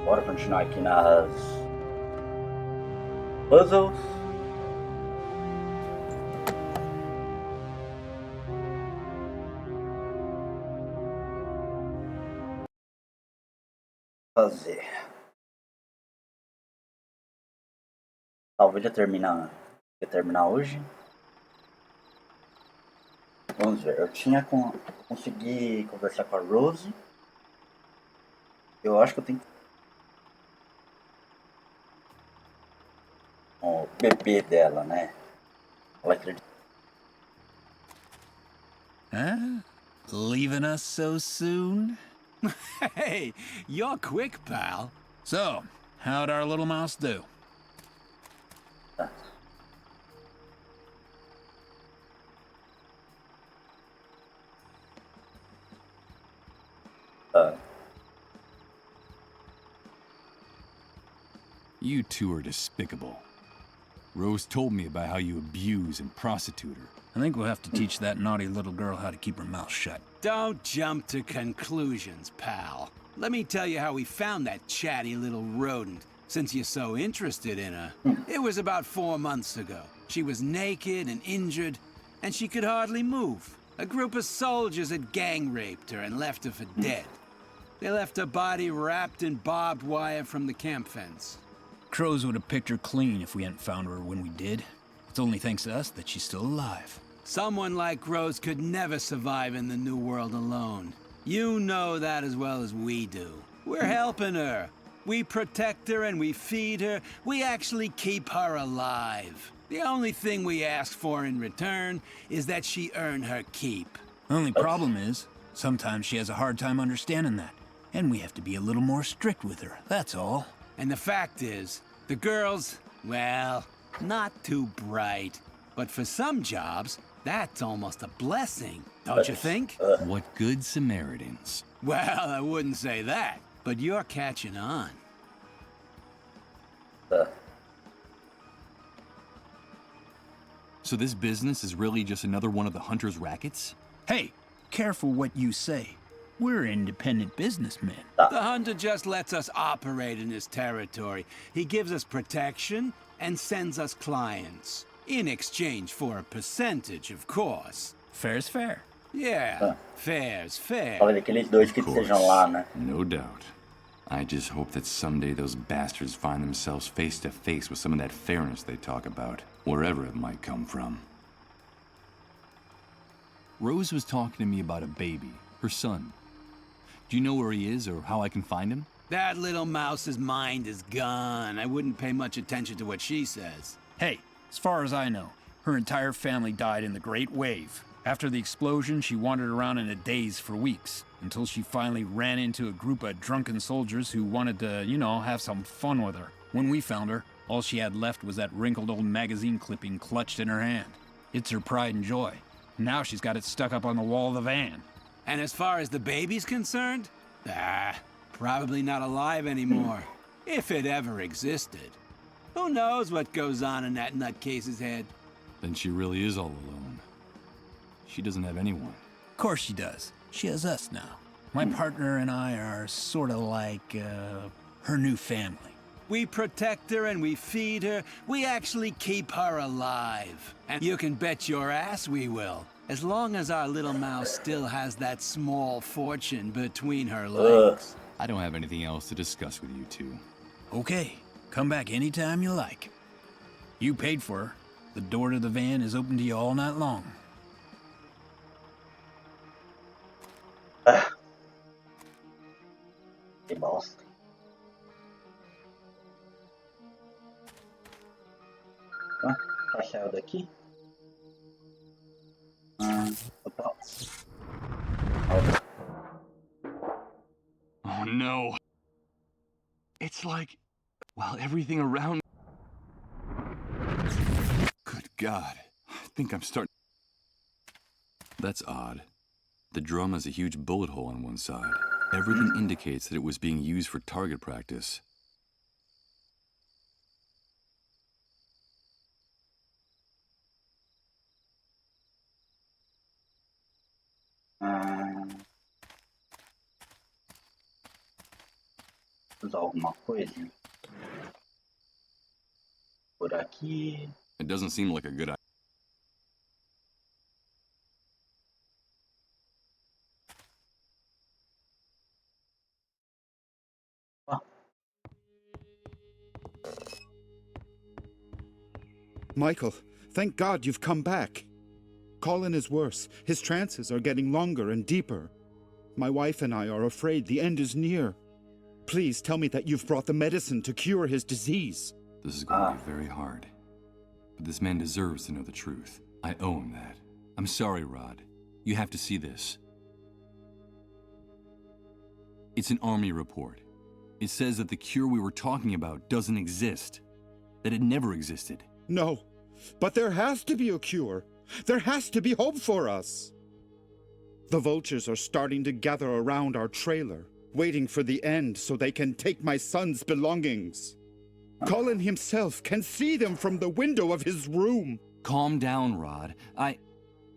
Bora continuar aqui nas puzzles. Fazer. Talvez já terminar hoje. Vamos ver. Eu tinha consegui conversar com a Rose. Eu acho que eu tenho o bebê dela, né? Ela acredita. Huh? Leaving us so soon? Hey, you're quick, pal. So, how'd our little mouse do? You two are despicable. Rose told me about how you abuse and prostitute her. I think we'll have to teach that naughty little girl how to keep her mouth shut. Don't jump to conclusions, pal. Let me tell you how we found that chatty little rodent, since you're so interested in her. It was about 4 months ago. She was naked and injured, and she could hardly move. A group of soldiers had gang raped her and left her for dead. They left her body wrapped in barbed wire from the camp fence. Crows would have picked her clean if we hadn't found her when we did. It's only thanks to us that she's still alive. Someone like Rose could never survive in the New World alone. You know that as well as we do. We're helping her. We protect her and we feed her. We actually keep her alive. The only thing we ask for in return is that she earn her keep. Only problem is, sometimes she has a hard time understanding that. And we have to be a little more strict with her, that's all. And the fact is, the girls, well, not too bright. But for some jobs, that's almost a blessing, don't you think? What good Samaritans. Well, I wouldn't say that, but you're catching on. So this business is really just another one of the hunter's rackets? Hey, careful what you say. We're independent businessmen. The hunter just lets us operate in his territory. He gives us protection and sends us clients. In exchange for a percentage, of course. Fair's fair. Yeah, fair's fair. Talvez aqueles dois que estejam lá, né? No doubt. I just hope that someday those bastards find themselves face to face with some of that fairness they talk about, wherever it might come from. Rose was talking to me about a baby, her son. Do you know where he is or how I can find him? That little mouse's mind is gone. I wouldn't pay much attention to what she says. Hey, as far as I know, her entire family died in the Great Wave. After the explosion, she wandered around in a daze for weeks, until she finally ran into a group of drunken soldiers who wanted to, have some fun with her. When we found her, all she had left was that wrinkled old magazine clipping clutched in her hand. It's her pride and joy. Now she's got it stuck up on the wall of the van. And as far as the baby's concerned, probably not alive anymore. If it ever existed. Who knows what goes on in that nutcase's head? Then she really is all alone. She doesn't have anyone. Of course she does. She has us now. My partner and I are sort of like, her new family. We protect her and we feed her. We actually keep her alive. And you can bet your ass we will. As long as our little mouse still has that small fortune between her legs. I don't have anything else to discuss with you two. Okay, come back anytime you like. You paid for her. The door to the van is open to you all night long. Que bosta. Já saiu daqui? Opa. Oh no. It's like, well, everything around. Good God. I think I'm starting. That's odd. The drum has a huge bullet hole on one side. Everything indicates that it was being used for target practice. usar alguma coisa por aqui. It doesn't seem like a good idea. Ah, Michael, thank God you've come back. Colin is worse. His trances are getting longer and deeper. My wife and I are afraid the end is near. Please tell me that you've brought the medicine to cure his disease. This is going to be very hard. But this man deserves to know the truth. I owe him that. I'm sorry, Rod. You have to see this. It's an army report. It says that the cure we were talking about doesn't exist. That it never existed. No, but there has to be a cure. There has to be hope for us. The vultures are starting to gather around our trailer, waiting for the end so they can take my son's belongings. Colin himself can see them from the window of his room. Calm down, Rod.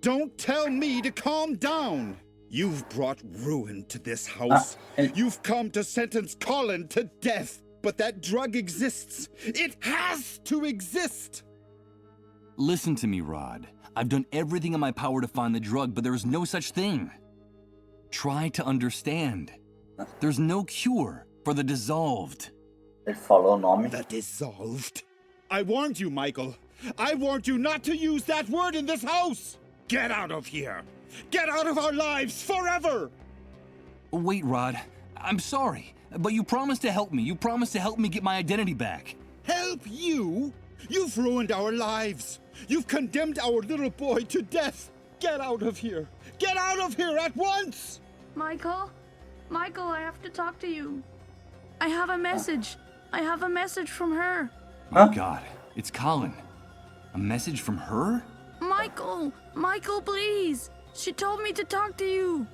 Don't tell me to calm down. You've brought ruin to this house. You've come to sentence Colin to death. But that drug exists. It has to exist. Listen to me, Rod. I've done everything in my power to find the drug, but there is no such thing. Try to understand. There's no cure for the dissolved. Ele falou o nome. The dissolved? I warned you, Michael. I warned you not to use that word in this house. Get out of here. Get out of our lives forever. Wait, Rod. I'm sorry, but you promised to help me. You promised to help me get my identity back. Help you? You've ruined our lives. You've condemned our little boy to death. Get out of here. Get out of here at once. Michael? Michael, I have to talk to you. I have a message. I have a message from her. My God, it's Colin. A message from her? Michael! Michael, please! She told me to talk to you.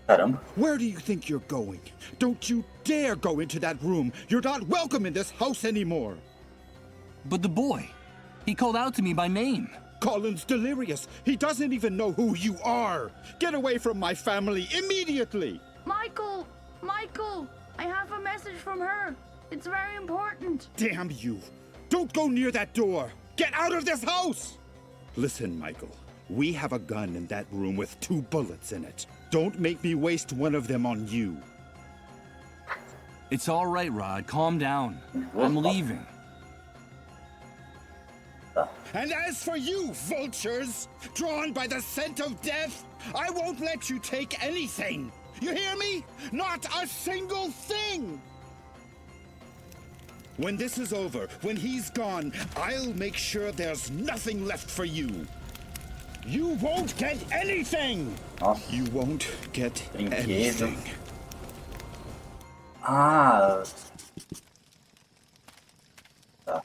Caramba. Where do you think you're going? Don't you dare go into that room. You're not welcome in this house anymore. But the boy, he called out to me by name. Colin's delirious. He doesn't even know who you are. Get away from my family immediately. Michael! Michael! I have a message from her. It's very important. Damn you. Don't go near that door. Get out of this house. Listen, Michael. We have a gun in that room with 2 bullets in it. Don't make me waste one of them on you. It's all right, Rod. Calm down. I'm leaving. And as for you, vultures, drawn by the scent of death, I won't let you take anything. You hear me? Not a single thing! When this is over, when he's gone, I'll make sure there's nothing left for you. You won't get anything! Nossa. You won't get Brinquedo. anything. Ah. Tá.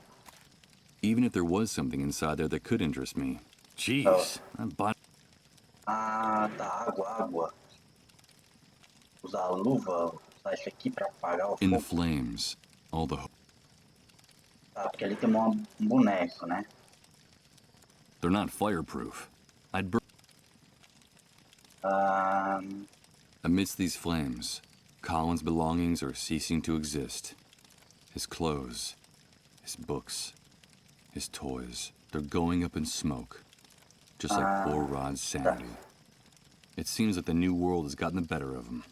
Even if there was something inside there that could interest me. Jeez. I'm Ah, tá. Água. Usar a luva. Usar isso aqui pra apagar o in the fogo. flames. All the... Tá, porque ali tem um boneco, né? They're not fireproof. I'd burn... Amidst these flames, Colin's belongings are ceasing to exist. His clothes, his books, his toys, they're going up in smoke. Just like poor Rod's sanity. It seems that the new world has gotten the better of him.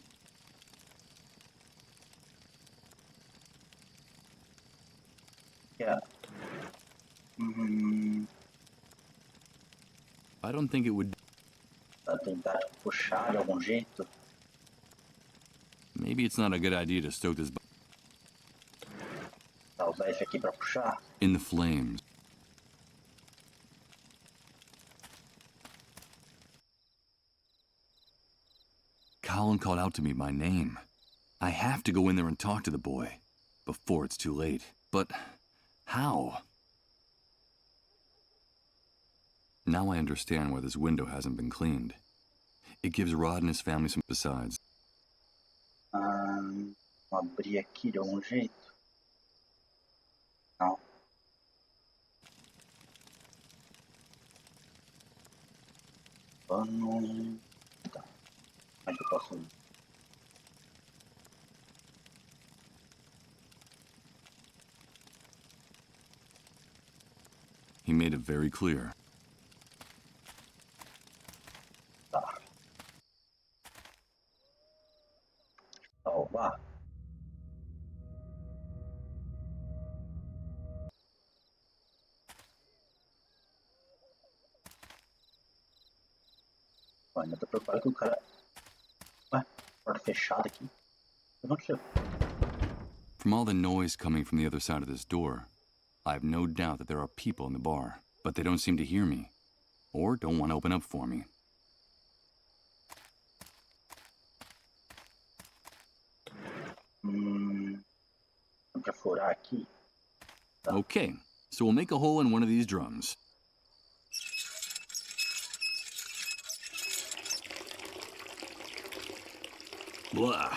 Yeah. I don't think it would... Pra tentar puxar de algum jeito. Maybe it's not a good idea to stoke this... Tá, usar isso aqui pra puxar. In the flames. Colin called out to me by name. I have to go in there and talk to the boy before it's too late. But how? Now I understand why this window hasn't been cleaned. It gives Rod and his family some... Besides, Vou abrir aqui de algum jeito. Não. Pano. Tá. Como é que eu posso... made it very clear. Tá. Salvar. Ó, ainda tô preocupado que o cara... Ué, porta fechada aqui. O que aconteceu? From all the noise coming from the other side of this door, I have no doubt that there are people in the bar, but they don't seem to hear me, or don't want to open up for me. Pra furar aqui. Okay, so we'll make a hole in one of these drums. Blah.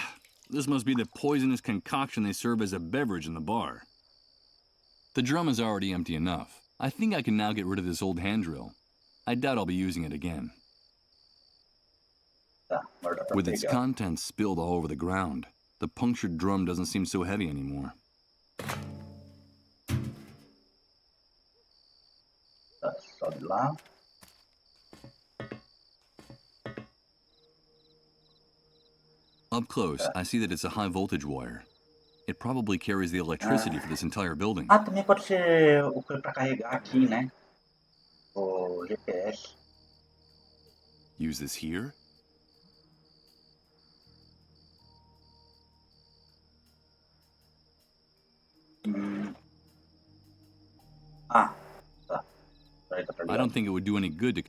This must be the poisonous concoction they serve as a beverage in the bar. The drum is already empty enough. I think I can now get rid of this old hand drill. I doubt I'll be using it again. Tá, agora dá pra With its pegar. contents spilled all over the ground, the punctured drum doesn't seem so heavy anymore. Tá, sobe lá. Up close, I see that it's a high voltage wire. It probably carries the electricity for this entire building. Ah, também pode ser o coisa pra carregar aqui, né? O GPS. Use this here? Ah, tá. Aí dá pra ligar. I don't think it would do any good to...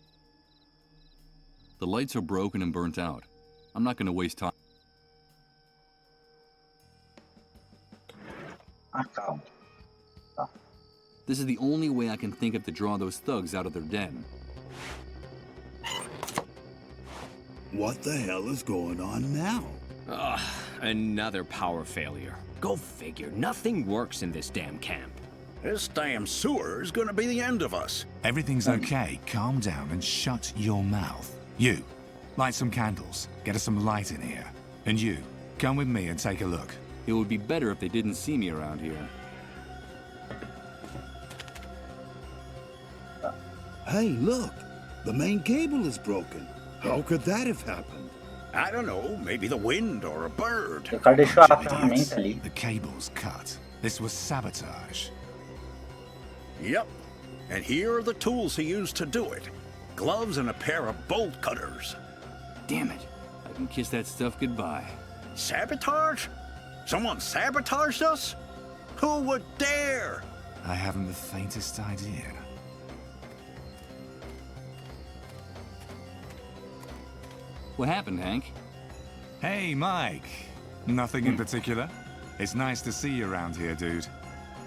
The lights are broken and burnt out. I'm not going to waste time. Ah, cabo. Tá. This is the only way I can think of to draw those thugs out of their den. What the hell is going on now? Ugh, another power failure. Go figure, nothing works in this damn camp. This damn sewer is gonna be the end of us. Everything's okay. Calm down and shut your mouth. You, light some candles. Get us some light in here. And you, come with me and take a look. It would be better if they didn't see me around here. Hey, look! The main cable is broken. How could that have happened? I don't know, maybe the wind or a bird. O cara deixou a Bunch of idiots. ferramenta ali. The cable's cut. This was sabotage. Yep. And here are the tools he used to do it. Gloves and a pair of bolt cutters. Damn it. I can kiss that stuff goodbye. Sabotage? Someone sabotaged us? Who would dare? I haven't the faintest idea. What happened, Hank? Hey, Mike. Nothing in particular? It's nice to see you around here, dude.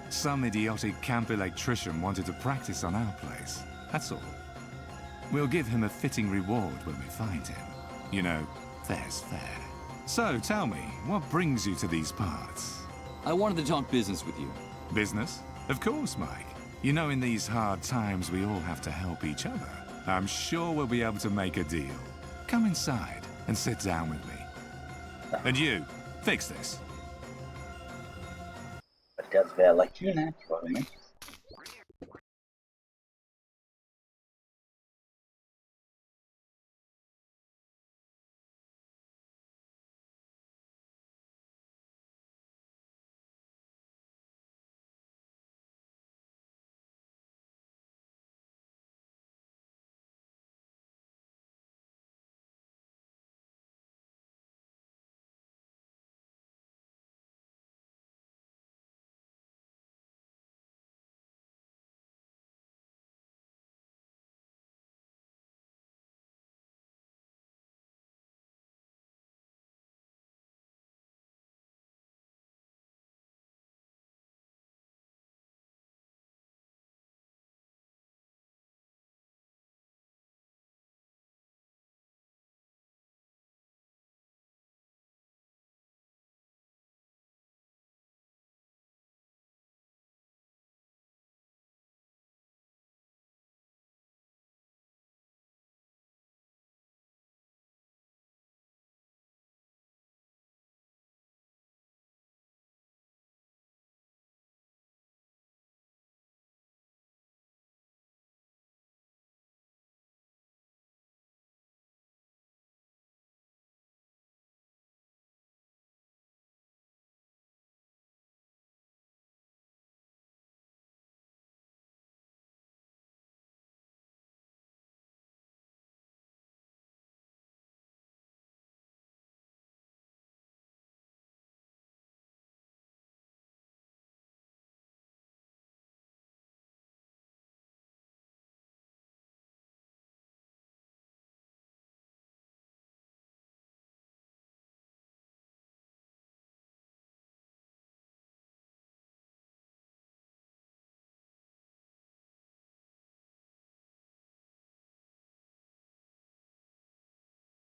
Some idiotic camp electrician wanted to practice on our place. That's all. We'll give him a fitting reward when we find him. You know, fair's fair. So, tell me, what brings you to these parts? I wanted to talk business with you. Business? Of course, Mike. You know, in these hard times, we all have to help each other. I'm sure we'll be able to make a deal. Come inside and sit down with me. And you, fix this. Vai ter as velas aqui, né? Provavelmente.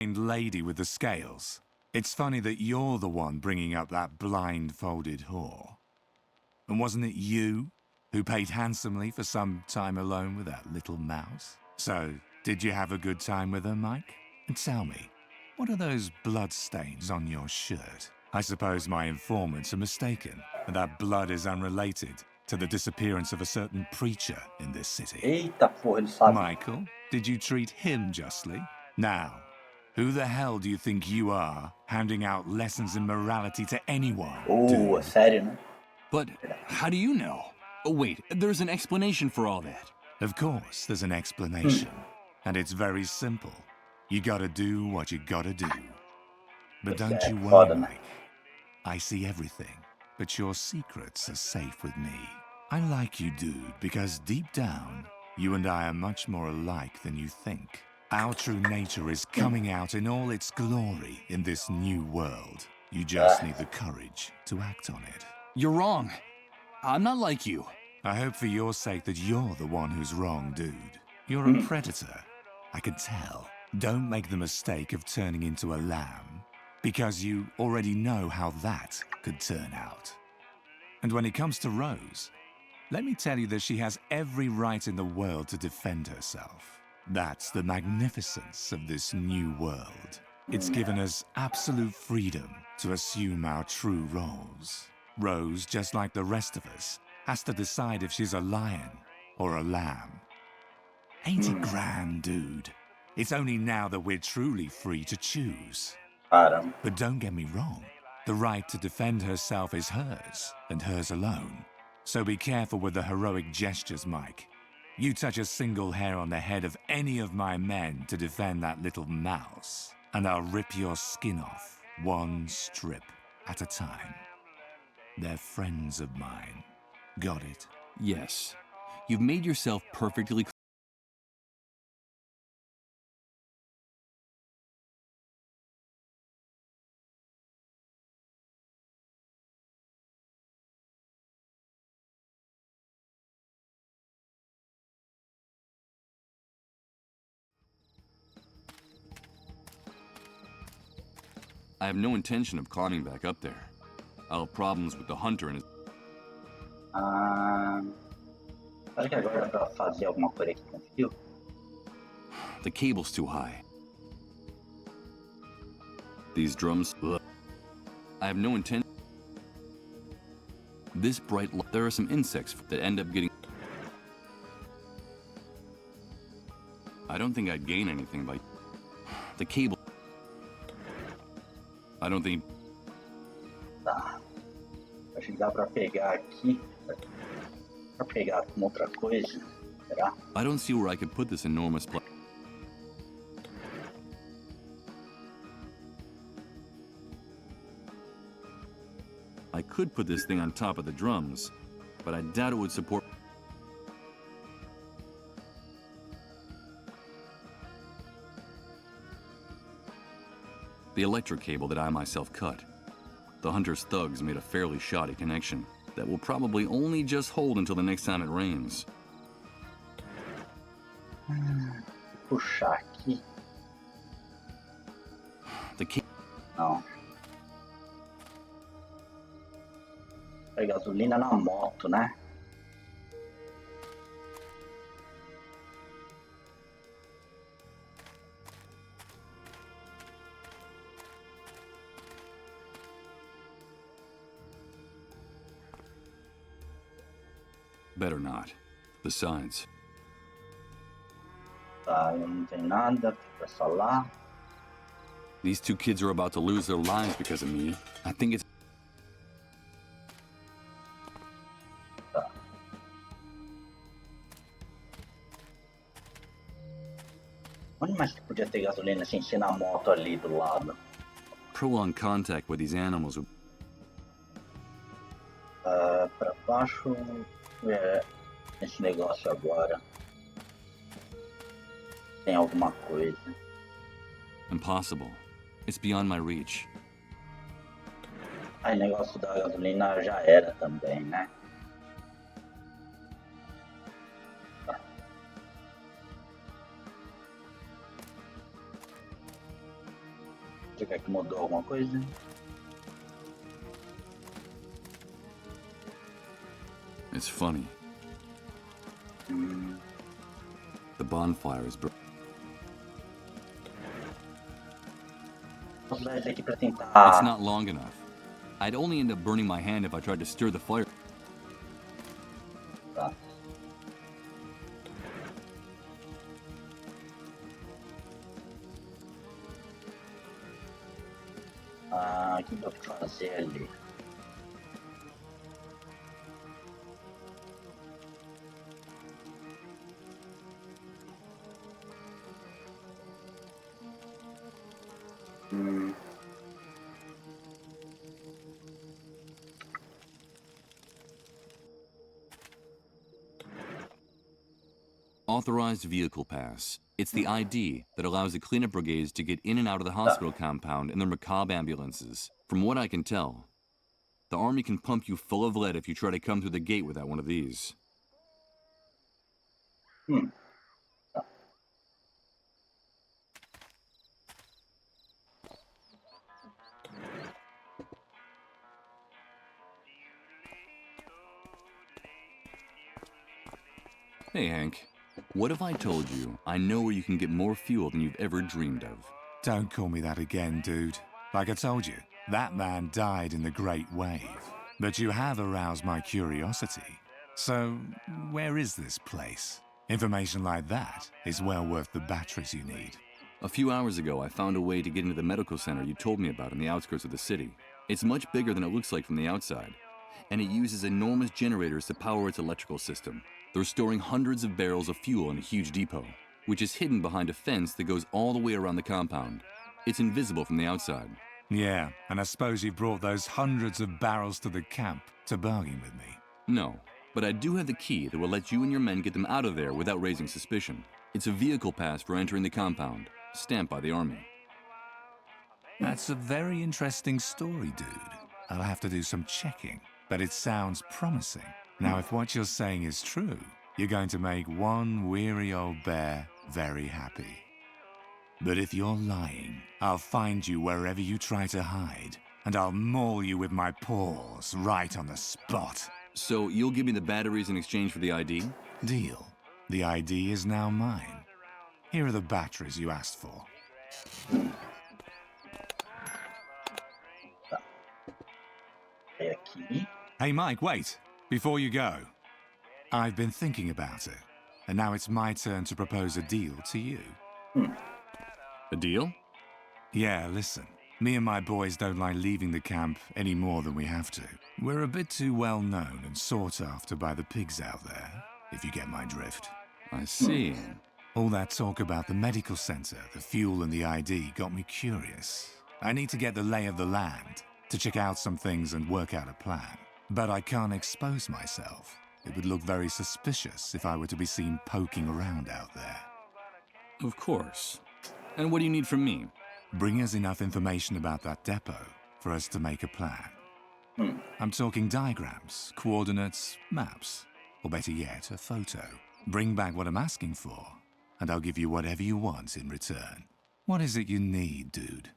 lady with the scales. It's funny that you're the one bringing up that blindfolded whore. And wasn't it you who paid handsomely for some time alone with that little mouse? So, did you have a good time with her, Mike? And tell me, what are those blood stains on your shirt? I suppose my informants are mistaken, and that blood is unrelated to the disappearance of a certain preacher in this city. Eita porra, ele sabe. Michael, did you treat him justly? Now, who the hell do you think you are, handing out lessons in morality to anyone? Oh, é sério, né? But how do you know? Oh, wait, there's an explanation for all that. Of course, there's an explanation. And it's very simple. You gotta do what you gotta do. But don't you worry, Mike. I see everything, but your secrets are safe with me. I like you, dude, because deep down, you and I are much more alike than you think. Our true nature is coming out in all its glory in this new world. You just need the courage to act on it. You're wrong. I'm not like you. I hope for your sake that you're the one who's wrong, dude. You're a predator. I can tell. Don't make the mistake of turning into a lamb, because you already know how that could turn out. And when it comes to Rose, let me tell you that she has every right in the world to defend herself. That's the magnificence of this new world. It's given us absolute freedom to assume our true roles. Rose, just like the rest of us, has to decide if she's a lion or a lamb. Ain't it grand, dude? It's only now that we're truly free to choose. But don't get me wrong. The right to defend herself is hers, and hers alone. So be careful with the heroic gestures, Mike. You touch a single hair on the head of any of my men to defend that little mouse, and I'll rip your skin off, one strip at a time. They're friends of mine. Got it? Yes. You've made yourself perfectly clear. I have no intention of climbing back up there. I'll have problems with the hunter and his... Será que agora dá pra fazer alguma coisa aqui com o fio? The cable's too high. These drums... Ugh. I have no intent... This bright light... There are some insects that end up getting... I don't think I'd gain anything by... The cable... I don't think... Tá. Acho que dá pra pegar aqui. Pra pegar alguma outra coisa. Será? I don't see where I could put this enormous... I could put this thing on top of the drums, but I doubt it would support... The electric cable that I myself cut. The hunter's thugs made a fairly shoddy connection that will probably only just hold until the next time it rains. Puxar aqui. The key... Não. É gasolina na moto, né? Better not. Besides... Tá, não tem nada pra falar. These two kids are about to lose their lives because of me. I think it's... Tá. Onde mais que podia ter gasolina sem ser na moto ali do lado? Prolonged contact with these animals would... Pra baixo... esse negócio agora. Tem alguma coisa. Impossible. It's beyond my reach. Aí, negócio da gasolina já era também, né? Tá. Será que mudou alguma coisa? It's funny. The bonfire is burning. Posso usar esse aqui pra tentar. It's not long enough. I'd only end up burning my hand if I tried to stir the fire. Tá. O que dá pra fazer ali? Authorized Vehicle Pass. It's the ID that allows the cleanup brigades to get in and out of the hospital compound in their macabre ambulances. From what I can tell, the Army can pump you full of lead if you try to come through the gate without one of these. Hey, Hank. What if I told you I know where you can get more fuel than you've ever dreamed of? Don't call me that again, dude. Like I told you, that man died in the Great Wave. But you have aroused my curiosity. So, where is this place? Information like that is well worth the batteries you need. A few hours ago, I found a way to get into the medical center you told me about on the outskirts of the city. It's much bigger than it looks like from the outside, and it uses enormous generators to power its electrical system. They're storing hundreds of barrels of fuel in a huge depot, which is hidden behind a fence that goes all the way around the compound. It's invisible from the outside. Yeah, and I suppose you brought those hundreds of barrels to the camp to bargain with me. No, but I do have the key that will let you and your men get them out of there without raising suspicion. It's a vehicle pass for entering the compound, stamped by the Army. That's a very interesting story, dude. I'll have to do some checking, but it sounds promising. Now, if what you're saying is true, you're going to make one weary old bear very happy. But if you're lying, I'll find you wherever you try to hide, and I'll maul you with my paws right on the spot. So you'll give me the batteries in exchange for the ID? Deal. The ID is now mine. Here are the batteries you asked for. Hey, Mike, wait. Before you go. I've been thinking about it, and now it's my turn to propose a deal to you. A deal? Yeah, listen. Me and my boys don't like leaving the camp any more than we have to. We're a bit too well known and sought after by the pigs out there, if you get my drift. I see. All that talk about the medical center, the fuel and the ID got me curious. I need to get the lay of the land, to check out some things and work out a plan. But I can't expose myself. It would look very suspicious if I were to be seen poking around out there. Of course. And what do you need from me? Bring us enough information about that depot for us to make a plan. I'm talking diagrams, coordinates, maps, or better yet, a photo. Bring back what I'm asking for, and I'll give you whatever you want in return. What is it you need, dude?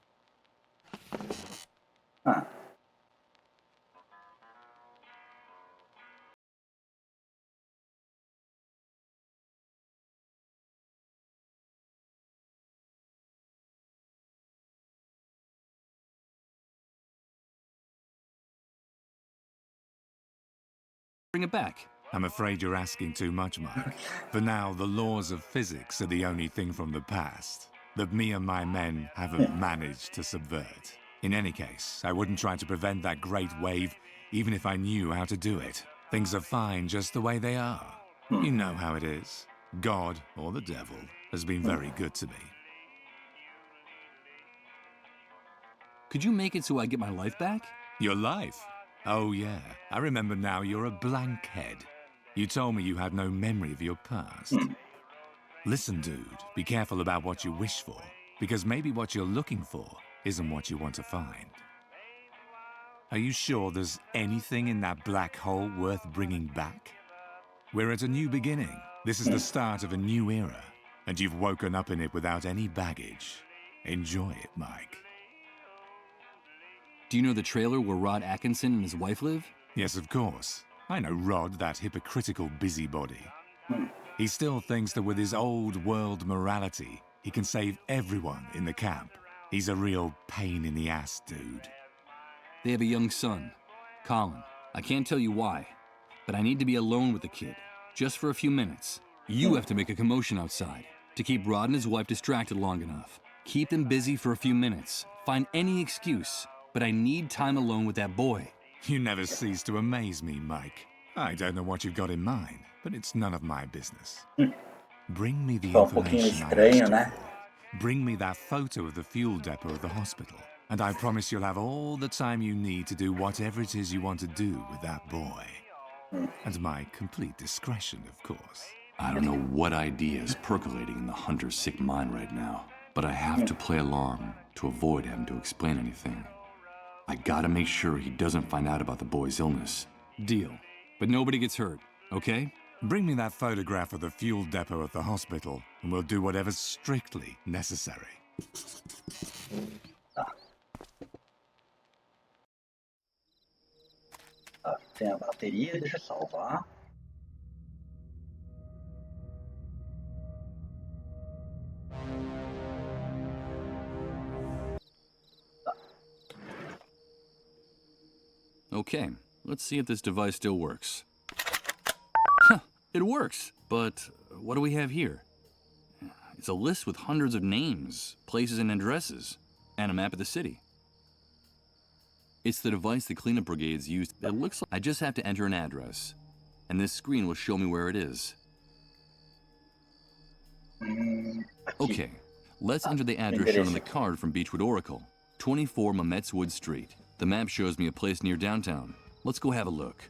Bring it back. I'm afraid you're asking too much, Mike. For now, the laws of physics are the only thing from the past that me and my men haven't managed to subvert. In any case, I wouldn't try to prevent that great wave, even if I knew how to do it. Things are fine just the way they are. You know how it is. God, or the devil, has been very good to me. Could you make it so I get my life back? Your life? Oh yeah, I remember now you're a blank head. You told me you had no memory of your past. Listen, dude, be careful about what you wish for, because maybe what you're looking for isn't what you want to find. Are you sure there's anything in that black hole worth bringing back? We're at a new beginning. This is the start of a new era, and you've woken up in it without any baggage. Enjoy it, Mike. Do you know the trailer where Rod Atkinson and his wife live? Yes, of course. I know Rod, that hypocritical busybody. He still thinks that with his old world morality, he can save everyone in the camp. He's a real pain in the ass, dude. They have a young son, Colin. I can't tell you why, but I need to be alone with the kid, just for a few minutes. You have to make a commotion outside to keep Rod and his wife distracted long enough. Keep them busy for a few minutes. Find any excuse, but I need time alone with that boy. You never cease to amaze me, Mike. I don't know what you've got in mind, but it's none of my business. Bring me the information I asked you for. Bring me that photo of the fuel depot of the hospital, and I promise you'll have all the time you need to do whatever it is you want to do with that boy. At my complete discretion, of course. I don't know what idea is percolating in the hunter's sick mind right now, but I have to play along to avoid having to explain anything. I gotta make sure he doesn't find out about the boy's illness. Deal. But nobody gets hurt, okay? Bring me that photograph of the fuel depot at the hospital, and we'll do whatever's strictly necessary. Tem a bateria, deixa eu salvar. Okay, let's see if this device still works. Huh, it works, but what do we have here? It's a list with hundreds of names, places, and addresses, and a map of the city. It's the device the cleanup brigades used. It looks like I just have to enter an address, and this screen will show me where it is. Okay, let's enter the address shown on the card from Beechwood Oracle, 24 Mametz Wood Street. The map shows me a place near downtown. Let's go have a look.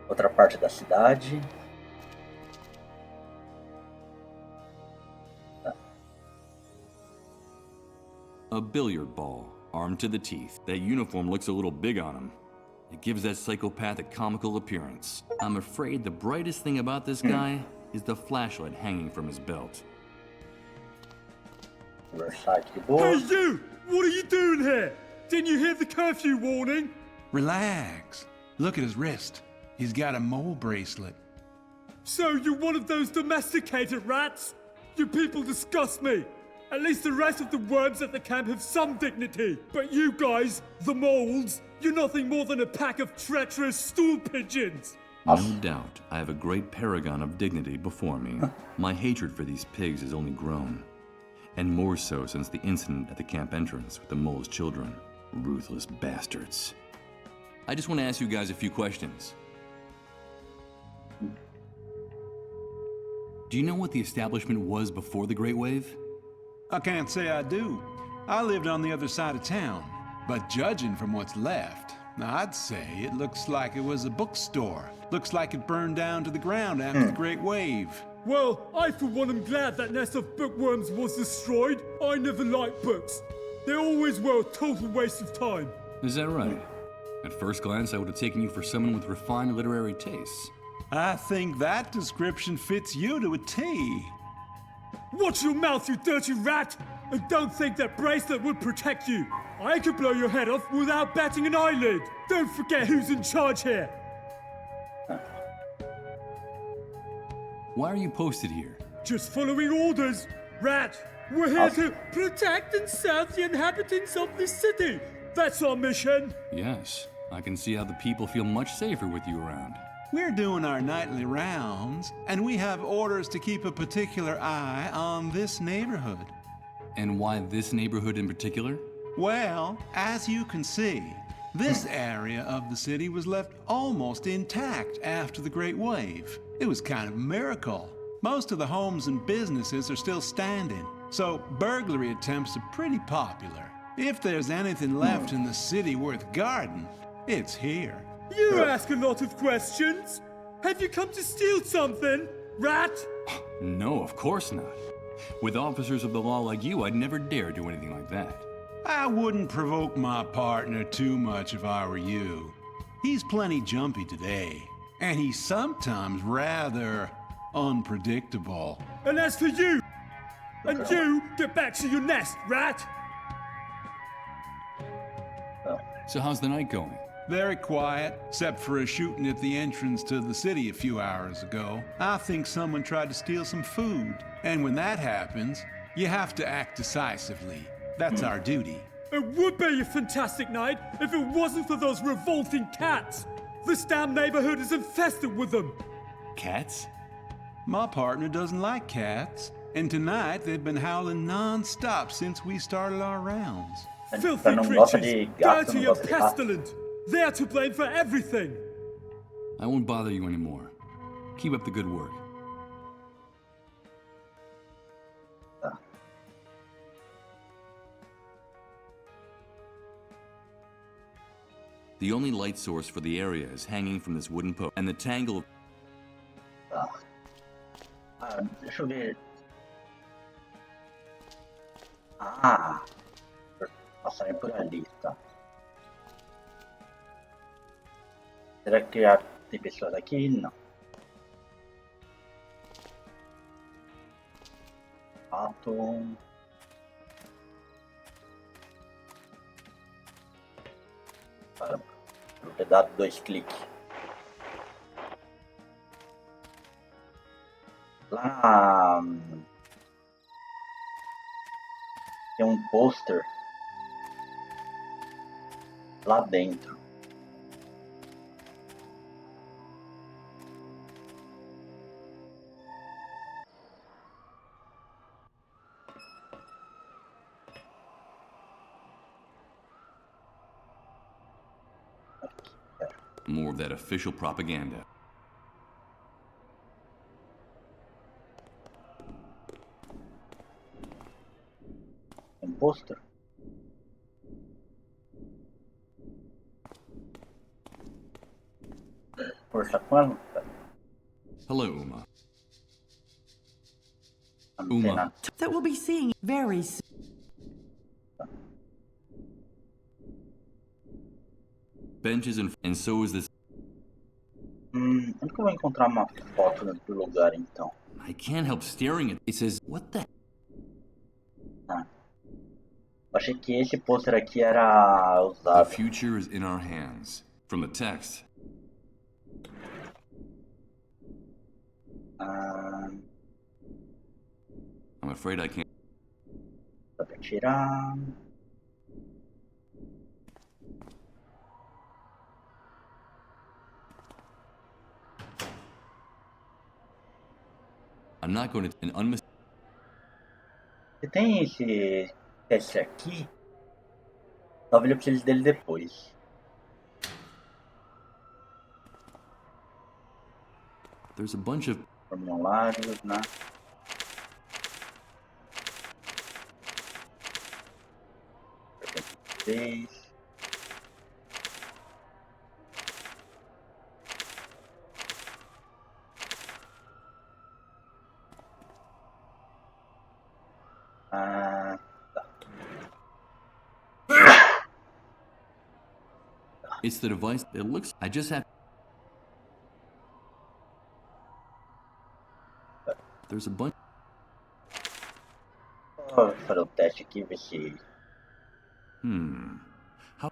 Outra parte da cidade. A billiard ball, armed to the teeth. That uniform looks a little big on him. It gives that psychopath a comical appearance. I'm afraid the brightest thing about this guy is the flashlight hanging from his belt. Hey you! What are you doing here? Didn't you hear the curfew warning? Relax. Look at his wrist. He's got a mole bracelet. So you're one of those domesticated rats? You people disgust me. At least the rest of the worms at the camp have some dignity. But you guys, the moles, you're nothing more than a pack of treacherous stool pigeons. No doubt, I have a great paragon of dignity before me. My hatred for these pigs has only grown. And more so since the incident at the camp entrance with the mole's children. Ruthless bastards. I just want to ask you guys a few questions. Do you know what the establishment was before the Great Wave? I can't say I do. I lived on the other side of town. But judging from what's left, I'd say it looks like it was a bookstore. Looks like it burned down to the ground after the Great Wave. Well, I for one am glad that nest of bookworms was destroyed. I never liked books. They always were a total waste of time. Is that right? At first glance, I would have taken you for someone with refined literary tastes. I think that description fits you to a T. Watch your mouth, you dirty rat! And don't think that bracelet would protect you. I could blow your head off without batting an eyelid. Don't forget who's in charge here. Why are you posted here? Just following orders. Rat, we're here to protect and serve the inhabitants of this city. That's our mission. Yes, I can see how the people feel much safer with you around. We're doing our nightly rounds, and we have orders to keep a particular eye on this neighborhood. And why this neighborhood in particular? Well, as you can see, this area of the city was left almost intact after the Great Wave. It was kind of a miracle. Most of the homes and businesses are still standing, so burglary attempts are pretty popular. If there's anything left in the city worth guarding, it's here. You ask a lot of questions. Have you come to steal something, rat? No, of course not. With officers of the law like you, I'd never dare do anything like that. I wouldn't provoke my partner too much if I were you. He's plenty jumpy today, and he's sometimes rather unpredictable. And as for you, and you, get back to your nest, rat! So how's the night going? Very quiet, except for a shooting at the entrance to the city a few hours ago. I think someone tried to steal some food. And when that happens, you have to act decisively. That's our duty. It would be a fantastic night if it wasn't for those revolting cats. This damn neighborhood is infested with them. Cats? My partner doesn't like cats, and tonight they've been howling non-stop since we started our rounds. Filthy creatures, dirty and pestilent. They're to blame for everything. I won't bother you anymore. Keep up the good work. The only light source for the area is hanging from this wooden post, and the tangle of... Deixa eu ver. Ah, passarem por ali, tá? Será que já tem pessoas aqui? Não. Fato. Caramba, vou ter dado 2 cliques. Lá tem um pôster lá dentro. More of that official propaganda. Um pôster? Força com ela? Hello, Uma. Uma. That we'll be seeing very soon. Benches and so is this. Onde que eu vou encontrar uma foto do lugar então? I can't help staring at it. It says, what the? Ah. Achei que esse pôster aqui era usado. The future is in our hands. From the text. I'm afraid I can't. Dá pra tirar. I'm not going to an Se tem esse teste aqui, talvez eu precise dele depois. There's a bunch of formulários, né? Tá. It's the device that looks. I just have. There's a bunch. Vou fazer o teste aqui, ver se. How?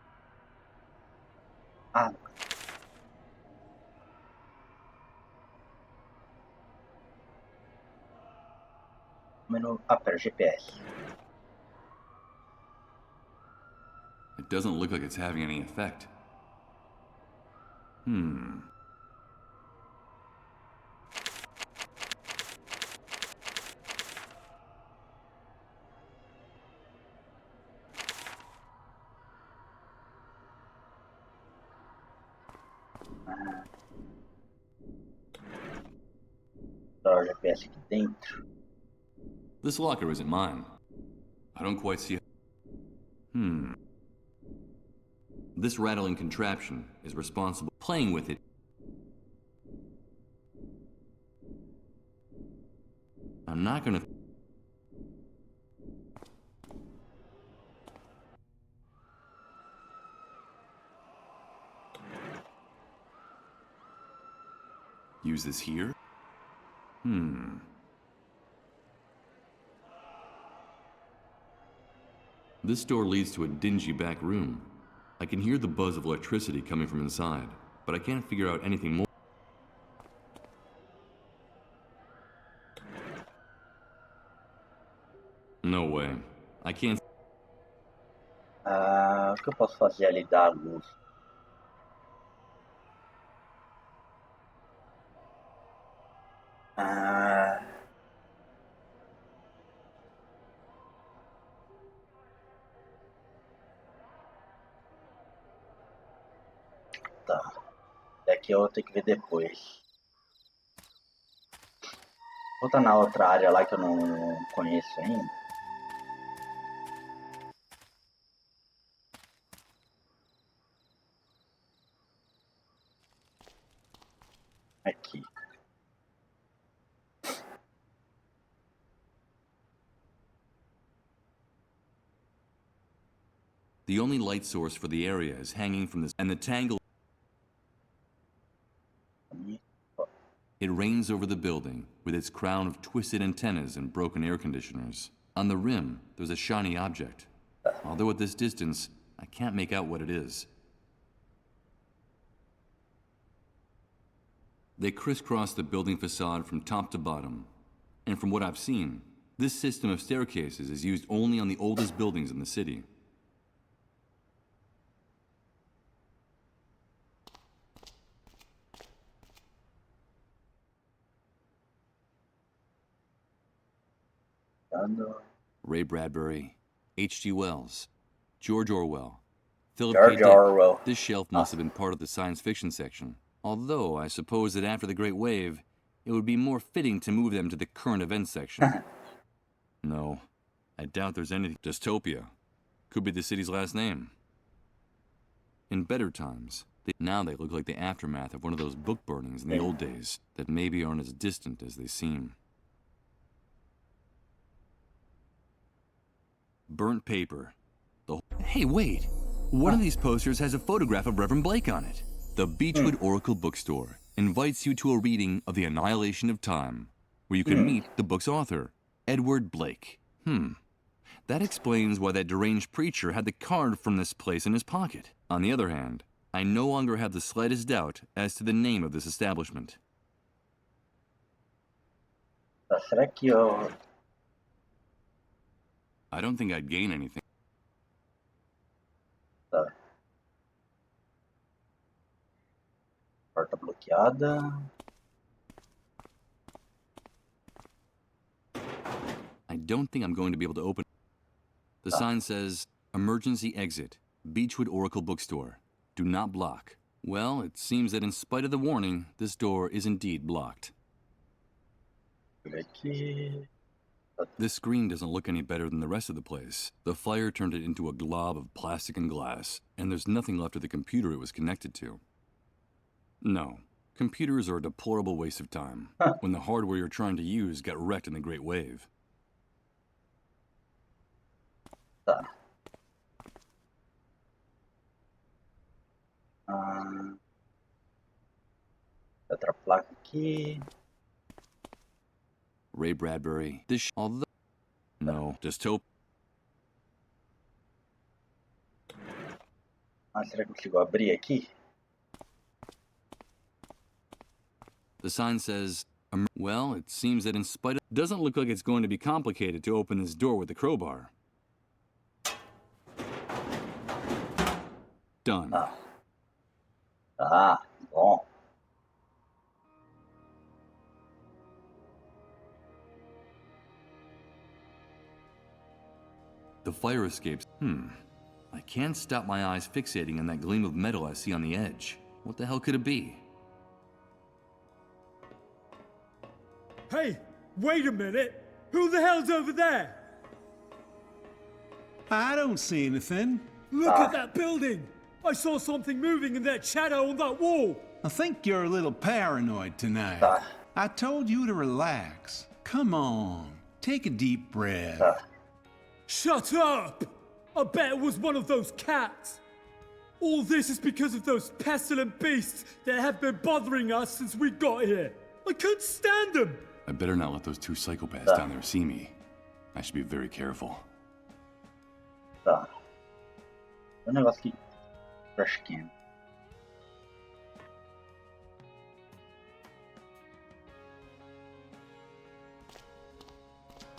Ah. Menu. Ah, pera, GPS. It doesn't look like it's having any effect. Tá o GPS aqui dentro. This locker isn't mine. I don't quite see. This rattling contraption is responsible. Playing with it. I'm not gonna. Use this here? This door leads to a dingy back room. I can hear the buzz of electricity coming from inside, but I can't figure out anything more. No way. I can't. O que eu posso fazer ali da luz? Tá. Daqui eu vou ter que ver depois. Vou estar na outra área lá que eu não conheço ainda. Aqui. The only light source for the area is hanging from this, and the tangle. It reigns over the building, with its crown of twisted antennas and broken air conditioners. On the rim, there's a shiny object. Although at this distance, I can't make out what it is. They crisscross the building facade from top to bottom. And from what I've seen, this system of staircases is used only on the oldest buildings in the city. Ray Bradbury, H.G. Wells, George Orwell, Philip K. Dick. Orwell. This shelf must have been part of the science fiction section. Although I suppose that after the Great Wave, it would be more fitting to move them to the current events section. No, I doubt there's anything. Dystopia. Could be the city's last name. In better times, now they look like the aftermath of one of those book burnings in the old days that maybe aren't as distant as they seem. Burnt paper. Hey, wait! One of these posters has a photograph of Reverend Blake on it. The Beechwood Oracle Bookstore invites you to a reading of The Annihilation of Time, where you can meet the book's author, Edward Blake. That explains why that deranged preacher had the card from this place in his pocket. On the other hand, I no longer have the slightest doubt as to the name of this establishment. Será que eu... I don't think I'd gain anything. Tá. Porta bloqueada. I don't think I'm going to be able to open. The sign says, Emergency Exit, Beechwood Oracle Bookstore. Do not block. Well, it seems that in spite of the warning, this door is indeed blocked. This screen doesn't look any better than the rest of the place. The fire turned it into a glob of plastic and glass, and there's nothing left of the computer it was connected to. No, computers are a deplorable waste of time, when the hardware you're trying to use got wrecked in the Great Wave. Tá. Outra placa aqui. Ray Bradbury. Although... No, dystopia. Será que eu consigo abrir aqui? The sign says, well, it seems that in spite of... Doesn't look like it's going to be complicated to open this door with a crowbar. Done. Bom. The fire escapes. I can't stop my eyes fixating on that gleam of metal I see on the edge. What the hell could it be? Hey, wait a minute! Who the hell's over there? I don't see anything. Look at that building! I saw something moving in that shadow on that wall! I think you're a little paranoid tonight. I told you to relax. Come on, take a deep breath. Shut up! I bet it was one of those cats. All this is because of those pestilent beasts that have been bothering us since we got here. I couldn't stand them. I better not let those two psychopaths down there see me. I should be very careful. Tá. Tem um negócio aqui. Trash can.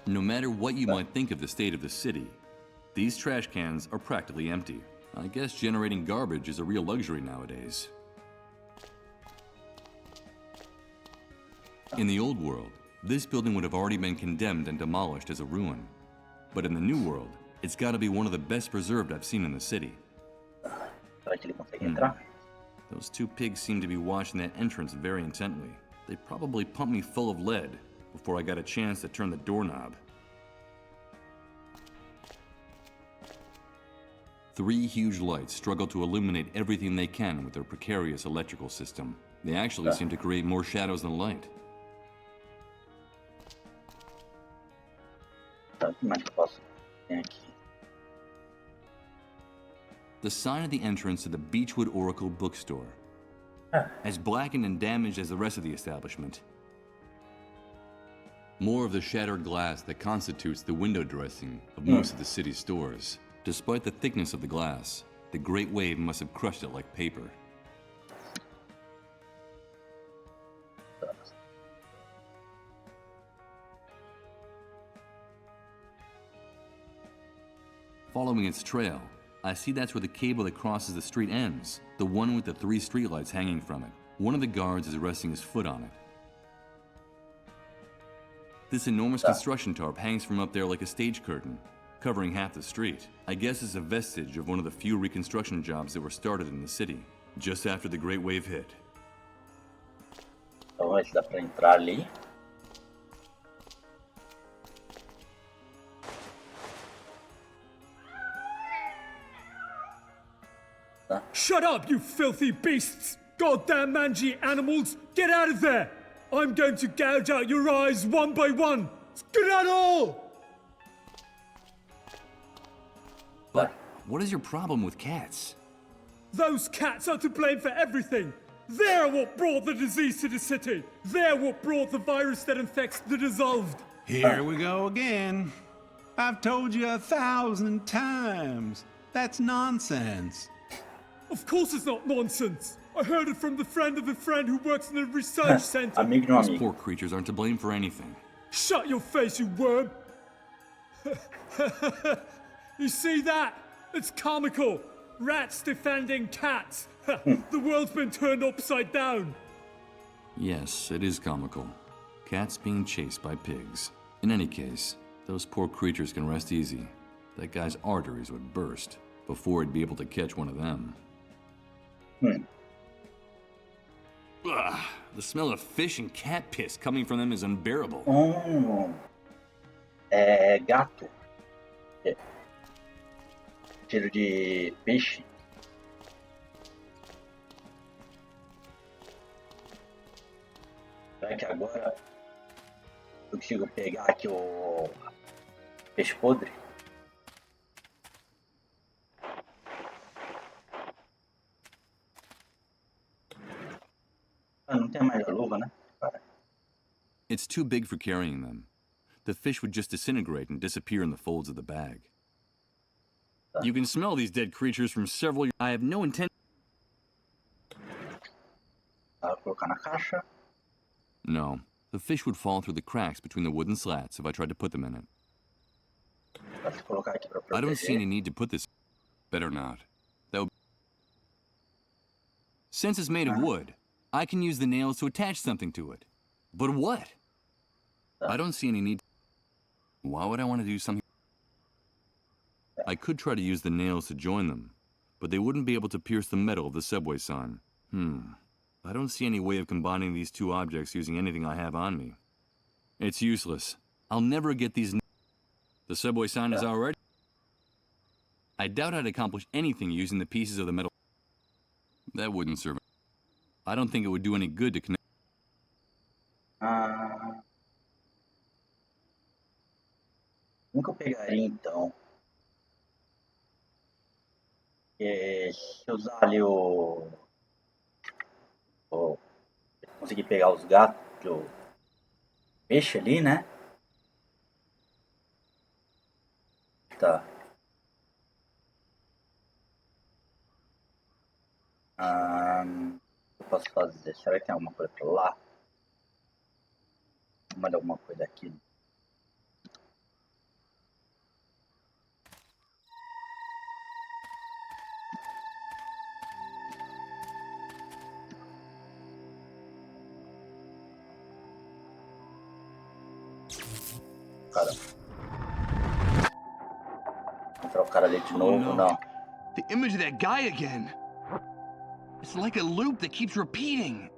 No matter what you might think of the state of the city, these trash cans are practically empty. I guess generating garbage is a real luxury nowadays. In the old world, this building would have already been condemned and demolished as a ruin. But in the new world, it's got to be one of the best preserved I've seen in the city. Those two pigs seem to be watching that entrance very intently. They probably pumped me full of lead before I got a chance to turn the doorknob. 3 huge lights struggle to illuminate everything they can with their precarious electrical system. They actually seem to create more shadows than light. The sign at the entrance to the Beechwood Oracle bookstore. As blackened and damaged as the rest of the establishment. More of the shattered glass that constitutes the window dressing of most of the city's stores. Despite the thickness of the glass, the Great Wave must have crushed it like paper. Following its trail, I see that's where the cable that crosses the street ends, the one with the 3 streetlights hanging from it. One of the guards is resting his foot on it. This enormous construction tarp hangs from up there like a stage curtain, covering half the street. I guess it's a vestige of one of the few reconstruction jobs that were started in the city, just after the Great Wave hit. Então, esse dá pra entrar ali. Shut up, you filthy beasts! Goddamn mangy animals! Get out of there! I'm going to gouge out your eyes one by one! Skedaddle! But what is your problem with cats? Those cats are to blame for everything! They're what brought the disease to the city! They're what brought the virus that infects the dissolved! Here we go again. I've told you 1,000 times. That's nonsense. Of course it's not nonsense! I heard it from the friend of a friend who works in a research center. These poor creatures aren't to blame for anything. Shut your face, you worm! You see that? It's comical. Rats defending cats. The world's been turned upside down. Yes, it is comical. Cats being chased by pigs. In any case, those poor creatures can rest easy. That guy's arteries would burst before he'd be able to catch one of them. Ugh, the smell of fish and cat piss coming from them is unbearable. É gato. Cheiro de peixe. Será que agora eu consigo pegar aqui o peixe podre? Não tem mais a luva, né? It's too big for carrying them. The fish would just disintegrate and disappear in the folds of the bag. You can smell these dead creatures from several years. I have no intent. Colocar na caixa. No, the fish would fall through the cracks between the wooden slats if I tried to put them in it. I don't see any need to put this. Better not. That would. Since it's made of wood, I can use the nails to attach something to it. But what? I don't see any need. Why would I want to do something? I could try to use the nails to join them, but they wouldn't be able to pierce the metal of the subway sign. I don't see any way of combining these two objects using anything I have on me. It's useless. I'll never get these. The subway sign is already. I doubt I'd accomplish anything using the pieces of the metal. That wouldn't serve. I don't think it would do any good to connect. Nunca pegaria então. Se eu usar ali conseguir pegar os gatos. peixe ali, né? Tá. O que eu posso fazer? Será que tem alguma coisa pra lá? Vamos olhar alguma coisa aqui. Cara. Entrar o cara ali de novo, não. The image of that guy again. It's like a loop that keeps repeating.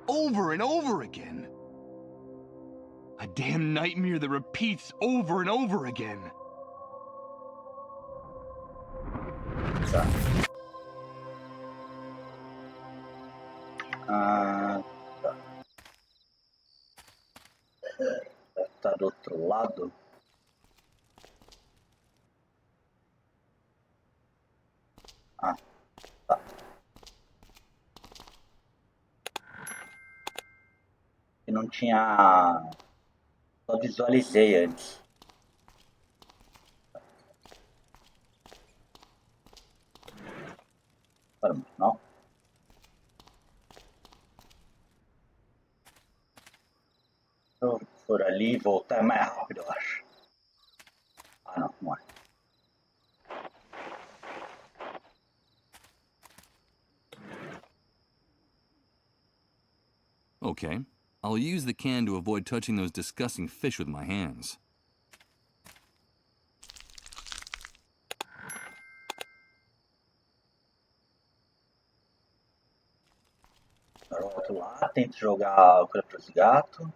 Over and over again. A damn nightmare that repeats over and over again. Tá. Tá. Tá do outro lado. Ah, tá. E não tinha... Só visualizei antes. Não? Se eu for ali e voltar é mais rápido, eu acho. Ah, não, não é. Okay. I'll use the can to avoid touching those disgusting fish with my hands. Agora eu volto lá, tento jogar o coisa pros gatos.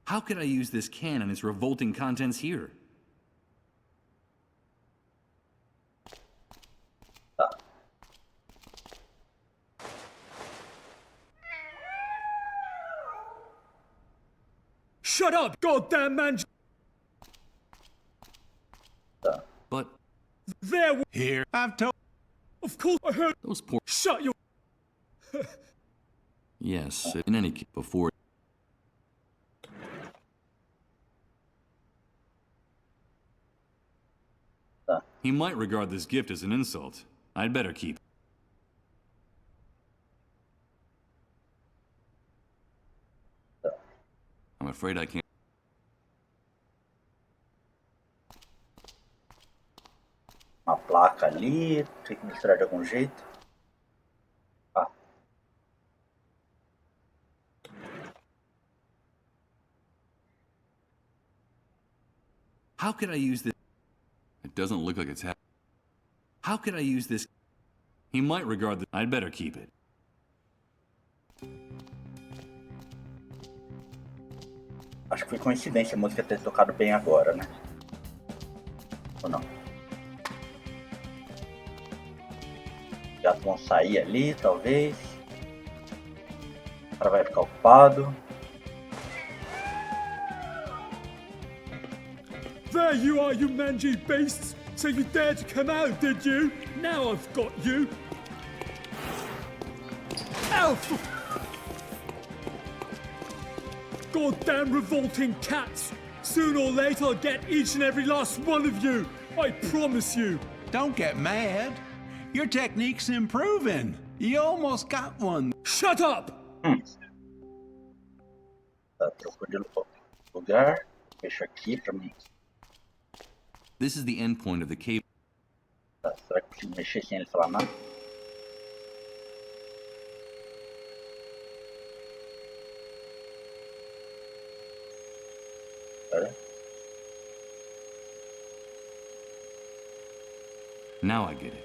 How could I use this can and its revolting contents here? Tá. Shut up, goddamn man! Tá. But There. Here. I've told. Of course, I heard. those poor... Shut your. Yes, in any case, before... Tá. He might regard this gift as an insult. I'd better keep it. Tá. I'm afraid I can't... Uma placa ali, tem que misturar de algum jeito. Ah. How could I use this? It doesn't look like it's happening. How could I use this? He might regard the... I'd better keep it. Acho que foi coincidência a música ter tocado bem agora, né? Ou não? Os gatos vão sair ali, talvez. O cara vai ficar ocupado. There you are, you mangy beasts! So you dared to come out, did you? Now I've got you! Ow! Goddamn revolting cats! Sooner or later I'll get each and every last one of you! I promise you! Don't get mad. Your technique's improving. You almost got one. Shut up! Tá, trocou de lugar. Deixa aqui pra mim. This is the end point of the cable. Tá, será que eu consigo mexer sem ele falar nada? Pera. Now I get it.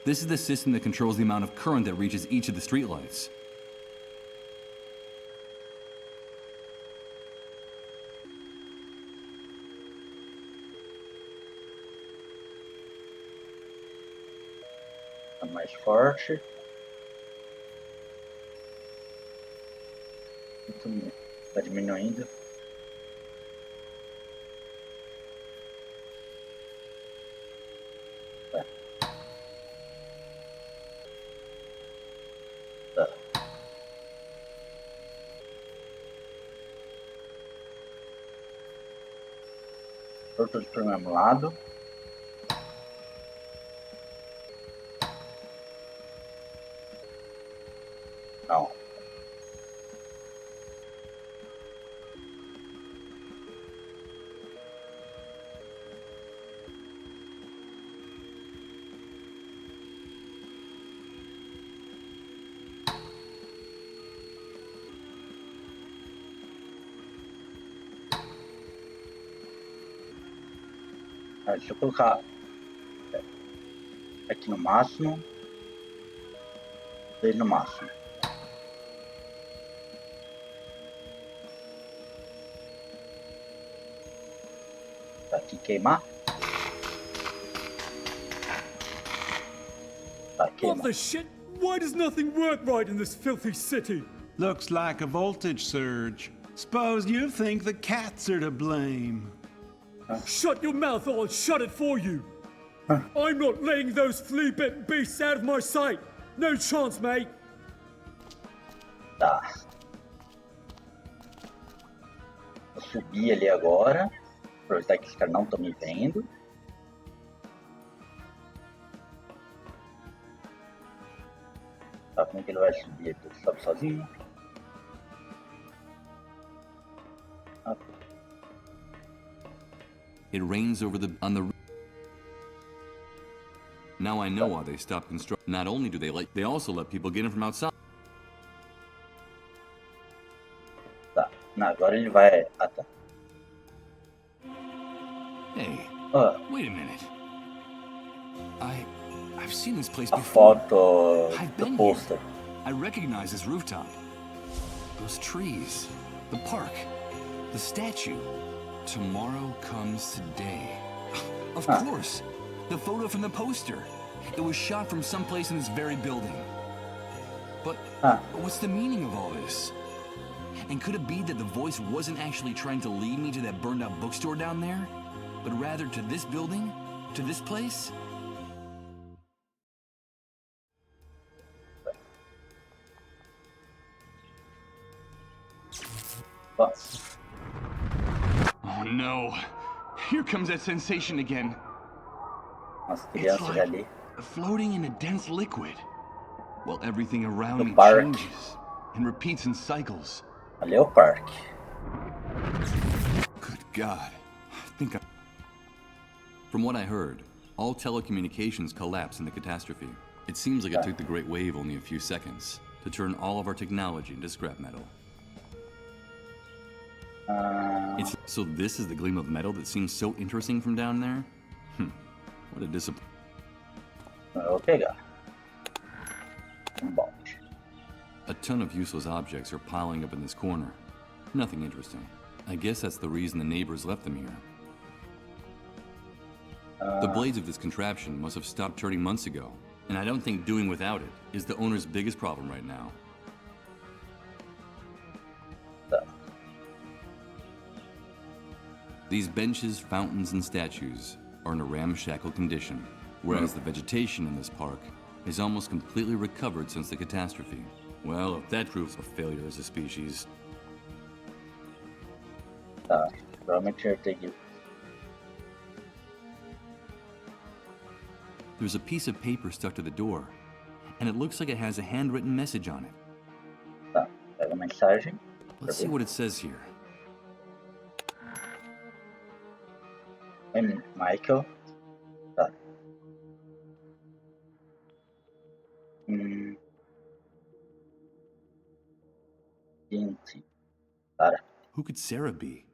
This is the system that controls the amount of current that reaches each of the streetlights. Tá mais forte. Tá diminuindo. Outro pro mesmo lado. Não. Deixa eu colocar aqui no máximo. 2 no máximo. Tá aqui queimar. Tá queimar. What the shit? Why does nothing work right in this filthy city? Looks like a voltage surge. Suppose you think the cats are to blame. Shut your mouth or I'll shut it for you. I'm not letting those flea-bitten beasts out of my sight. No chance, mate. Tá. Vou subir ali agora. Aproveitar que os caras não estão me vendo. Tá, como é que ele vai subir aqui? Ele sobe sozinho? Ah. It rains on the. Now I know why they stopped construction. Not only do they also let people get in from outside. Tá, não, agora ele vai. Ah, tá. Hey, wait a minute. I've seen this place A before. foto I've do been pôster. here. I recognize this rooftop. Those trees, the park, the statue. Tomorrow comes today. Of course. The photo from the poster. It was shot from someplace in this very building. But what's the meaning of all this? And could it be that the voice wasn't actually trying to lead me to that burned out bookstore down there, but rather to this building? To this place? Oh no. Here comes that sensation again. It's like floating in a dense liquid. While everything around me changes and repeats in cycles. Ali é o parque. Good God. From what I heard, all telecommunications collapsed in the catastrophe. It seems like it took the Great Wave only a few seconds to turn all of our technology into scrap metal. So this is the gleam of metal that seems so interesting from down there? What a disappointment. Eu vou pegar. A ton of useless objects are piling up in this corner. Nothing interesting. I guess that's the reason the neighbors left them here. The blades of this contraption must have stopped turning months ago, and I don't think doing without it is the owner's biggest problem right now. These benches, fountains, and statues are in a ramshackle condition, whereas the vegetation in this park is almost completely recovered since the catastrophe. Well, if that proves a failure as a species. Tá, provavelmente eu tenho. There's a piece of paper stuck to the door, and it looks like it has a handwritten message on it. Tá, pega a mensagem. Let's see what it says here. Michael. Tá. Gente. Para. Who could Sarah be?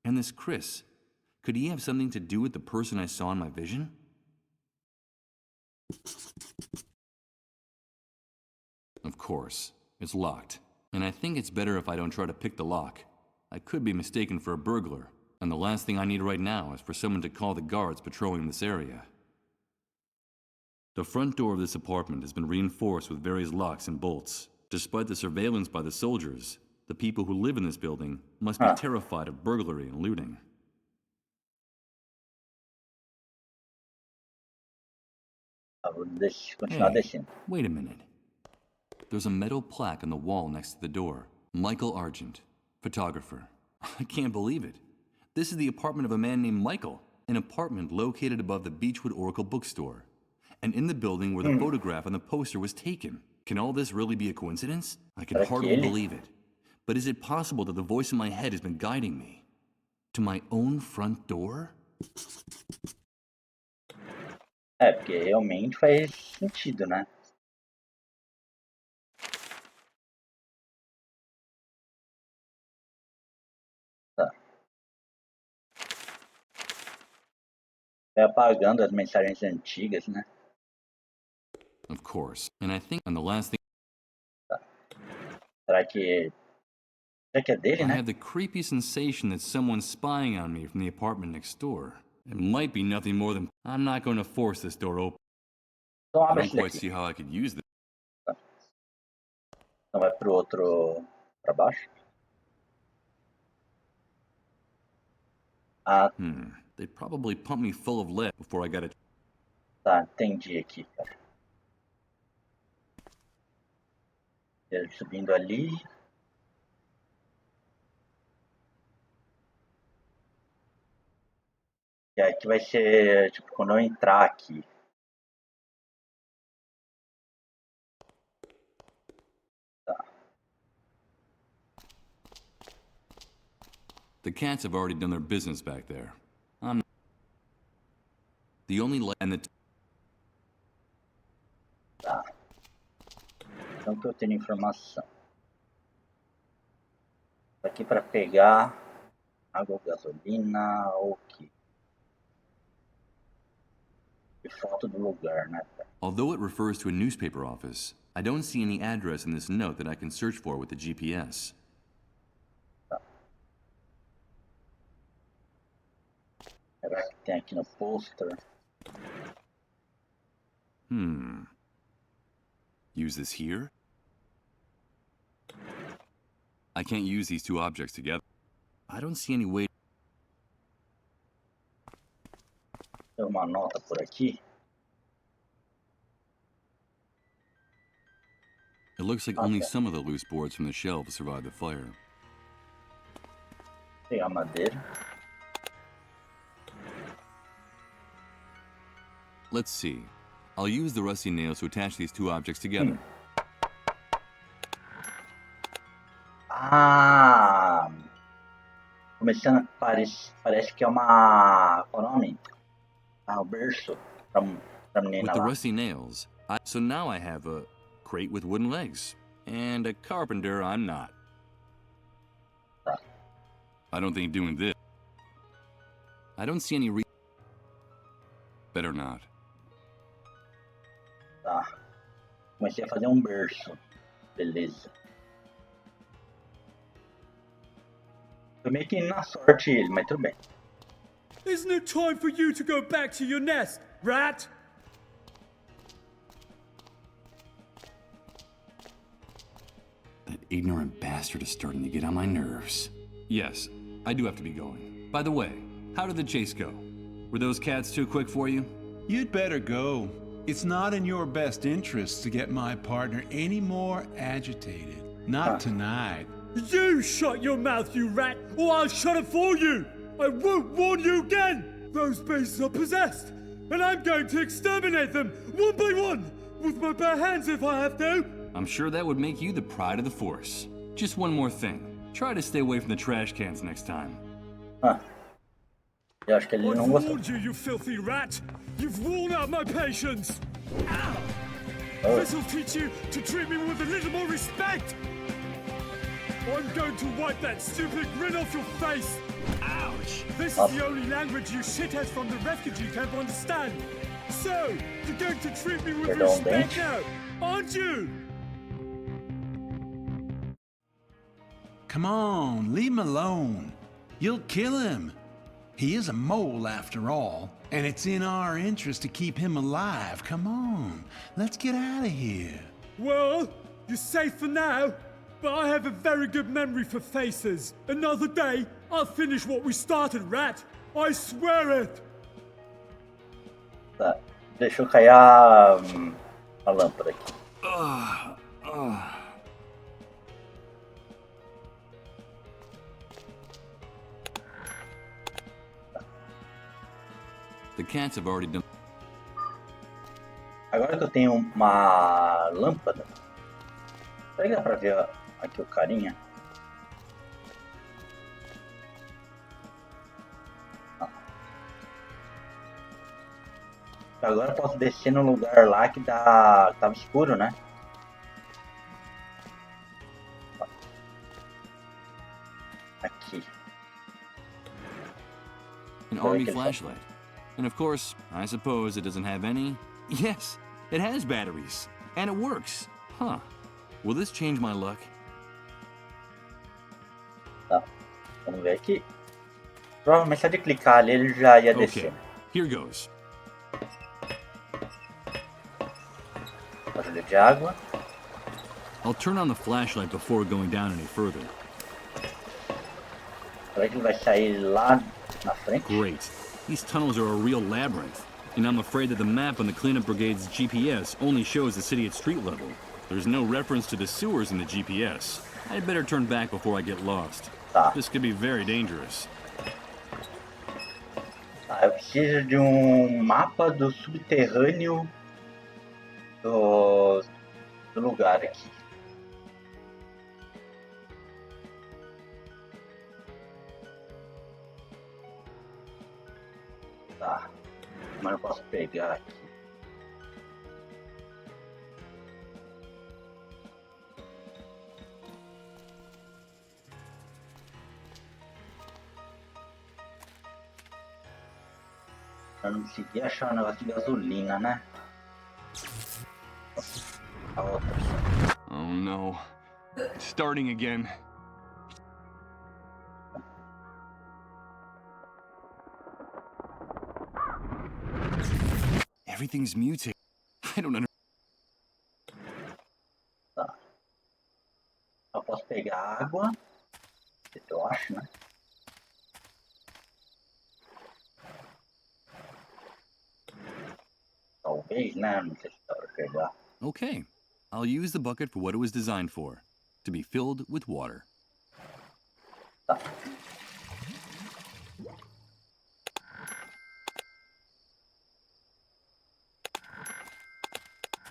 And this Chris, could he have something to do with the person I saw in my vision? Of course, it's locked, and I think it's better if I don't try to pick the lock. I could be mistaken for a burglar, and the last thing I need right now is for someone to call the guards patrolling this area. The front door of this apartment has been reinforced with various locks and bolts. Despite the surveillance by the soldiers, the people who live in this building must be terrified of burglary and looting. Hey, wait a minute. There's a metal plaque on the wall next to the door. Michael Argent, photographer. I can't believe it. This is the apartment of a man named Michael, an apartment located above the Beechwood Oracle bookstore, and in the building where the photograph on the poster was taken. Can all this really be a coincidence? I can hardly believe it. But is it possible that the voice in my head has been guiding me to my own front door? Porque realmente faz sentido, né? Tá. Vai apagando as mensagens antigas, né? Of course. And I think on the last thing... Tá. Será que é dele, né? I have the creepy sensation that someone's spying on me from the apartment next door. It might be nothing more than... I'm not going to force this door open. Então I abre don't esse quite daqui. see how I could use this. Tá. Então vai pro outro... pra baixo. Ah, They'd probably pump me full of lead before I got it. tá, entendi aqui, cara. Ele subindo ali. E aqui vai ser, tipo, quando eu entrar aqui. Tá. The cats have already done their business back there. I'm not... The only light and the... Tá. Então que eu tenho informação. Aqui para pegar água, gasolina ou que foto do lugar, né? Although it refers to a newspaper office, I don't see any address in this note that I can search for with the GPS. Tá. Será que tem aqui no poster? Use this here? I can't use these two objects together. I don't see any way... Tem uma nota por aqui. It looks like only some of the loose boards from the shelves survived the fire. Pegar madeira. Let's see. I'll use the rusty nails to attach these two objects together. Ah! Começando, parece que é uma... Qual é o nome? Ah, o berço pra menina With the lá. rusty nails, so now I have a crate with wooden legs. And a carpenter I'm not. Tá. I don't think doing this... I don't see any Better not. Tá. Comecei a fazer um berço. Beleza. Foi meio que na sorte ele, mas tudo bem. Isn't it time for you to go back to your nest, rat? That ignorant bastard is starting to get on my nerves. Yes, I do have to be going. By the way, how did the chase go? Were those cats too quick for you? You'd better go. It's not in your best interest to get my partner any more agitated. Not tonight. You shut your mouth, you rat, or I'll shut it for you! I won't warn you again! Those beasts are possessed, and I'm going to exterminate them, one by one, with my bare hands if I have to! I'm sure that would make you the pride of the force. Just one more thing. Try to stay away from the trash cans next time. Eu acho que ele não I've gostou. warned you, you filthy rat! You've worn out my patience! Ow! Oh. This'll teach you to treat me with a little more respect! I'm going to wipe that stupid grin off your face! Ouch! This is the only language you shitheads from the refugee camp understand! So, you're going to treat me with respect now, aren't you? Come on, leave him alone. You'll kill him. He is a mole after all, and it's in our interest to keep him alive. Come on, let's get out of here. Well, you're safe for now, but I have a very good memory for faces. Another day, I'll finish what we started, rat. I swear it. Tá. Deixa eu cair a lâmpada aqui. The cats have already done. Agora que eu tenho uma lâmpada, será que dá pra ver aqui o carinha? Agora eu posso descer no lugar lá que tava escuro, né? Aqui. An army flashlight. And of course, I suppose it doesn't have any. Yes, it has batteries. And it works. Huh. Will this change my luck? Tá. Vamos ver aqui. Provavelmente só de clicar ali ele já ia descer. Okay, here goes. Barulho de água. I'll turn on the flashlight before going down any further. Será que ele vai sair lá na frente? Great. These tunnels are a real labyrinth. And I'm afraid that the map on the cleanup brigade's GPS only shows the city at street level. There's no reference to the sewers in the GPS. I'd better turn back before I get lost. Tá. This could be very dangerous. Tá, eu preciso de mapa do subterrâneo do lugar aqui. Tá, mas eu posso pegar aqui. Eu não consegui achar um negócio de gasolina, né? A outra. Oh no. It's starting again. Everything's mutated. I don't understand. Tá. Eu posso pegar água. Eu acho, né? Talvez, né? Não sei se dá pra pegar. Okay. I'll use the bucket for what it was designed for. To be filled with water. Tá.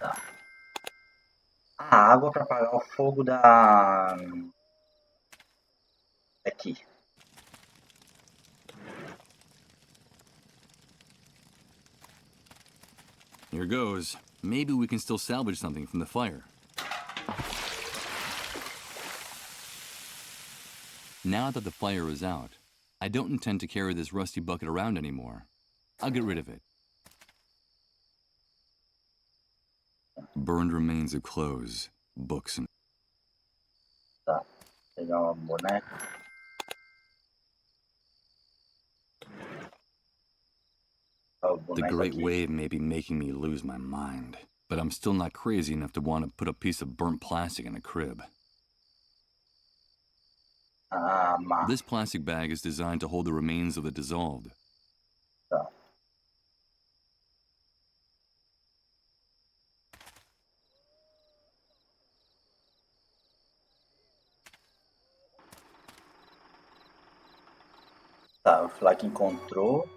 Tá. A água para apagar o fogo da... Aqui. Here goes. Maybe we can still salvage something from the fire. Now that the fire is out, I don't intend to carry this rusty bucket around anymore. I'll get rid of it. Burned remains of clothes, books, and... Tá. Pegar uma boneca. The great wave may be making me lose my mind, but I'm still not crazy enough to want to put a piece of burnt plastic in a crib. This plastic bag is designed to hold the remains of the dissolved. Tá. Tá, o Flack encontrou.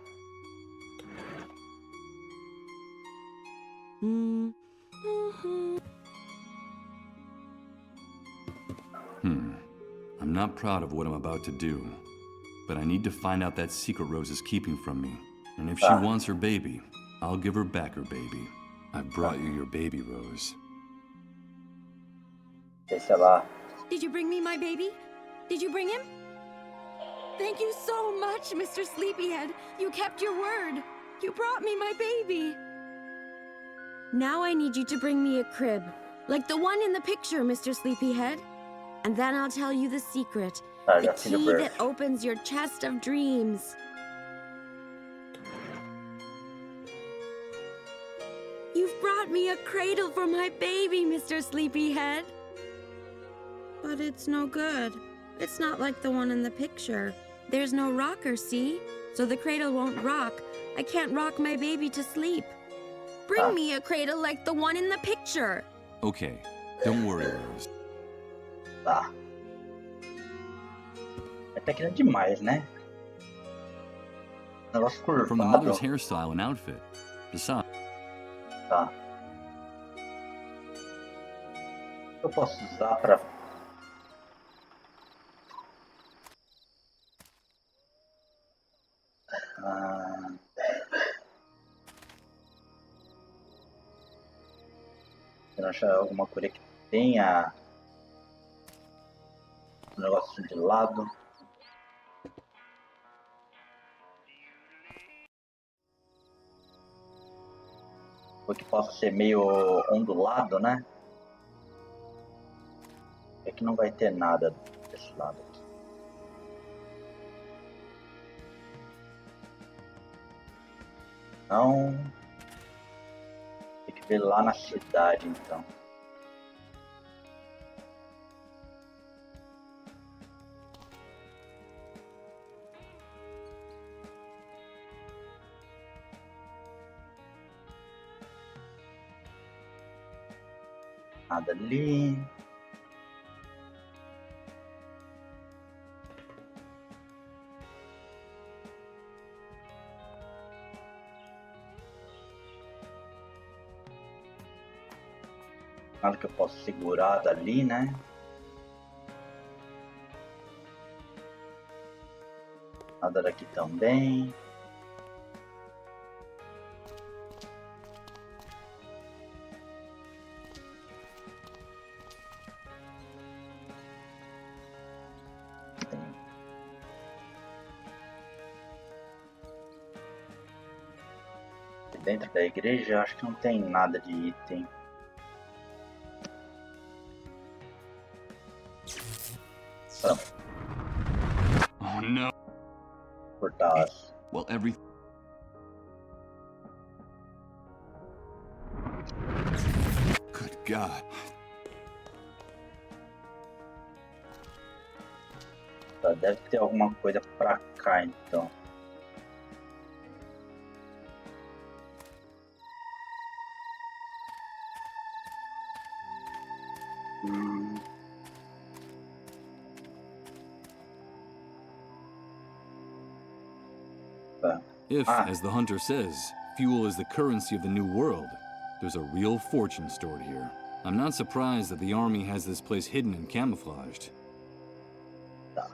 I'm not proud of what I'm about to do, but I need to find out that secret Rose is keeping from me. And if she wants her baby, I'll give her back her baby. I've brought you your baby, Rose. Did you bring me my baby? Did you bring him? Thank you so much, Mr. Sleepyhead. You kept your word. You brought me my baby. Now I need you to bring me a crib, like the one in the picture, Mr. Sleepyhead. And then I'll tell you the secret, the key that opens your chest of dreams. You've brought me a cradle for my baby, Mr. Sleepyhead. But it's no good. It's not like the one in the picture. There's no rocker, see? So the cradle won't rock. I can't rock my baby to sleep. Bring me a cradle like the one in the picture. Okay, don't worry, Rose. Tá. Até que é demais, né? Negócio curvado. From the mother's hairstyle and outfit. Besides. Tá. Eu posso usar pra... Eu achar alguma cor que tenha um negócio de lado. Ou que possa ser meio ondulado, né? É que não vai ter nada desse lado aqui. Então, tem que ver lá na cidade, então. Nada ali. Nada que eu possa segurar dali, né? Nada daqui também. Dentro da igreja, acho que não tem nada de item. Oh no. Portais. Well, every. Good God. Tá, deve ter alguma coisa pra cá, então. If, as the hunter says, fuel is the currency of the new world, there's a real fortune stored here. I'm not surprised that the army has this place hidden and camouflaged. Tá.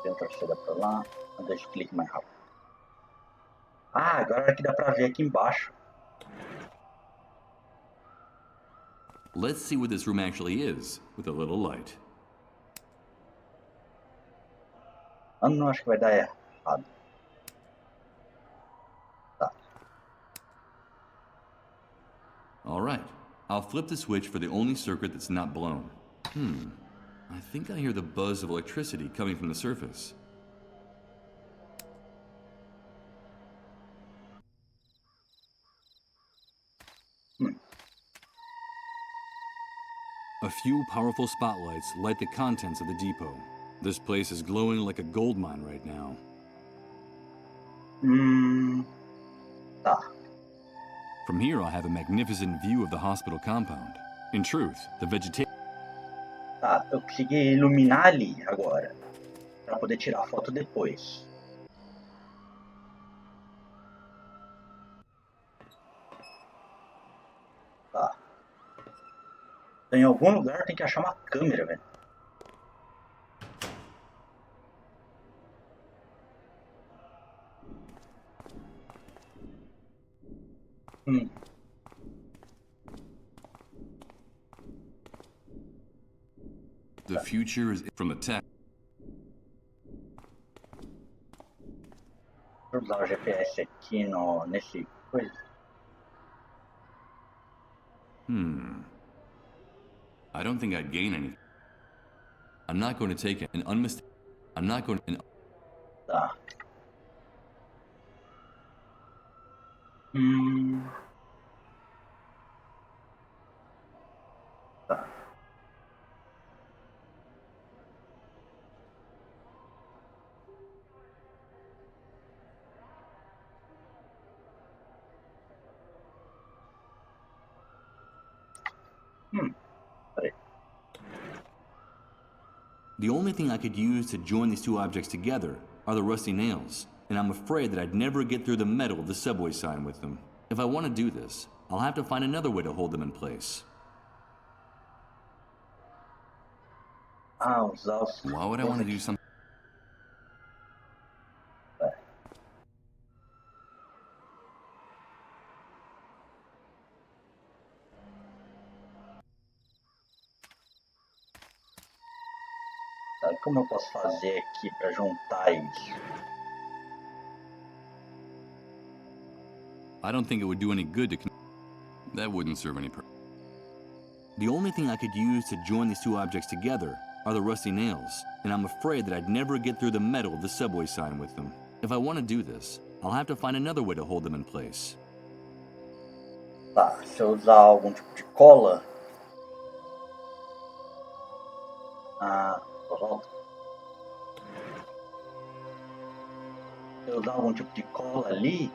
Tem outra saída pra lá. Deixa eu clicar mais rápido. Ah, agora aqui dá pra ver aqui embaixo. Let's see what this room actually is, with a little light. Ah, não, acho que vai dar errado. Tá. All right. I'll flip the switch for the only circuit that's not blown. I think I hear the buzz of electricity coming from the surface. A few powerful spotlights light the contents of the depot. This place is glowing like a gold mine right now. Tá. From here, I'll have a magnificent view of the hospital compound. In truth, the vegetation... Tá, eu consegui iluminar ali agora. Pra poder tirar a foto depois. Tá. Então, em algum lugar tem que achar uma câmera, velho. The future is from the tech. Vou usar o GPS aqui nesse coisa. I don't think I'd gain anything. I'm not going to take an unmistakable... I'm not going to... Tá. Tá. Peraí. The only thing I could use to join these two objects together are the rusty nails, and I'm afraid that I'd never get through the metal of the subway sign with them. If I want to do this, I'll have to find another way to hold them in place. Why would I want to do something? Sabe como eu posso fazer aqui para juntar isso? I don't think it would do any good to... That wouldn't serve any purpose. The only thing I could use to join these two objects together are the rusty nails, and I'm afraid that I'd never get through the metal of the subway sign with them. If I want to do this, I'll have to find another way to hold them in place. Tá, se eu usar algum tipo de cola... volta. Se eu usar algum tipo de cola ali...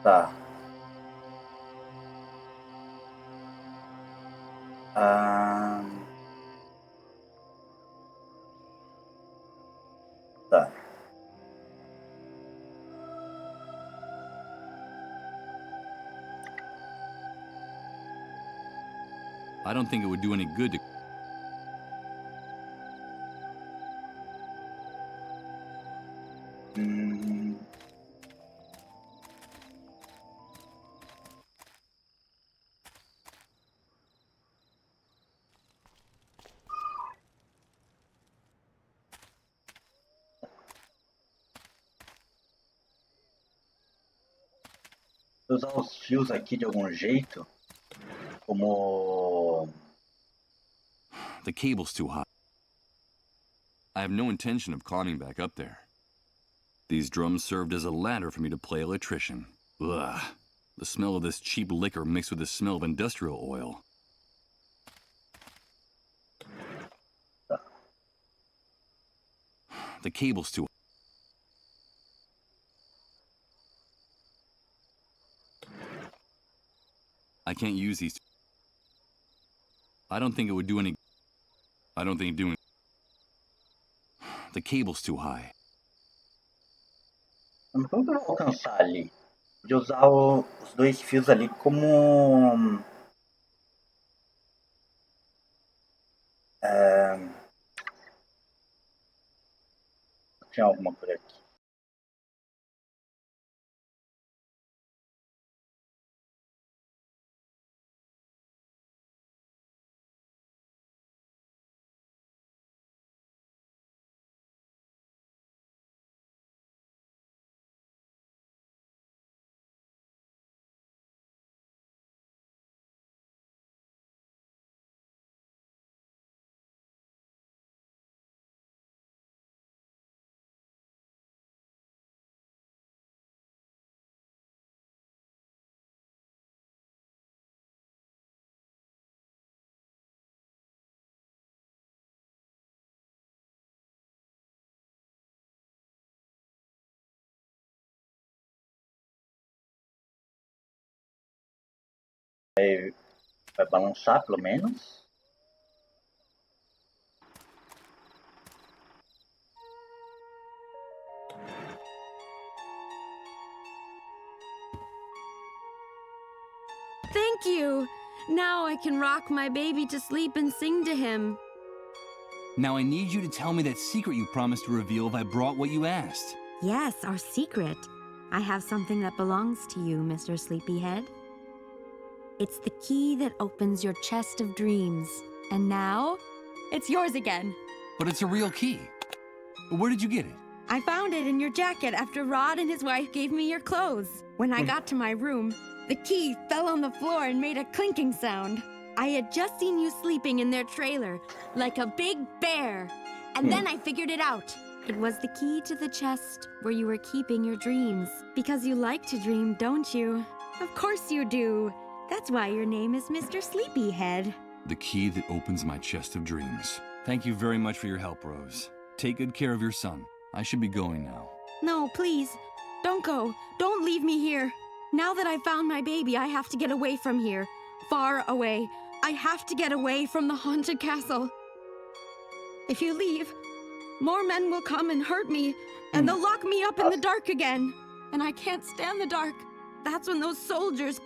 Tá. Tá. I don't think it would do any good to... Usar os fios aqui de algum jeito, como... The cable's too high. I have no intention of climbing back up there. These drums served as a ladder for me to play electrician. Ugh. The smell of this cheap liquor mixed with the smell of industrial oil. The cable's too... I can't use these... I don't think it would do any... I don't think doing... The cable's too high. Como que eu vou alcançar ali? De usar os dois fios ali como... Tinha alguma por aqui. Vai balançar pelo menos. Thank you! Now I can rock my baby to sleep and sing to him. Now I need you to tell me that secret you promised to reveal if I brought what you asked. Yes, our secret. I have something that belongs to you, Mr. Sleepyhead. It's the key that opens your chest of dreams. And now, it's yours again. But it's a real key. Where did you get it? I found it in your jacket after Rod and his wife gave me your clothes. When I got to my room, the key fell on the floor and made a clinking sound. I had just seen you sleeping in their trailer, like a big bear. And then I figured it out. It was the key to the chest where you were keeping your dreams. Because you like to dream, don't you? Of course you do. That's why your name is Mr. Sleepyhead. The key that opens my chest of dreams. Thank you very much for your help, Rose. Take good care of your son. I should be going now. No, please. Don't go. Don't leave me here. Now that I found my baby, I have to get away from here. Far away. I have to get away from the haunted castle. If you leave, more men will come and hurt me, and they'll lock me up in the dark again. And I can't stand the dark. That's when those soldiers...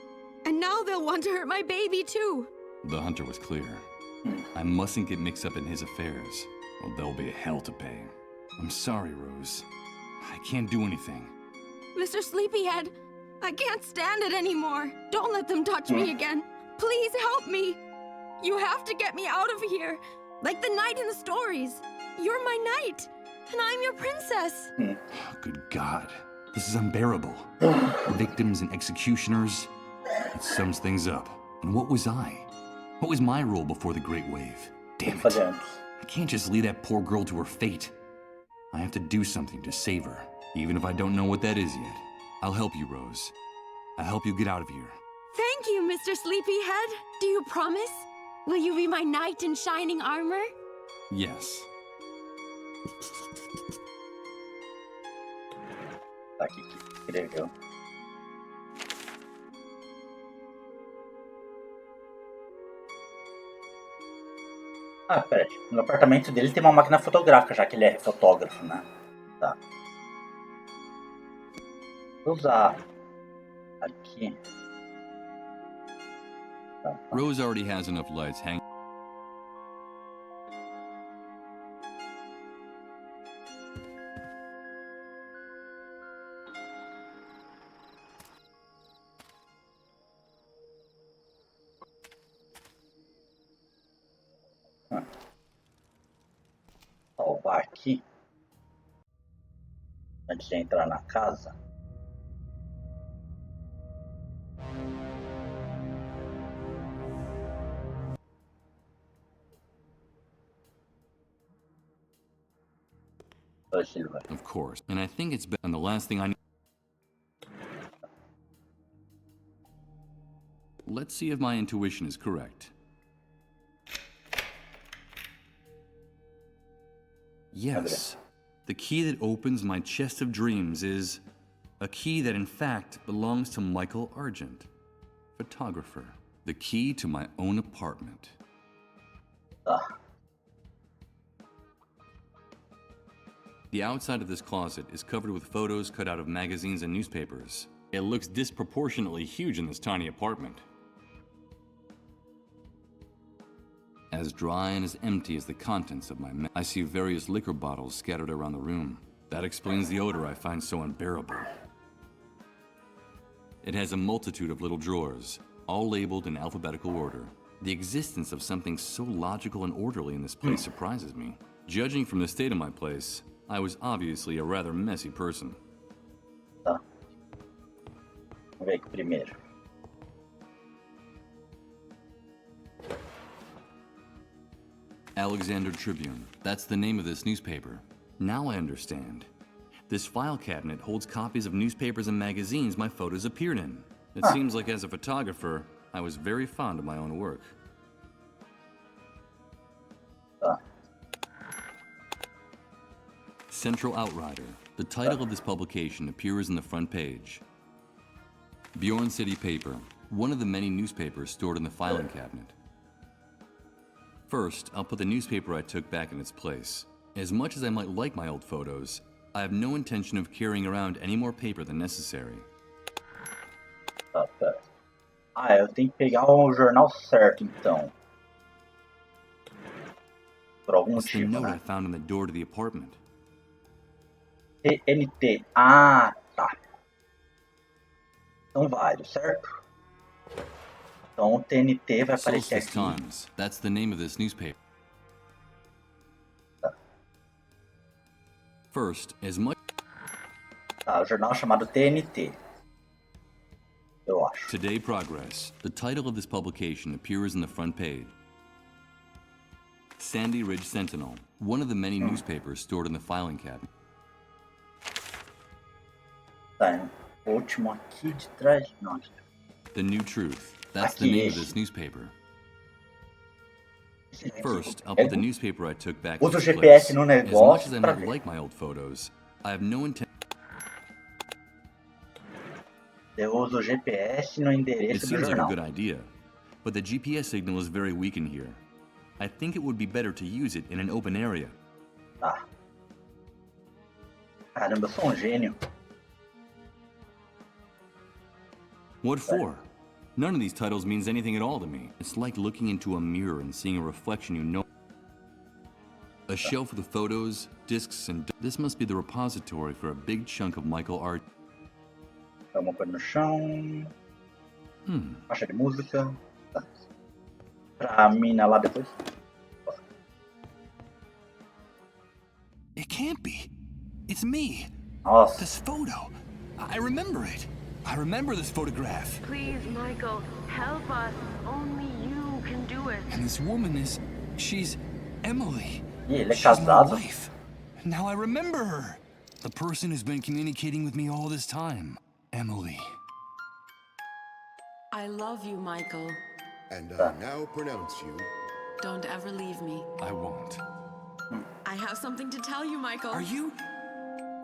And now they'll want to hurt my baby, too. The hunter was clear. I mustn't get mixed up in his affairs, or there'll be hell to pay. I'm sorry, Rose. I can't do anything. Mr. Sleepyhead, I can't stand it anymore. Don't let them touch me again. Please help me. You have to get me out of here. Like the knight in the stories. You're my knight, and I'm your princess. Good God. This is unbearable. Victims and executioners. It sums things up. And what was I? What was my role before the Great Wave? Damn it. I can't just leave that poor girl to her fate. I have to do something to save her, even if I don't know what that is yet. I'll help you, Rose. I'll help you get out of here. Thank you, Mr. Sleepyhead. Do you promise? Will you be my knight in shining armor? Yes. Aqui que escreveu. Ah, peraí. No apartamento dele tem uma máquina fotográfica, já que ele é fotógrafo, né? Tá. Vou usar aqui. Tá. Rose already has enough lights hanging. Salvar aqui antes de entrar na casa. Of course, and I think it's and the last thing I need. Let's see if my intuition is correct. Yes, the key that opens my chest of dreams is a key that in fact belongs to Michael Argent, photographer. The key to my own apartment. The outside of this closet is covered with photos cut out of magazines and newspapers. It looks disproportionately huge in this tiny apartment. As dry and as empty as the contents of my I see various liquor bottles scattered around the room. That explains the odor I find so unbearable. It has a multitude of little drawers, all labeled in alphabetical order. The existence of something so logical and orderly in this place surprises me. Judging from the state of my place, I was obviously a rather messy person. Tá. Vamos ver aqui primeiro. Alexander Tribune. That's the name of this newspaper. Now I understand. This file cabinet holds copies of newspapers and magazines my photos appeared in. It seems like as a photographer, I was very fond of my own work. Central Outrider. The title of this publication appears in the front page. Bjorn City Paper. One of the many newspapers stored in the filing cabinet. First, I'll put the newspaper I took back in its place. As much as I might like my old photos, I have no intention of carrying around any more paper than necessary. Tá, pera. Ah, eu tenho que pegar o jornal certo, então. Por algum It's the motivo, note né? I found on the door to the apartment. TNT. Ah, tá. São vários, certo? Então o TNT vai aparecer Solstice aqui. Times. That's the name of this newspaper. First, as much... Tá, o jornal chamado TNT. Eu acho. Today Progress. The title of this publication appears in the front page. Sandy Ridge Sentinel. One of the many newspapers stored in the filing cabinet. Tá, o último aqui de trás. Não. The New Truth. That's Aqui, the name of esse. this newspaper. Esse aqui. First, I'll put the newspaper I took back Usa in o its GPS place. no As much negócio as I pra might ver. like my old photos, I have no intent. Eu uso o GPS no It endereço do seems like a jornal. good idea, but the GPS signal is very weak in here. I think it would be better to use it in an open area. Tá. Caramba, eu sou um gênio. What for? None of these titles means anything at all to me. It's like looking into a mirror and seeing a reflection you know. A shelf with photos, discs, and... This must be the repository for a big chunk of Michael art. Vamos pôr no chão. Caixa de música. Tá. Pra mina lá depois. It can't be. It's me. Nossa. This photo. I remember it. I remember this photograph. Please, Michael, help us. Only you can do it. And this woman she's Emily. Ele é She's my casado. wife. Now I remember her. The person who's been communicating with me all this time. Emily. I love you, Michael. And I now pronounce you. Don't ever leave me. I won't. I have something to tell you, Michael. Are you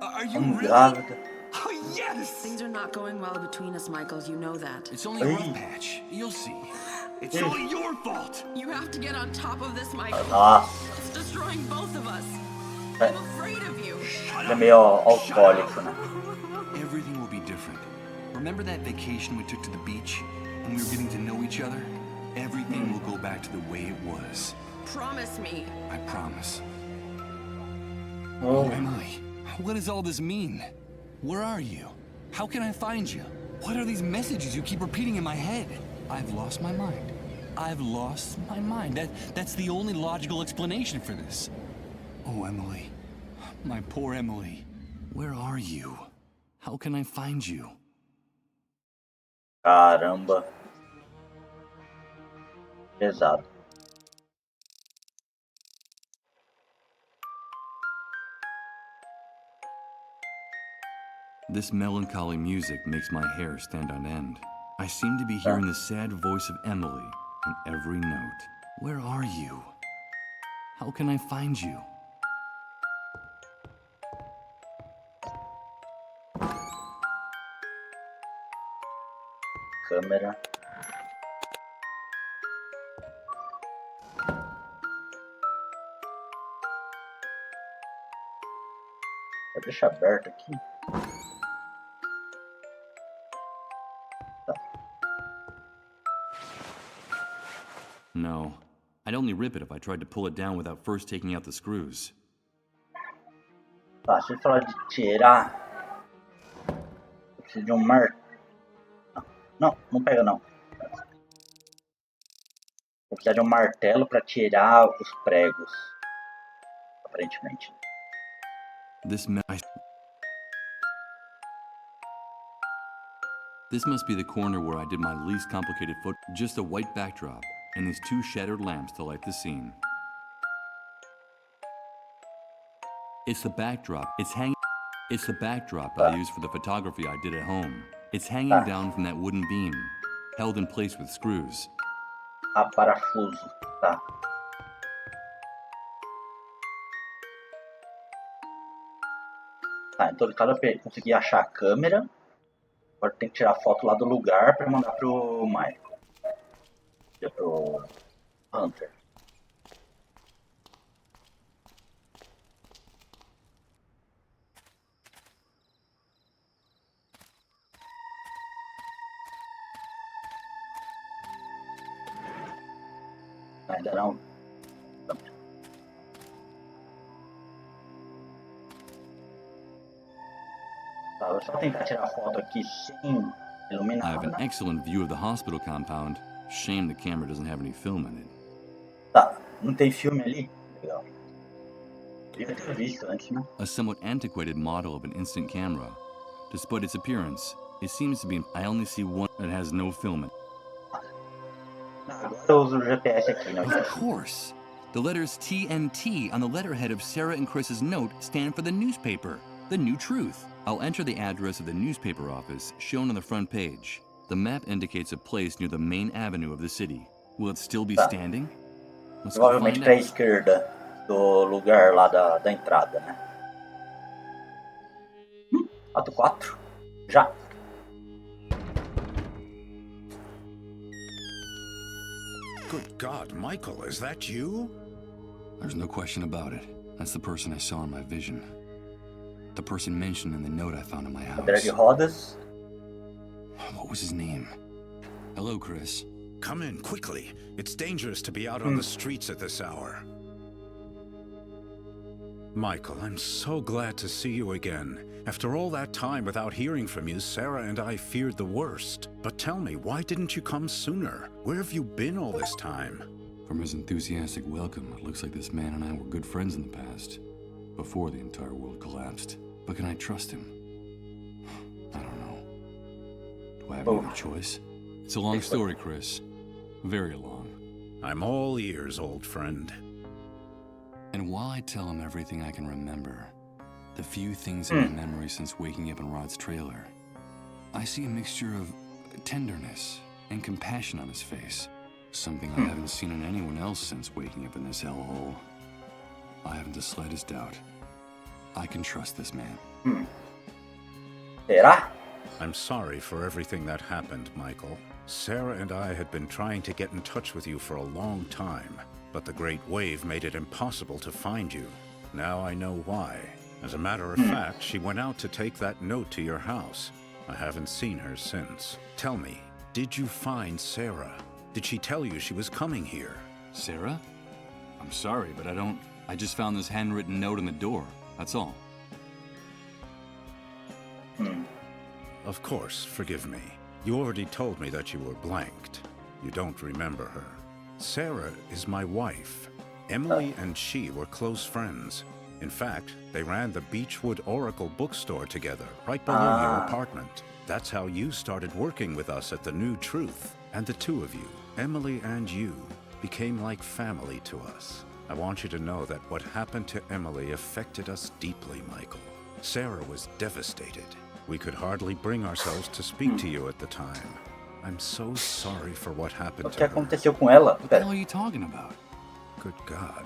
I'm really? grávida. Oh, yes! Things are not going well between us, Michael. You know that. It's only a rough patch. You'll see. It's all your fault. You have to get on top of this, Michael. Nossa. It's destroying both of us. I'm afraid of you. Ele é meio alcoólico, né? Everything will be different. Remember that vacation we took to the beach and we were getting to know each other? Everything will go back to the way it was. Promise me. I promise. Oh. Oh, Emily, what does all this mean? Where are you? How can I find you? What are these messages you keep repeating in my head? I've lost my mind. I've lost my mind. That's the only logical explanation for this. Oh, Emily. My poor Emily. Where are you? How can I find you? Caramba. Pesado. This melancholy music makes my hair stand on end. I seem to be hearing the sad voice of Emily in every note. Where are you? How can I find you? Câmera. Vou deixar aberto aqui. No. I'd only rip it if I tried to pull it down without first taking out the screws. Tá, se eu falar de tirar, eu preciso de um martelo. Não pega não. Vou precisar de um martelo para tirar os pregos, aparentemente. This must be the corner where I did my least complicated foot. Just a white backdrop and these two shattered lamps to light the scene. It's the backdrop. It's the backdrop I used for the photography I did at home. It's hanging down from that wooden beam, held in place with screws. Parafuso, tá. Tá, em todo caso eu consegui achar a câmera. Agora tem que tirar a foto lá do lugar para mandar pro Michael. E pro Hunter. Ainda não. Tá, vou só tentar tirar a foto aqui sem iluminar. I have an excellent view of the hospital compound. Shame the camera doesn't have any film in it. Tá, não tem filme ali? Legal. Devia ter visto antes, né? A somewhat antiquated model of an instant camera. Despite its appearance, it seems to be... I only see one that has no film in it. Agora eu uso o GPS aqui, né? Of course. The letters TNT on the letterhead of Sarah and Chris's note stand for the newspaper, The New Truth. I'll enter the address of the newspaper office shown on the front page. The map indicates a place near the main avenue of the city. Will it still be standing? Provavelmente para a esquerda do lugar lá da entrada, né? Ato 4. Já. Good God, Michael, is that you? There's no question about it. That's the person I saw in my vision. The person mentioned in the note I found in my house. Cadeira de rodas. What was his name? Hello, Chris. Come in, quickly. It's dangerous to be out on the streets at this hour. Michael, I'm so glad to see you again. After all that time without hearing from you, Sarah and I feared the worst. But tell me, why didn't you come sooner? Where have you been all this time? From his enthusiastic welcome, it looks like this man and I were good friends in the past, before the entire world collapsed. But can I trust him? I don't know. Do I have any other choice? It's a long story, Chris. Very long. I'm all ears, old friend. And while I tell him everything I can remember, the few things in my memory since waking up in Rod's trailer, I see a mixture of tenderness and compassion on his face. Something I haven't seen in anyone else since waking up in this hellhole. I haven't the slightest doubt. I can trust this man. Será? I'm sorry for everything that happened, Michael. Sarah and I had been trying to get in touch with you for a long time, but the Great Wave made it impossible to find you. Now I know why. As a matter of fact, she went out to take that note to your house. I haven't seen her since. Tell me, did you find Sarah? Did she tell you she was coming here? Sarah? I'm sorry, but I just found this handwritten note in the door. That's all. Of course, forgive me. You already told me that you were blanked. You don't remember her. Sarah is my wife. Emily and she were close friends. In fact, they ran the Beechwood Oracle bookstore together, right below your apartment. That's how you started working with us at the New Truth. And the two of you, Emily and you, became like family to us. I want you to know that what happened to Emily affected us deeply, Michael. Sarah was devastated. We could hardly bring ourselves to speak to you at the time. I'm so sorry for what happened to her. O que aconteceu com ela? What the hell are you talking about? Good God.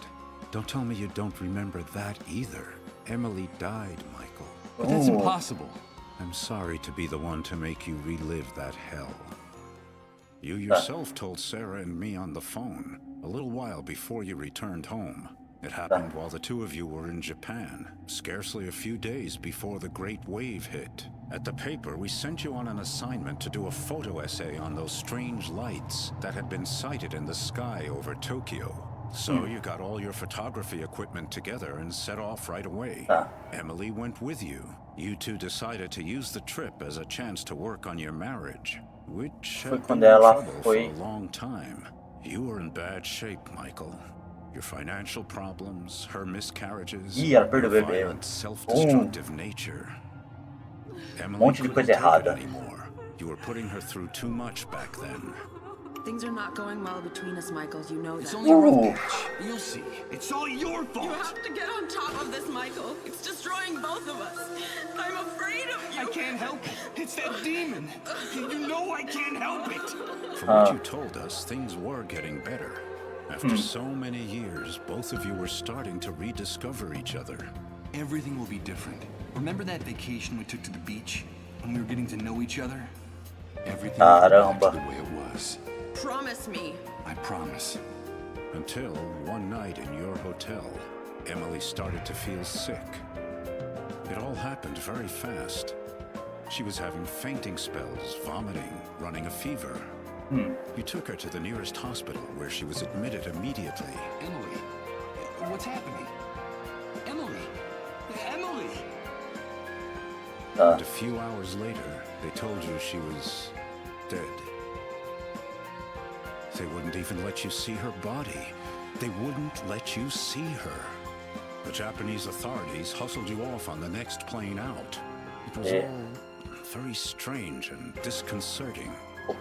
Don't tell me you don't remember that either. Emily died, Michael. But that's impossible. I'm sorry to be the one to make you relive that hell. You yourself told Sarah and me on the phone a little while before you returned home. It happened while the two of you were in Japan, scarcely a few days before the Great Wave hit. At the paper, we sent you on an assignment to do a photo essay on those strange lights that had been sighted in the sky over Tokyo. So you got all your photography equipment together and set off right away. Emily went with you. You two decided to use the trip as a chance to work on your marriage, which had been in trouble for a long time. You were in bad shape, Michael. Your financial problems, her miscarriages, your violent, self-destructive nature. Emily couldn't take it anymore. You were putting her through too much back then. Things are not going well between us, Michael. You know that. It's only a rough patch. You'll see. It's all your fault. You have to get on top of this, Michael. It's destroying both of us. I'm afraid of you. I can't help it. It's that demon. You know I can't help it. From what you told us, things were getting better. After so many years, both of you were starting to rediscover each other. Everything will be different. Remember that vacation we took to the beach when we were getting to know each other? Everything will go back to the way it was. Promise me. I promise. Until one night in your hotel, Emily started to feel sick. It all happened very fast. She was having fainting spells, vomiting, running a fever. You took her to the nearest hospital where she was admitted immediately. Emily, what's happening? Emily! Emily! And a few hours later, they told you she was dead. They wouldn't even let you see her body. They wouldn't let you see her. The Japanese authorities hustled you off on the next plane out. It was all very strange and disconcerting.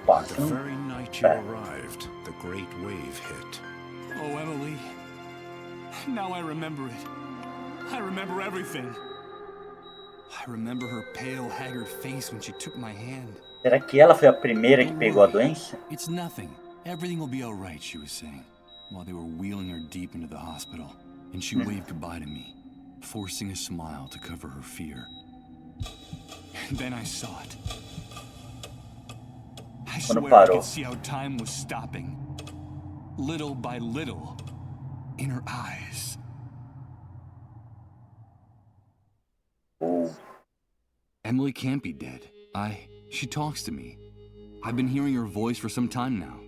The very night you arrived, the Great Wave hit. Oh, Emily. Now I remember it. I remember everything. I remember her pale, haggard face when she took my hand. Será que ela foi a primeira que pegou a doença? It's nothing. Everything will be all right, she was saying, while they were wheeling her deep into the hospital. And she waved goodbye to me, forcing a smile to cover her fear. And then I saw it. I swear I could see how time was stopping. little by little, in her eyes. Emily can't be dead. She talks to me. I've been hearing her voice for some time now.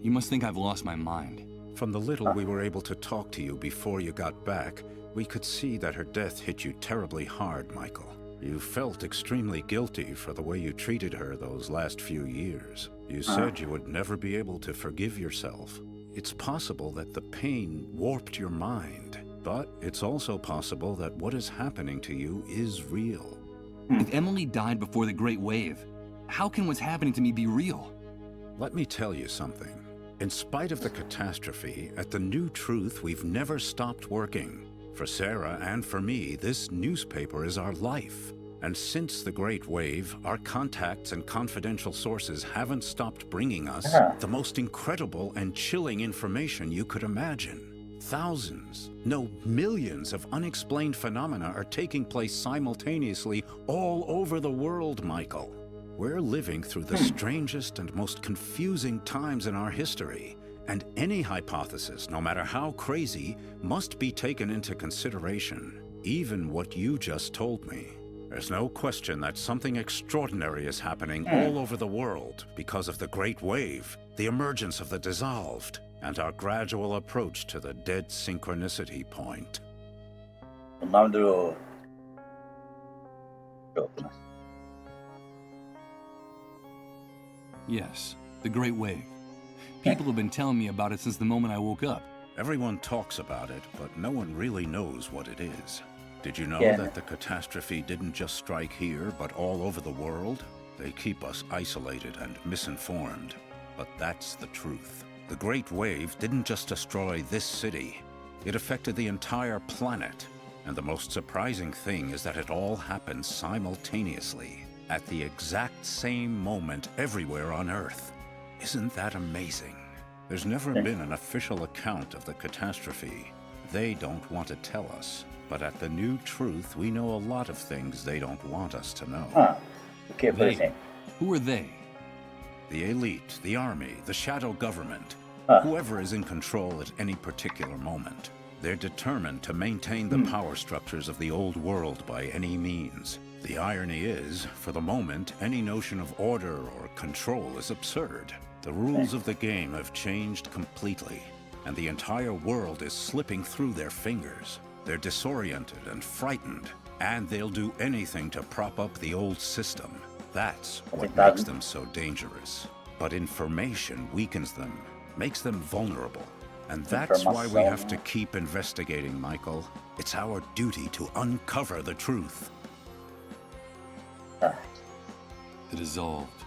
You must think I've lost my mind. From the little we were able to talk to you before you got back, we could see that her death hit you terribly hard, Michael. You felt extremely guilty for the way you treated her those last few years. You said you would never be able to forgive yourself. It's possible that the pain warped your mind, but it's also possible that what is happening to you is real. If Emily died before the Great Wave, how can what's happening to me be real? Let me tell you something. In spite of the catastrophe, at the New Truth, we've never stopped working. For Sarah and for me, this newspaper is our life. And since the Great Wave, our contacts and confidential sources haven't stopped bringing us the most incredible and chilling information you could imagine. Thousands, no, millions of unexplained phenomena are taking place simultaneously all over the world, Michael. We're living through the strangest and most confusing times in our history, and any hypothesis, no matter how crazy, must be taken into consideration, even what you just told me. There's no question that something extraordinary is happening all over the world because of the Great Wave, the emergence of the dissolved, and our gradual approach to the dead synchronicity point. O nome do jogo, né? Yes, the Great Wave. People have been telling me about it since the moment I woke up. Everyone talks about it, but no one really knows what it is. Did you know that the catastrophe didn't just strike here, but all over the world? They keep us isolated and misinformed, but that's the truth. The Great Wave didn't just destroy this city. It affected the entire planet. And the most surprising thing is that it all happened simultaneously, at the exact same moment everywhere on Earth. Isn't that amazing? There's never been an official account of the catastrophe. They don't want to tell us. But at the New Truth, we know a lot of things they don't want us to know. They? Who are they? The elite, the army, the shadow government, whoever is in control at any particular moment. They're determined to maintain the power structures of the old world by any means. The irony is, for the moment, any notion of order or control is absurd. The rules of the game have changed completely, and the entire world is slipping through their fingers. They're disoriented and frightened, and they'll do anything to prop up the old system. That's what makes them so dangerous. But information weakens them, makes them vulnerable. And that's why we have to keep investigating, Michael. It's our duty to uncover the truth. The dissolved.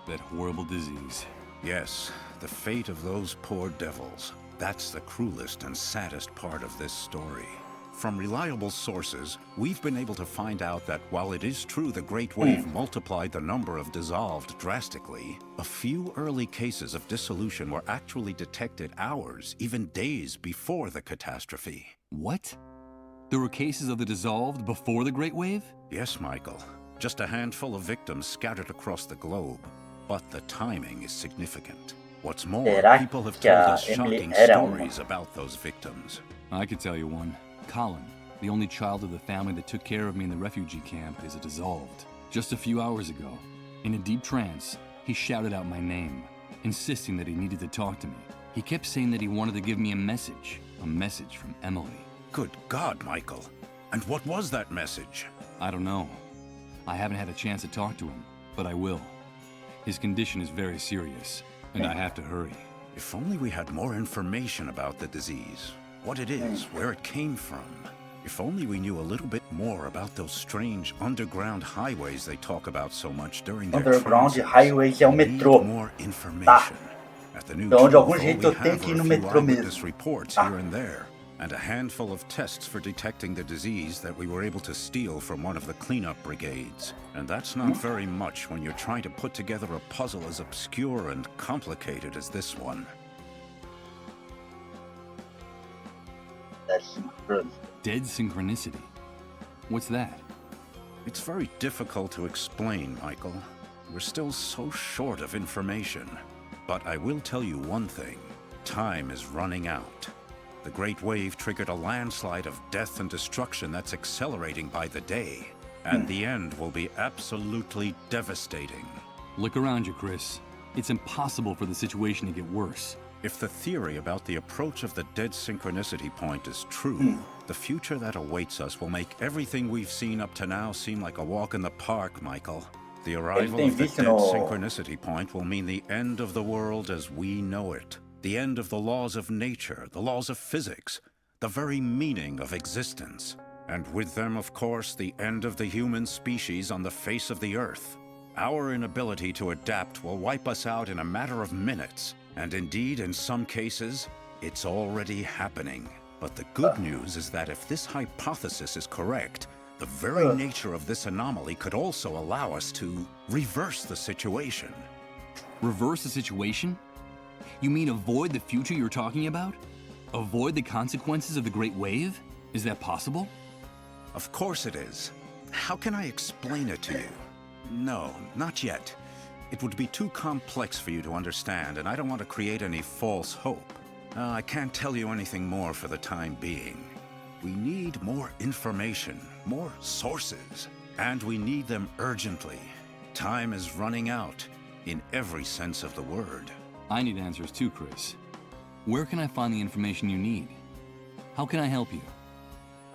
That horrible disease. Yes, the fate of those poor devils. That's the cruelest and saddest part of this story. From reliable sources, we've been able to find out that while it is true the Great Wave multiplied the number of dissolved drastically, a few early cases of dissolution were actually detected hours, even days before the catastrophe. What? There were cases of the dissolved before the Great Wave? Yes, Michael. Just a handful of victims scattered across the globe. But the timing is significant. What's more, people have told us shocking stories about those victims. I could tell you one. Colin, the only child of the family that took care of me in the refugee camp, is a dissolved. Just a few hours ago, in a deep trance, he shouted out my name, insisting that he needed to talk to me. He kept saying that he wanted to give me a message from Emily. Good God, Michael. And what was that message? I don't know. I haven't had a chance to talk to him, but I will. His condition is very serious, and I have to hurry. If only we had more information about the disease. What it is, where it came from. If only we knew a little bit more about those strange underground highways they talk about so much during their Underground highways é o metrô. More information. At the New Então, de algum Truth, jeito all eu we tenho have que ir are no a few metrô eyewitness mesmo. reports here and there, and a handful of tests for detecting the disease that we were able to steal from one of the cleanup brigades. And that's not very much when you're trying to put together a puzzle as obscure and complicated as this one. Dead synchronicity? What's that? It's very difficult to explain, Michael. We're still so short of information. But I will tell you one thing. time is running out. The Great Wave triggered a landslide of death and destruction that's accelerating by the day. And the end will be absolutely devastating. Look around you, Chris. It's impossible for the situation to get worse. If the theory about the approach of the dead synchronicity point is true, the future that awaits us will make everything we've seen up to now seem like a walk in the park, Michael. The arrival of the dead synchronicity point will mean the end of the world as we know it. The end of the laws of nature, the laws of physics, the very meaning of existence. And with them, of course, the end of the human species on the face of the Earth. Our inability to adapt will wipe us out in a matter of minutes. And indeed, in some cases, it's already happening. But the good news is that if this hypothesis is correct, the very nature of this anomaly could also allow us to reverse the situation. Reverse the situation? You mean avoid the future you're talking about? Avoid the consequences of the Great Wave? Is that possible? Of course it is. How can I explain it to you? No, not yet. It would be too complex for you to understand, and I don't want to create any false hope. I can't tell you anything more for the time being. We need more information, more sources, and we need them urgently. Time is running out, in every sense of the word. I need answers too, Chris. Where can I find the information you need? How can I help you?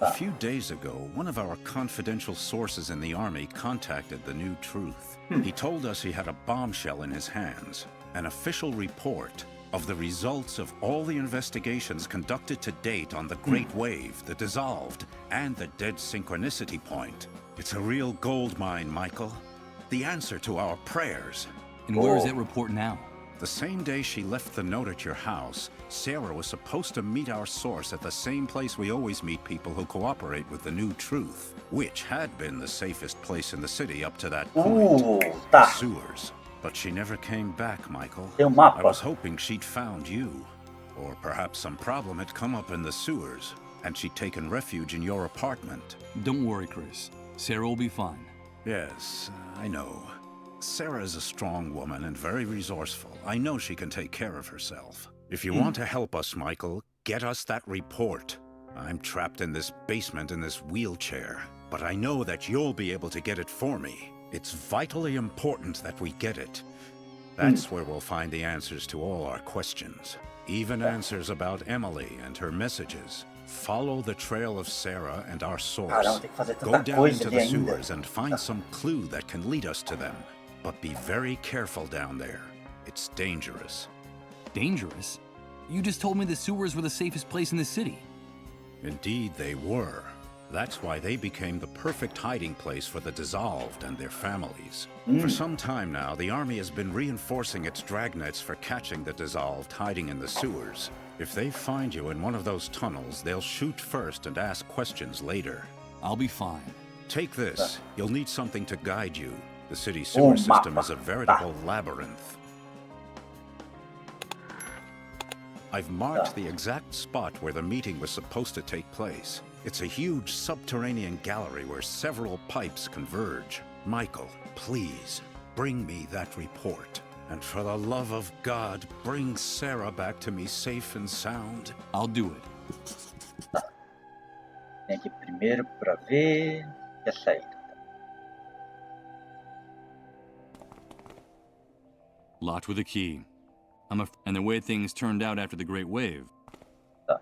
A few days ago, one of our confidential sources in the Army contacted the New Truth. He told us he had a bombshell in his hands, an official report of the results of all the investigations conducted to date on the Great Wave, the Dissolved, and the Dead Synchronicity Point. It's a real gold mine, Michael. The answer to our prayers. And where is that report now? The same day she left the note at your house, Sarah was supposed to meet our source at the same place we always meet people who cooperate with the New Truth, which had been the safest place in the city up to that point. The sewers. But she never came back, Michael. I was hoping she'd found you. Or perhaps some problem had come up in the sewers, and she'd taken refuge in your apartment. Don't worry, Chris. Sarah will be fine. Yes, I know. Sarah is a strong woman and very resourceful. I know she can take care of herself. If you want to help us, Michael, get us that report. I'm trapped in this basement in this wheelchair, but I know that you'll be able to get it for me. It's vitally important that we get it. That's where we'll find the answers to all our questions. Even answers about Emily and her messages. Follow the trail of Sarah and our source. Go down into the sewers and find some clue that can lead us to them. But be very careful down there. It's dangerous. Dangerous? You just told me the sewers were the safest place in the city. Indeed, they were. That's why they became the perfect hiding place for the Dissolved and their families. For some time now, the Army has been reinforcing its dragnets for catching the Dissolved hiding in the sewers. If they find you in one of those tunnels, they'll shoot first and ask questions later. I'll be fine. Take this. You'll need something to guide you. The city sewer system is a veritable labyrinth. I've marked the exact spot where the meeting was supposed to take place. It's a huge subterranean gallery where several pipes converge. Michael, please, bring me that report. And for the love of God, bring Sarah back to me safe and sound. I'll do it. Tem que primeiro para ver e a saída. Locked with a key. And the way things turned out after the Great Wave. Tá.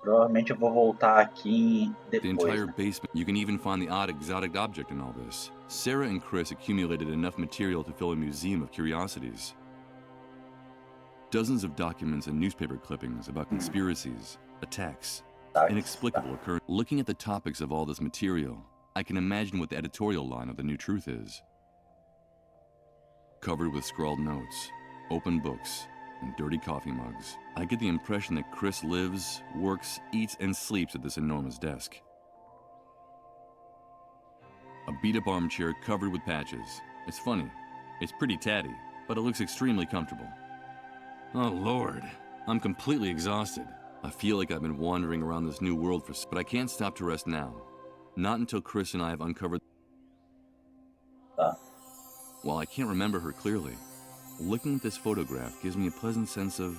Provavelmente eu vou voltar aqui depois. The entire basement. You can even find the odd exotic object in all this. Sarah and Chris accumulated enough material to fill a museum of curiosities. Dozens of documents and newspaper clippings about conspiracies, attacks, inexplicable occurrences. Looking at the topics of all this material, I can imagine what the editorial line of The New Truth is. Covered with scrawled notes, open books, and dirty coffee mugs. I get the impression that Chris lives, works, eats, and sleeps at this enormous desk. A beat-up armchair covered with patches. It's funny. It's pretty tatty, but it looks extremely comfortable. Oh, Lord. I'm completely exhausted. I feel like I've been wandering around this new world but I can't stop to rest now. Not until Chris and I have uncovered... While I can't remember her clearly, looking at this photograph gives me a pleasant sense of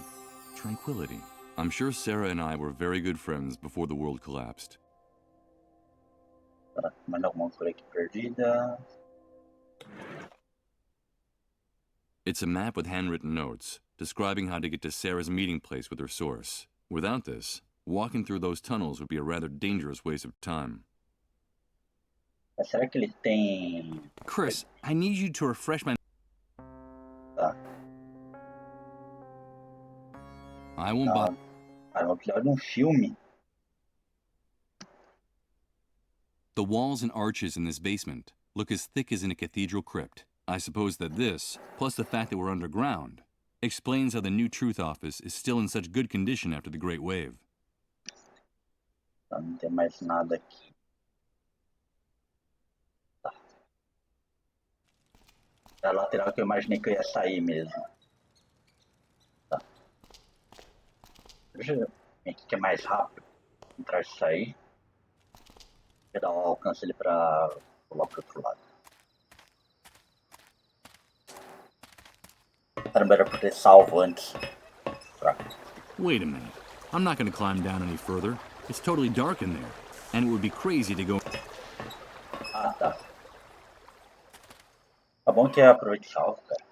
tranquility. I'm sure Sarah and I were very good friends before the world collapsed. Mais alguma coisa aqui perdida. It's a map with handwritten notes, describing how to get to Sarah's meeting place with her source. Without this, walking through those tunnels would be a rather dangerous waste of time. Mas será que ele tem... Chris, I need you to refresh my... Tá. I won't bother. Cara, vou precisar de um filme. The walls and arches in this basement look as thick as in a cathedral crypt. I suppose that this, plus the fact that we're underground, explains how the New Truth office is still in such good condition after the Great Wave. Não tem mais nada aqui. Tá. É a lateral que eu imaginei que eu ia sair mesmo. Tá. Deixa eu ver aqui que é mais rápido. Entrar e sair. Vou dar um alcance ali pra pular pro outro lado. Caramba, era por ter salvo antes. Wait a minute. I'm not going to climb down any further. It's totally dark in there. And it would be crazy to go... Ah, tá. Tá bom que aproveite salvo, cara.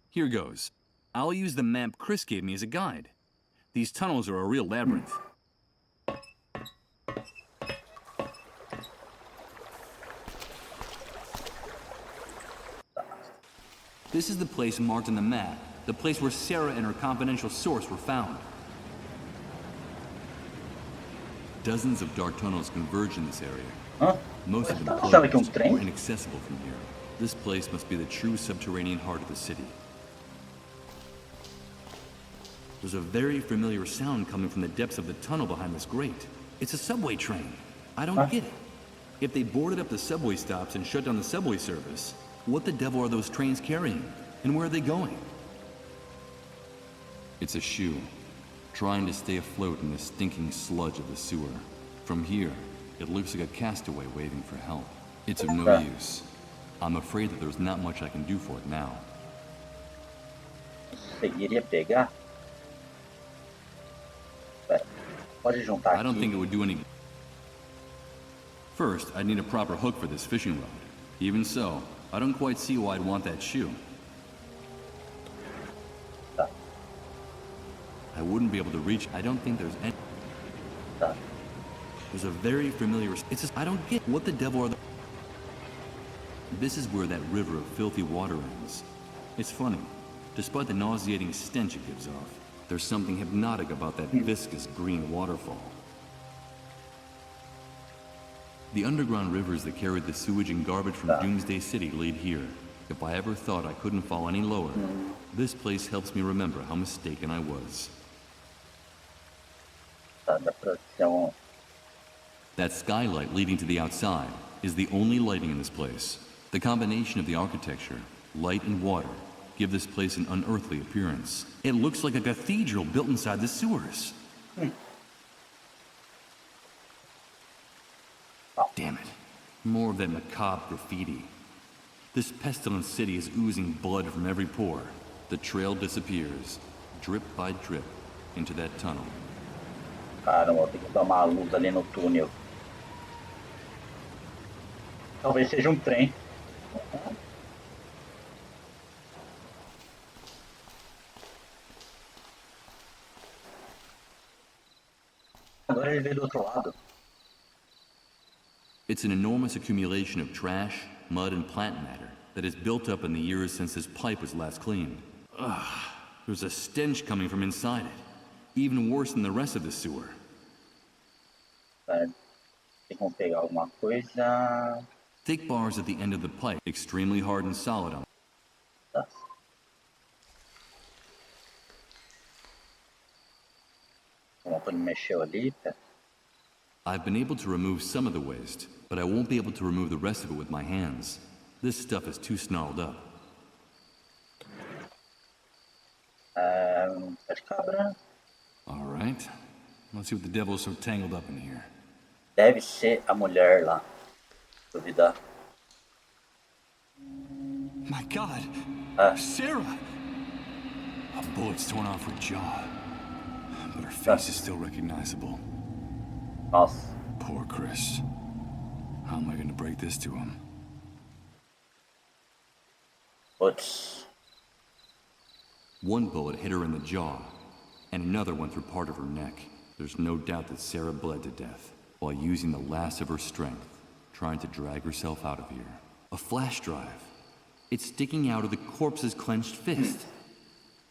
Here goes. I'll use the map Chris gave me as a guide. These tunnels are a real labyrinth. This is the place marked on the map, the place where Sarah and her confidential source were found. Dozens of dark tunnels converge in this area. Huh? Most of them Sound like closed train? or inaccessible from here. This place must be the true subterranean heart of the city. There's a very familiar sound coming from the depths of the tunnel behind this grate. It's a subway train. I don't get it. If they boarded up the subway stops and shut down the subway service, what the devil are those trains carrying? And where are they going? It's a shoe, trying to stay afloat in the stinking sludge of the sewer. From here, it looks like a castaway waving for help. It's of no use. I'm afraid that there's not much I can do for it now. Conseguiria pegar? Pode juntar aqui. I don't think it would do any... First, I'd need a proper hook for this fishing rod. Even so, I don't quite see why I'd want that shoe. Tá. I wouldn't be able to reach... I don't think there's any... Tá. There's a very familiar... It's just... I don't get... What the devil are the... This is where that river of filthy water ends. It's funny. Despite the nauseating stench it gives off, there's something hypnotic about that viscous green waterfall. The underground rivers that carried the sewage and garbage from Doomsday City lead here. If I ever thought I couldn't fall any lower, this place helps me remember how mistaken I was. That skylight leading to the outside is the only lighting in this place. The combination of the architecture, light and water, give this place an unearthly appearance. It looks like a cathedral built inside the sewers. Damn it. More of that macabre graffiti. This pestilent city is oozing blood from every pore. The trail disappears, drip by drip, into that tunnel. Caramba, vou ter que dar uma luz ali no túnel. Talvez seja um trem. Agora ele veio do outro lado. It's an enormous accumulation of trash, mud, and plant matter that has built up in the years since this pipe was last cleaned. Ugh, there's a stench coming from inside it, even worse than the rest of the sewer. Tem como pegar alguma coisa. Thick bars at the end of the pipe, extremely hard and solid on. Tá. Alguma coisa mexeu ali, pera. I've been able to remove some of the waste, but I won't be able to remove the rest of it with my hands. This stuff is too snarled up. Pé de cabra. All right. Let's see what the devil's so tangled up in here. Deve ser a mulher lá. Duvidar. My God! Ah. Sarah! A bullet's torn off her jaw. But her face is still recognizable. Nossa. Poor Chris. How am I going to break this to him? Putz. One bullet hit her in the jaw, and another went through part of her neck. There's no doubt that Sarah bled to death while using the last of her strength, trying to drag herself out of here. A flash drive. It's sticking out of the corpse's clenched fist.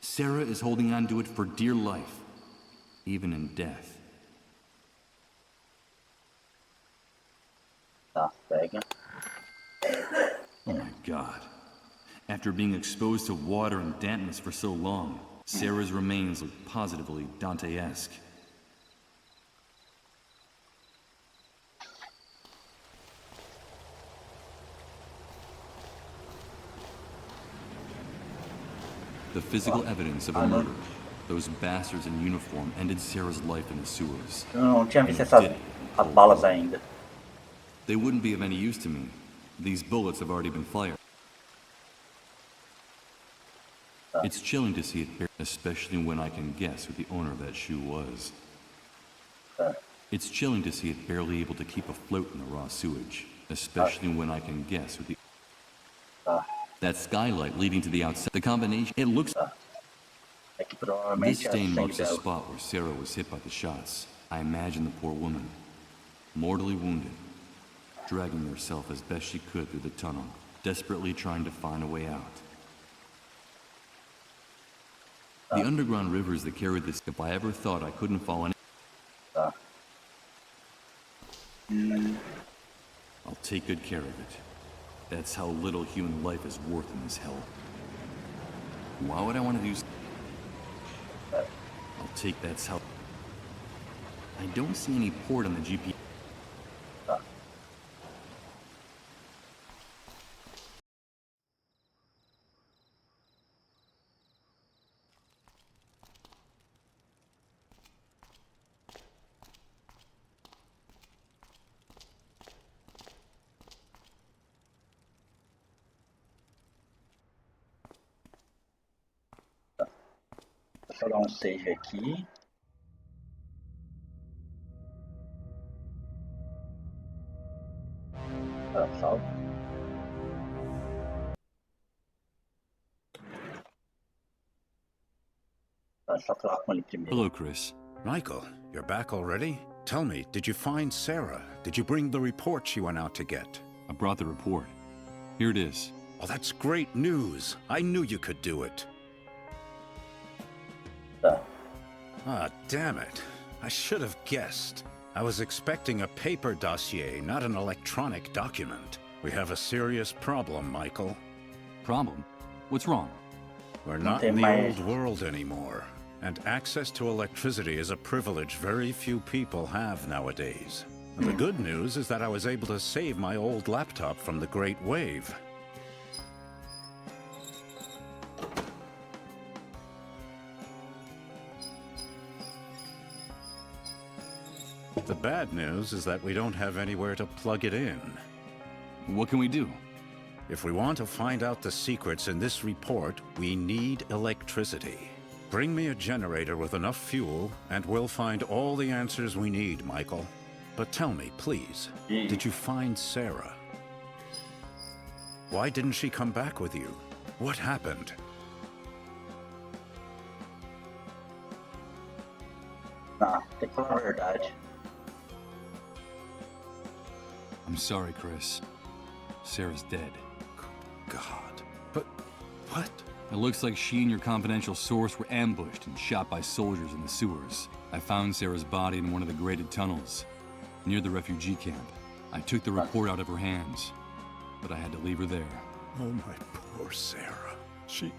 Sarah is holding onto it for dear life, even in death. Tá, pega. Oh my God. After being exposed to water and dampness for so long, Sarah's remains look positively Dante-esque. The physical evidence of a murder. Those bastards in uniform ended Sarah's life in the sewers. Eu não tinha visto as balas ainda. They wouldn't be of any use to me. These bullets have already been fired. It's chilling to see it, especially when I can guess who the owner of that shoe was. It's chilling to see it barely able to keep afloat in the raw sewage, especially when I can guess who the... That skylight leading to the outside, the combination, it looks... This stain marks the spot where Sarah was hit by the shots. I imagine the poor woman, mortally wounded, dragging herself as best she could through the tunnel, desperately trying to find a way out. The underground rivers that carried this, if I ever thought I couldn't fall in... I'll take good care of it. That's how little human life is worth in this hell. Why would I want to do... I'll take that's how... I don't see any port on the GPS. Deixa eu dar save aqui. Salve. Só falar com ele primeiro. Hello, Chris. Michael, you're back already? Tell me, did you find Sarah? Did you bring the report she went out to get? I brought the report. Here it is. Oh, that's great news. I knew you could do it. Ah, damn it. I should have guessed. I was expecting a paper dossier, not an electronic document. We have a serious problem, Michael. Problem? What's wrong? We're not in the old world anymore, and access to electricity is a privilege very few people have nowadays. And the good news is that I was able to save my old laptop from the Great Wave. The bad news is that we don't have anywhere to plug it in. What can we do? If we want to find out the secrets in this report, we need electricity. Bring me a generator with enough fuel, and we'll find all the answers we need, Michael. But tell me, please, did you find Sarah? Why didn't she come back with you? What happened? Tem que falar a verdade. I'm sorry, Chris. Sarah's dead. God. But what? It looks like she and your confidential source were ambushed and shot by soldiers in the sewers. I found Sarah's body in one of the grated tunnels, near the refugee camp. I took the report out of her hands, but I had to leave her there. Oh, my poor Sarah. She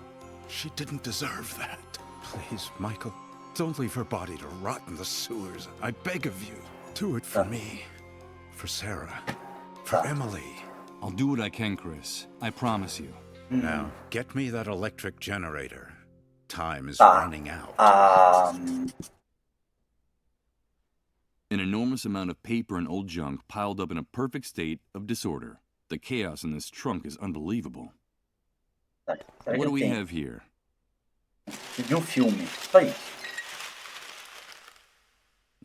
didn't deserve that. Please, Michael, don't leave her body to rot in the sewers. I beg of you. Do it for me. For Sarah. For Emily. I'll do what I can, Chris. I promise you. Now, get me that electric generator. Time is running out. An enormous amount of paper and old junk piled up in a perfect state of disorder. The chaos in this trunk is unbelievable. What do we have here? Filme.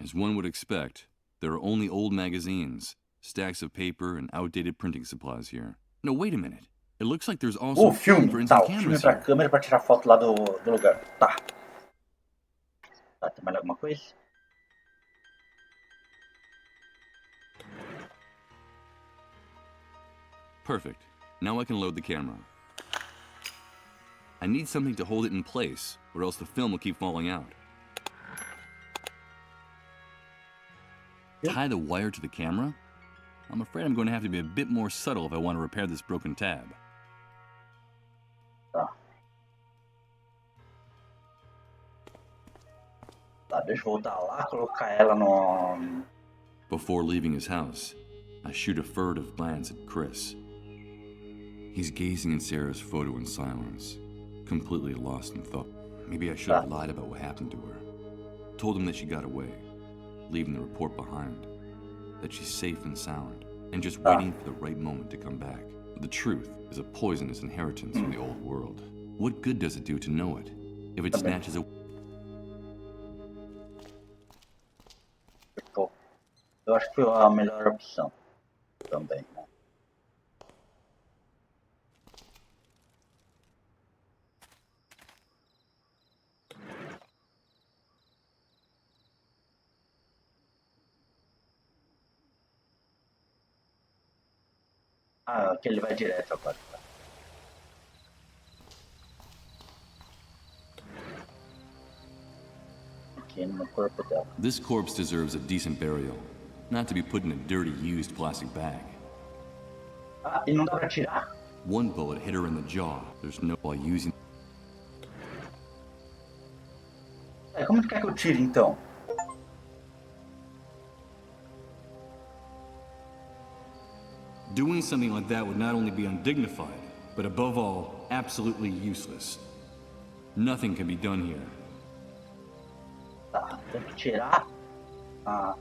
As one would expect, there are only old magazines, stacks of paper, and outdated printing supplies here. No, wait a minute. It looks like there's also film for instant cameras Filme pra here. câmera pra tirar foto lá do lugar. Tá. Tá, tem mais alguma coisa? Perfect. Now I can load the camera. I need something to hold it in place, or else the film will keep falling out. Tie the wire to the camera? I'm afraid I'm going to have to be a bit more subtle if I want to repair this broken tab. Tá. Tá, deixa eu voltar lá, colocar ela no... Before leaving his house, I shoot a furtive glance at Chris. He's gazing at Sarah's photo in silence, completely lost in thought. Maybe I should have lied about what happened to her. Told him that she got away, leaving the report behind, that she's safe and sound, and just waiting for the right moment to come back. But the truth is a poisonous inheritance from the old world. What good does it do to know it, if it snatches a... Eu acho que foi a melhor opção também, né? Ah, que ele vai direto agora. Aqui no corpo dela. This corpse deserves a decent burial, not to be put in a dirty, used plastic bag. Ah, e não dá pra tirar? One bullet hit her in the jaw. There's no while using... Como tu quer que eu tire, então? Doing something like that would not only be undignified, but above all, absolutely useless. Nothing can be done here. Tá, tem que tirar. Ah.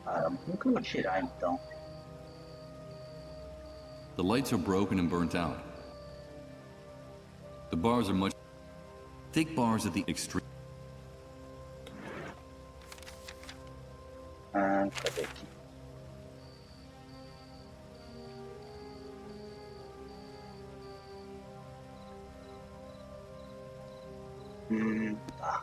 Caramba, como que eu vou tirar, então? The lights are broken and burnt out. The bars are much... Thick bars at the extreme... Ah, cadê aqui? Tá.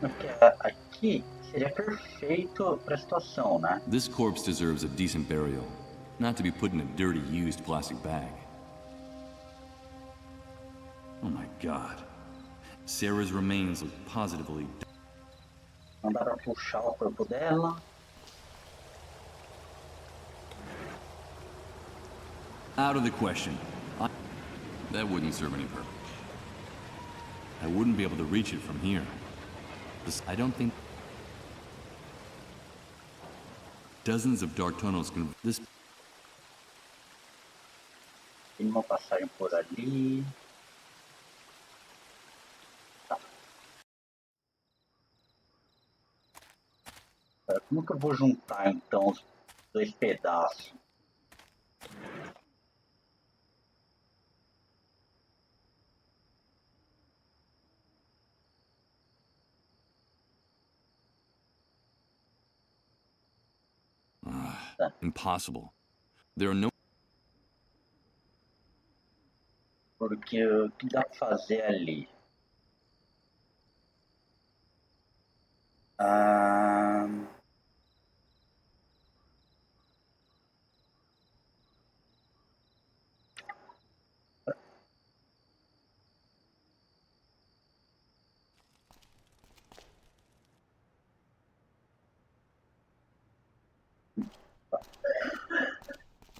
Porque aqui seria perfeito para a situação, né? This corpse deserves a decent burial, not to be put in a dirty, used plastic bag. Oh my God. Sarah's remains look positively... Não dá para puxar o corpo dela. Out of the question. That wouldn't serve any purpose. I wouldn't be able to reach it from here. I don't think... Dozens of dark tunnels can... This... Tem uma passagem por ali. Tá. Como que eu vou juntar, então, os dois pedaços? Impossible. There are no... Porque o que dá pra fazer ali?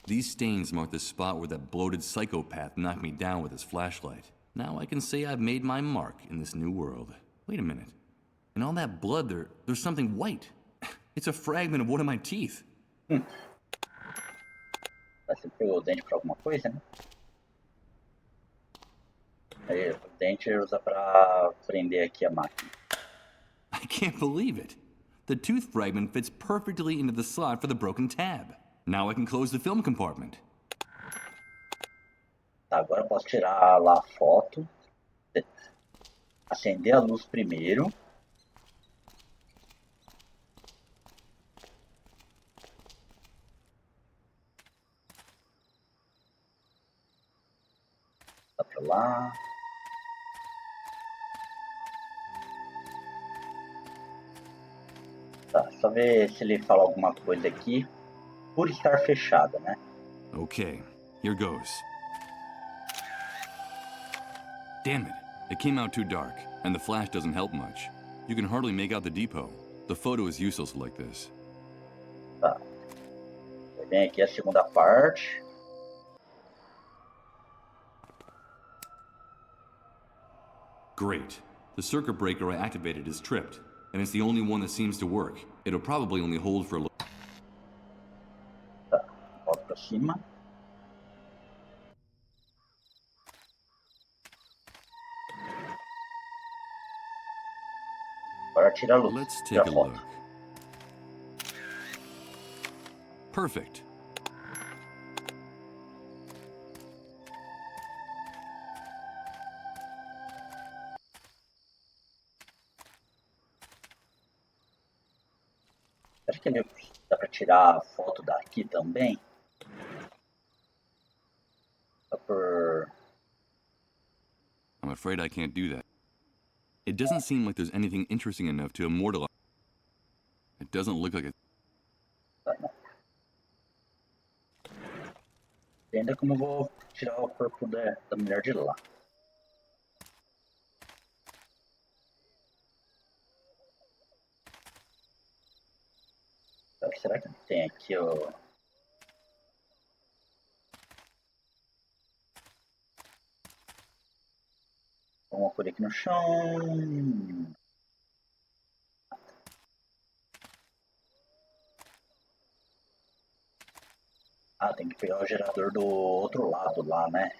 These stains mark the spot where that bloated psychopath knocked me down with his flashlight. Now I can say I've made my mark in this new world. Wait a minute. In all that blood, there's something white. It's a fragment of one of my teeth. Vai sempre o dente pra alguma coisa, né? Aí, o dente usa pra prender aqui a máquina. I can't believe it. The tooth fragment fits perfectly into the slot for the broken tab. Now I can close the film compartment. Tá, agora eu posso tirar lá a foto. Acender a luz primeiro. Tá pra lá. Tá, só ver se ele fala alguma coisa aqui. Por estar fechada, né? Okay, here goes. Damn it. It came out too dark, and the flash doesn't help much. You can hardly make out the depot. The photo is useless like this. Tá. Vem aqui a segunda parte. Great. The circuit breaker I activated is tripped, and it's the only one that seems to work. It'll probably only hold for a little. Tá, volta pra cima. Agora tira a luz. Let's Tira take a a foto. look. Perfect. Acho que dá pra tirar a foto daqui também. Só por... I'm afraid I can't do that. It doesn't seem like there's anything interesting enough to immortalize. It doesn't look like it. E ainda como eu vou tirar o corpo da mulher de lá. Será que tem aqui o... Uma coisa aqui no chão. Ah, tem que pegar o gerador do outro lado lá, né?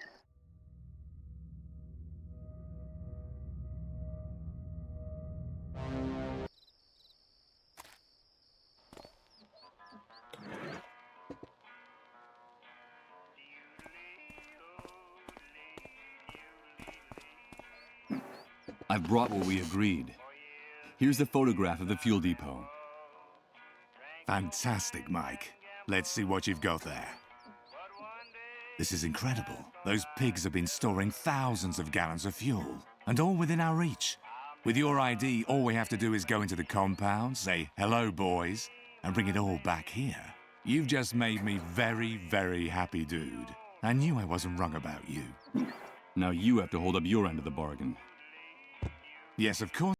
I've brought what we agreed. Here's the photograph of the fuel depot. Fantastic, Mike. Let's see what you've got there. This is incredible. Those pigs have been storing thousands of gallons of fuel, and all within our reach. With your ID, all we have to do is go into the compound, say, "Hello, boys," and bring it all back here. You've just made me very, very happy, dude. I knew I wasn't wrong about you. Now you have to hold up your end of the bargain. Yes, of course.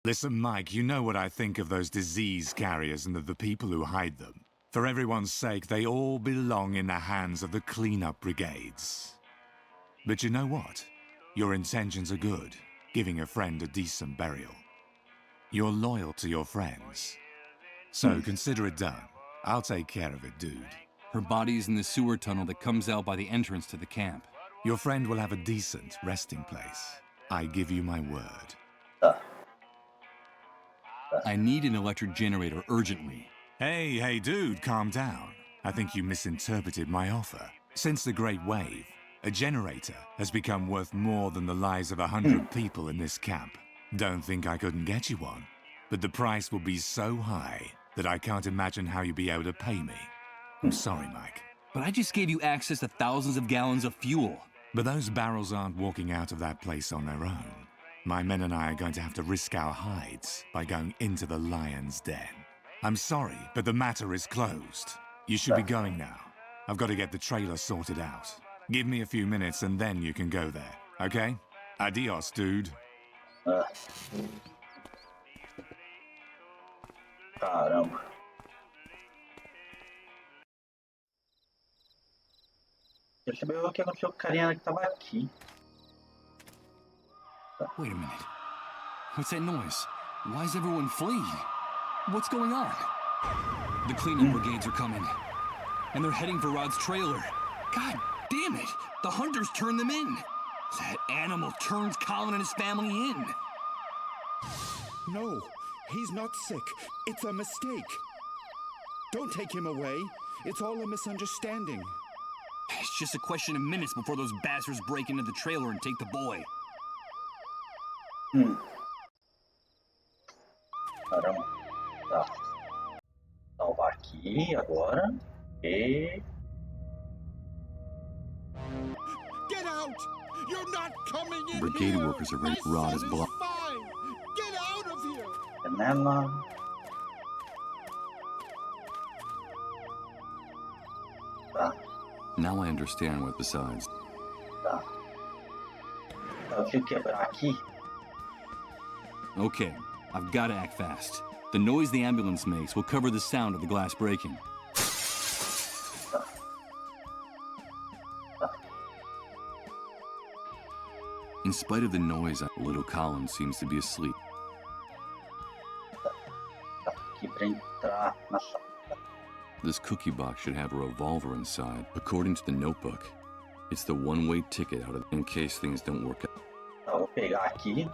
Listen, Mike, you know what I think of those disease carriers and of the people who hide them. For everyone's sake, they all belong in the hands of the cleanup brigades. But you know what? Your intentions are good, giving a friend a decent burial. You're loyal to your friends. So consider it done. I'll take care of it, dude. Her body's in the sewer tunnel that comes out by the entrance to the camp. Your friend will have a decent resting place. I give you my word. I need an electric generator urgently. Hey, dude, calm down. I think you misinterpreted my offer. Since the Great Wave, a generator has become worth more than the lives of 100 people in this camp. Don't think I couldn't get you one, but the price will be so high that I can't imagine how you'll be able to pay me. I'm sorry, Mike. But I just gave you access to thousands of gallons of fuel. But those barrels aren't walking out of that place on their own. My men and I are going to have to risk our hides by going into the lion's den. I'm sorry, but the matter is closed. You should be going now. I've got to get the trailer sorted out. Give me a few minutes and then you can go there, okay? Adios, dude. Caramba. Quero saber o que aconteceu com o carinha que tava aqui. Wait a minute. What's that noise? Why is everyone fleeing? What's going on? The cleanup brigades are coming. And they're heading for Rod's trailer. God damn it! The hunters turned them in! That animal turns Colin and his family in! No, he's not sick. It's a mistake. Don't take him away. It's all a misunderstanding. It's just a question of minutes before those bastards break into the trailer and take the boy. Caramba. Tá. Salvar aqui agora. E... Get out! You're not coming in Brigade here! workers are ready. Rod is blocked. Fine! Get out of here! Janela. Tá. Now I understand what besides. Tá. Eu tenho que quebrar aqui. Okay, I've got to act fast. The noise the ambulance makes will cover the sound of the glass breaking. In spite of the noise, little Colin seems to be asleep. Aqui pra entrar na sala. This cookie box should have a revolver inside. According to the notebook, it's the one-way ticket out of in case things don't work out. Tá, vou pegar aqui.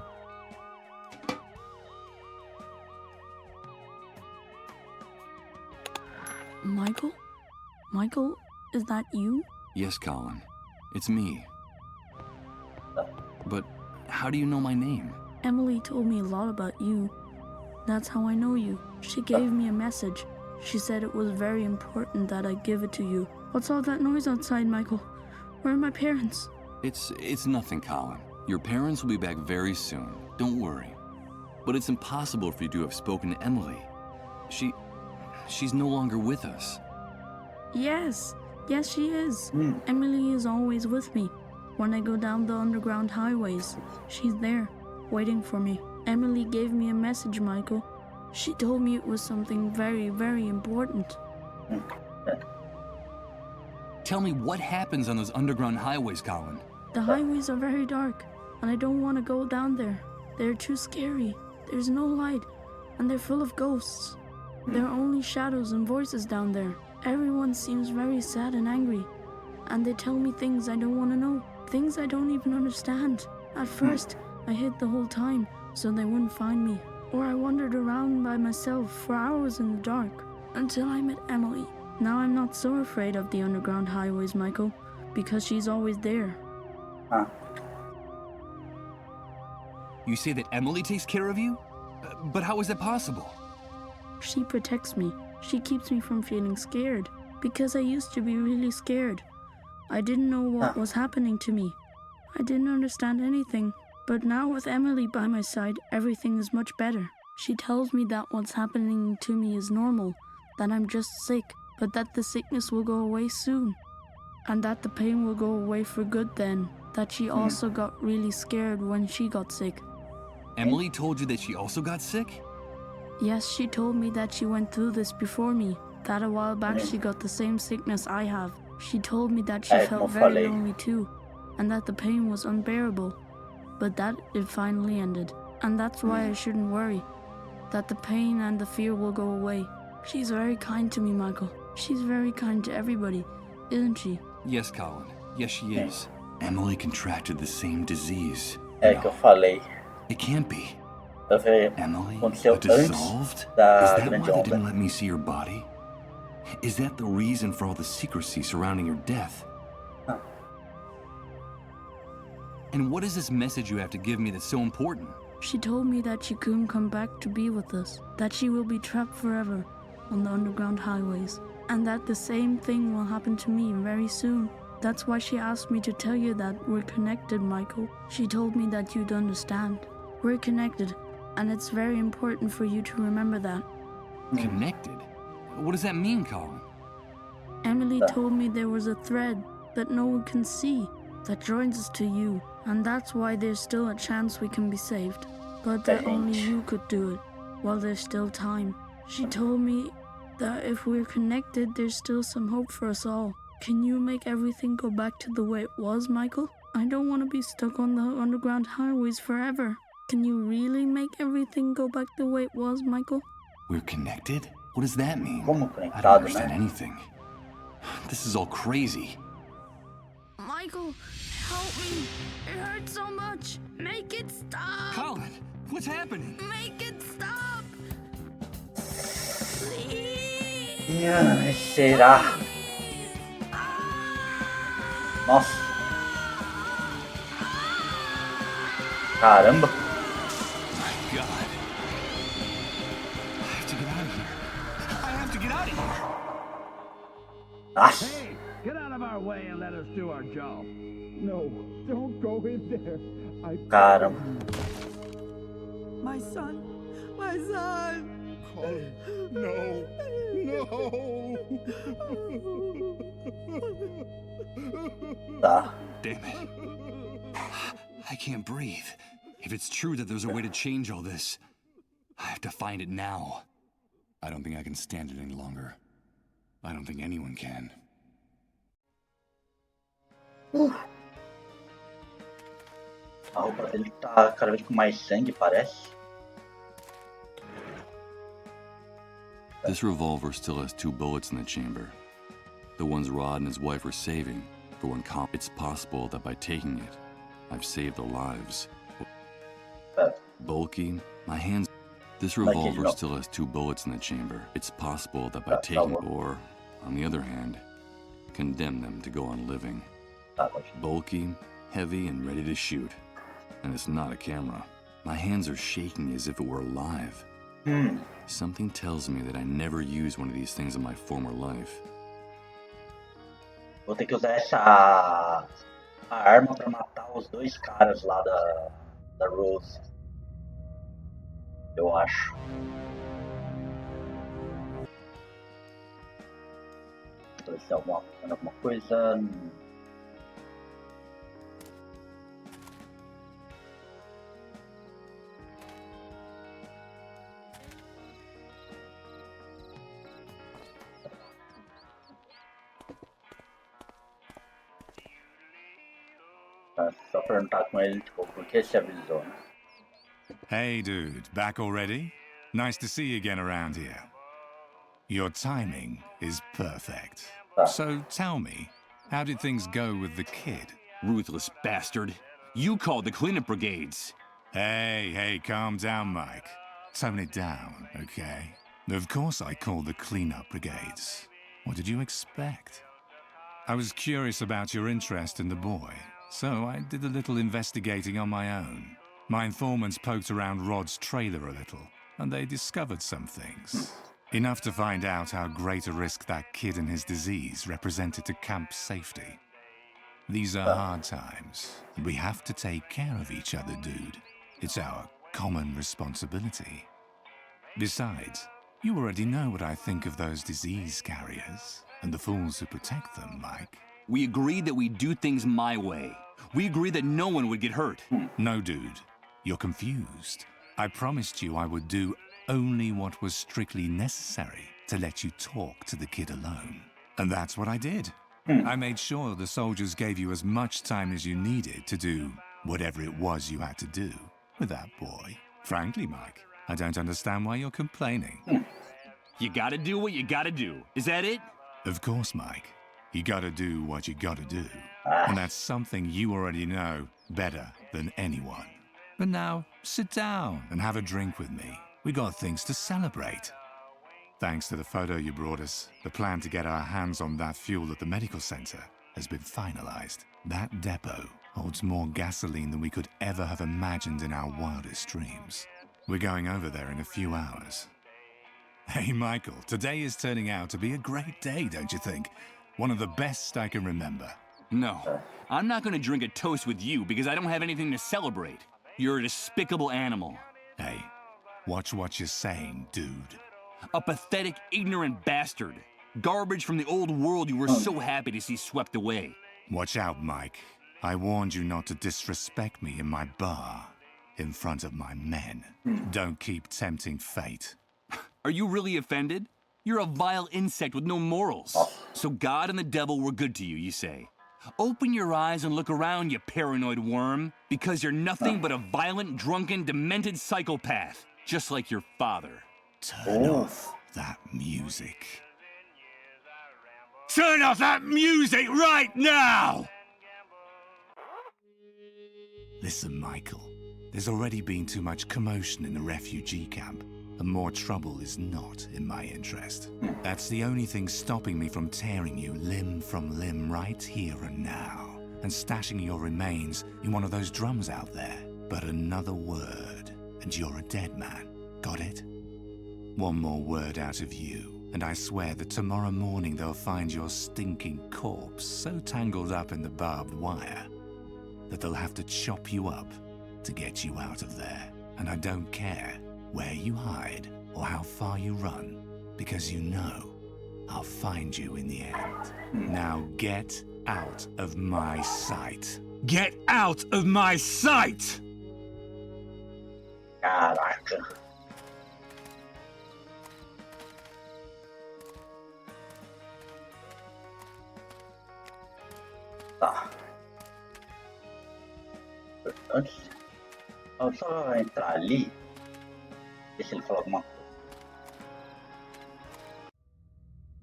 Michael? Michael, is that you? Yes, Colin. It's me. But how do you know my name? Emily told me a lot about you. That's how I know you. She gave me a message. She said it was very important that I give it to you. What's all that noise outside, Michael? Where are my parents? It's nothing, Colin. Your parents will be back very soon. Don't worry. But it's impossible for you to have spoken to Emily. She's no longer with us. Yes, she is. Emily is always with me. When I go down the underground highways, she's there, waiting for me. Emily gave me a message, Michael. She told me it was something very, very important. Tell me what happens on those underground highways, Colin. The highways are very dark, and I don't want to go down there. They're too scary. There's no light, and they're full of ghosts. There are only shadows and voices down there. Everyone seems very sad and angry, and they tell me things I don't want to know, things I don't even understand. At first, I hid the whole time so they wouldn't find me, or I wandered around by myself for hours in the dark until I met Emily. Now I'm not so afraid of the underground highways, Michael, because she's always there. You say that Emily takes care of you? But how is that possible? She protects me. She keeps me from feeling scared, because I used to be really scared. I didn't know what was happening to me. I didn't understand anything. But now with Emily by my side, everything is much better. She tells me that what's happening to me is normal, that I'm just sick, but that the sickness will go away soon, and that the pain will go away for good then, that she also got really scared when she got sick. Emily told you that she also got sick? Yes, she told me that she went through this before me. That a while back she got the same sickness I have. She told me that she felt very lonely too, and that the pain was unbearable. But that it finally ended. And that's why I shouldn't worry. That the pain and the fear will go away. She's very kind to me, Michael. She's very kind to everybody, isn't she? Yes, Colin. Yes, she is. Emily contracted the same disease. É que eu falei. It can't be. Emily, aconteceu antes dissolved? da Is that Grande why they Onda. didn't let me see your body? Is that the reason for all the secrecy surrounding your death? And what is this message you have to give me that's so important? She told me that she couldn't come back to be with us, that she will be trapped forever on the underground highways, and that the same thing will happen to me very soon. That's why she asked me to tell you that we're connected, Michael. She told me that you'd understand. We're connected, and it's very important for you to remember that. Connected? What does that mean, Colin? Emily told me there was a thread that no one can see that joins us to you, and that's why there's still a chance we can be saved. But that only you could do it, while there's still time. She told me that if we're connected, there's still some hope for us all. Can you make everything go back to the way it was, Michael? I don't want to be stuck on the underground highways forever. Can you really make everything go back the way it was, Michael? We're connected? What does that mean? I don't conectado, understand né? anything. This is all crazy. Michael, help me. It hurts so much. Make it stop. Colin, what's happening? Make it stop. Ai, será? Nossa. Caramba. My God. I have to get out of here. I have to get out of here. Nossa. Hey, get out of our way and let us do our job. No, don't go in there. Caramba. My son. My son. Colin, no. Tá. Damn it. I can't breathe. If it's true that there's a way to change all this, I have to find it now. I don't think I can stand it any longer. I don't think anyone can. A roupa dele tá cada vez com mais sangue, parece. This revolver still has 2 bullets in the chamber. The ones Rod and his wife were saving for when it's possible that by taking it, I've saved their lives. Bulky, my hands... This revolver still has 2 bullets in the chamber. It's possible that by taking or, on the other hand, condemn them to go on living. Bulky, heavy, and ready to shoot. And it's not a camera. My hands are shaking as if it were alive. Something tells me that I never used one of these things in my former life. Vou ter que usar a arma pra matar os 2 caras lá da Rose. Eu acho. Deixa eu ver se alguma coisa. Só perguntar com ele, tipo, por que se avisou, né? Hey, dude, back already? Nice to see you again around here. Your timing is perfect. So tell me, how did things go with the kid? Ruthless bastard. You called the cleanup brigades. Hey, calm down, Mike. Tone it down, okay? Of course I called the cleanup brigades. What did you expect? I was curious about your interest in the boy, so I did a little investigating on my own. My informants poked around Rod's trailer a little, and they discovered some things. Enough to find out how great a risk that kid and his disease represented to camp's safety. These are hard times, and we have to take care of each other, dude. It's our common responsibility. Besides, you already know what I think of those disease carriers, and the fools who protect them, Mike. We agreed that we'd do things my way. We agreed that no one would get hurt. No, dude. You're confused. I promised you I would do only what was strictly necessary to let you talk to the kid alone. And that's what I did. I made sure the soldiers gave you as much time as you needed to do whatever it was you had to do with that boy. Frankly, Mike, I don't understand why you're complaining. You gotta do what you gotta do. Is that it? Of course, Mike. You gotta do what you gotta do. And that's something you already know better than anyone. But now, sit down and have a drink with me. We got things to celebrate. Thanks to the photo you brought us, the plan to get our hands on that fuel at the medical center has been finalized. That depot holds more gasoline than we could ever have imagined in our wildest dreams. We're going over there in a few hours. Hey, Michael, today is turning out to be a great day, don't you think? One of the best I can remember. No, I'm not gonna drink a toast with you because I don't have anything to celebrate. You're a despicable animal. Hey, watch what you're saying, dude. A pathetic, ignorant bastard. Garbage from the old world you were so happy to see swept away. Watch out, Mike. I warned you not to disrespect me in my bar, in front of my men. Don't keep tempting fate. Are you really offended? You're a vile insect with no morals. So God and the devil were good to you, you say? Open your eyes and look around, you paranoid worm, because you're nothing but a violent, drunken, demented psychopath, just like your father. Turn off that music. Turn off that music right now! Listen, Michael, there's already been too much commotion in the refugee camp, and more trouble is not in my interest. That's the only thing stopping me from tearing you limb from limb right here and now, and stashing your remains in one of those drums out there. But another word, and you're a dead man. Got it? One more word out of you, and I swear that tomorrow morning they'll find your stinking corpse so tangled up in the barbed wire that they'll have to chop you up to get you out of there. And I don't care where you hide or how far you run, because you know I'll find you in the end. Now get out of my sight. Get out of my sight! Caraca. Tá. Antes só entrar ali, ver se ele falou alguma coisa.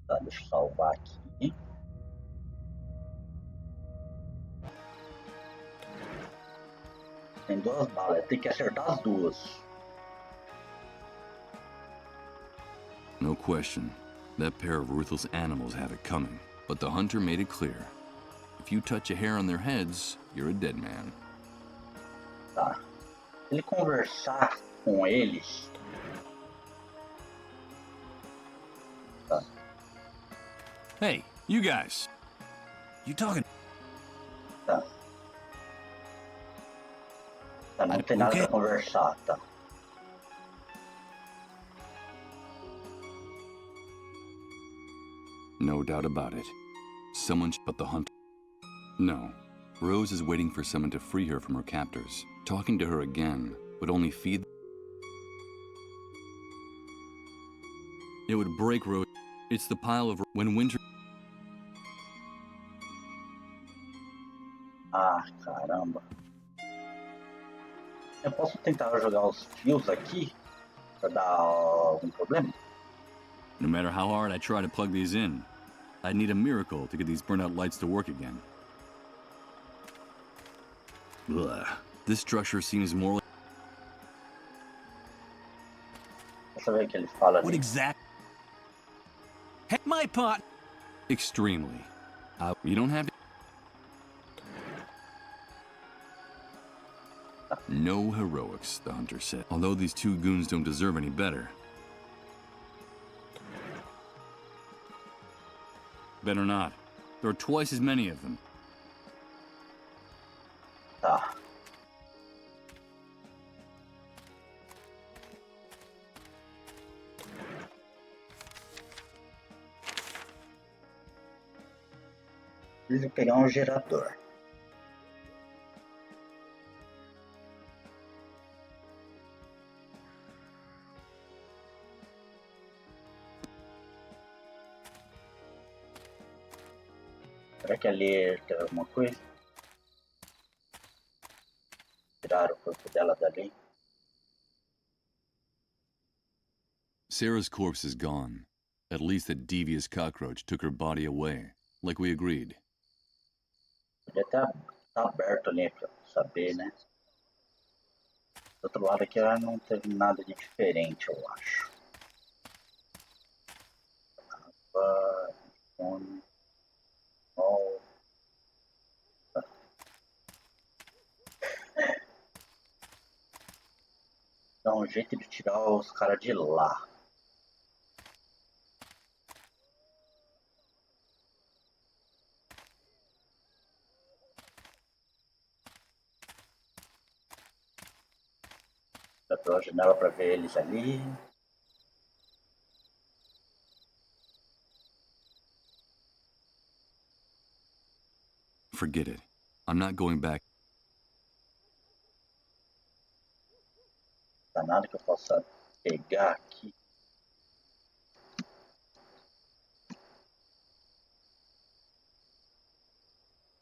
Tá, deixa eu salvar aqui. Tem duas balas, tem que acertar as duas. No question. That pair of ruthless animals have it coming. But the hunter made it clear. If you touch a hair on their heads, you're a dead man. Tá. Se ele conversar com eles. Tá. Hey, you guys. You talking? Tá. Tá, não tem nada pra conversar, tá. No doubt about it. Someone but the hunter. No. Rose is waiting for someone to free her from her captors. Talking to her again would only feed... It would break Rose. It's the pile of... When winter... Ah, caramba. Eu posso tentar jogar os fios aqui pra dar algum problema? No matter how hard I try to plug these in, I'd need a miracle to get these burnt-out lights to work again. Ugh. This structure seems more like... Deixa eu ver o que ele fala ali. What exact? My part. Extremely. You don't have to... No heroics, the hunter said. Although these two goons don't deserve any better. Better not. There are twice as many of them. Tá. Preciso pegar um gerador. Será que ali tem alguma coisa? Tiraram o corpo dela dali. Sarah's corpse is gone. At least that devious cockroach took her body away, like we agreed. Podia estar aberto ali pra saber, né? Do outro lado aqui não teve nada de diferente, eu acho. Fone. Dá um jeito de tirar os caras de lá. Dá pela janela pra ver eles ali. Forget it. I'm not going back. Não dá nada que eu possa pegar aqui.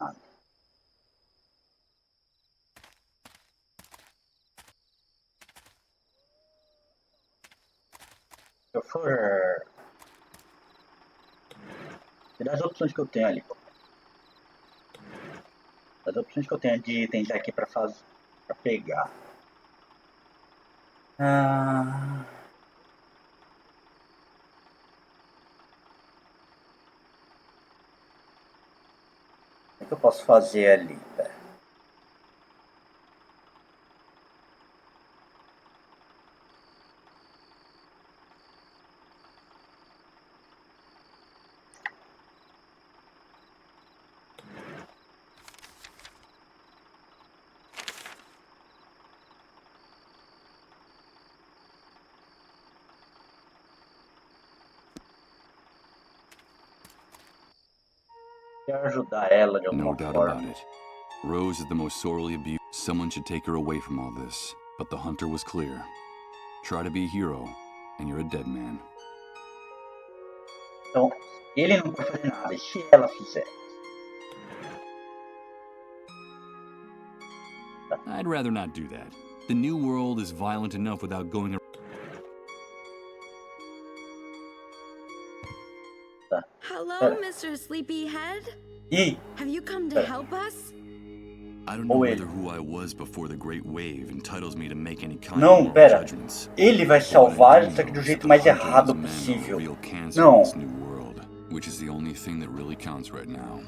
Nada. Se eu for... E das opções que eu tenho ali. As opções que eu tenho de itens aqui pra fazer, pra pegar. O que eu posso fazer ali? Pera. Quero ajudar ela de alguma No doubt forma. about it. Rose is the most sorely abused. Someone should take her away from all this. But the hunter was clear. Try to be a hero, and you're a dead man. Então, ele não pode fazer nada. E se ela fizer? I'd rather not do that. The new world is violent enough without going around. Hello, Mr. Sleepyhead. Have you come to help us? I don't know whether who I was before the Great Wave entitles me to make any kind Não, of pera. judgments. Ele vai salvar, só que do jeito mais errado possível. Não. Which is the only thing that really counts right now.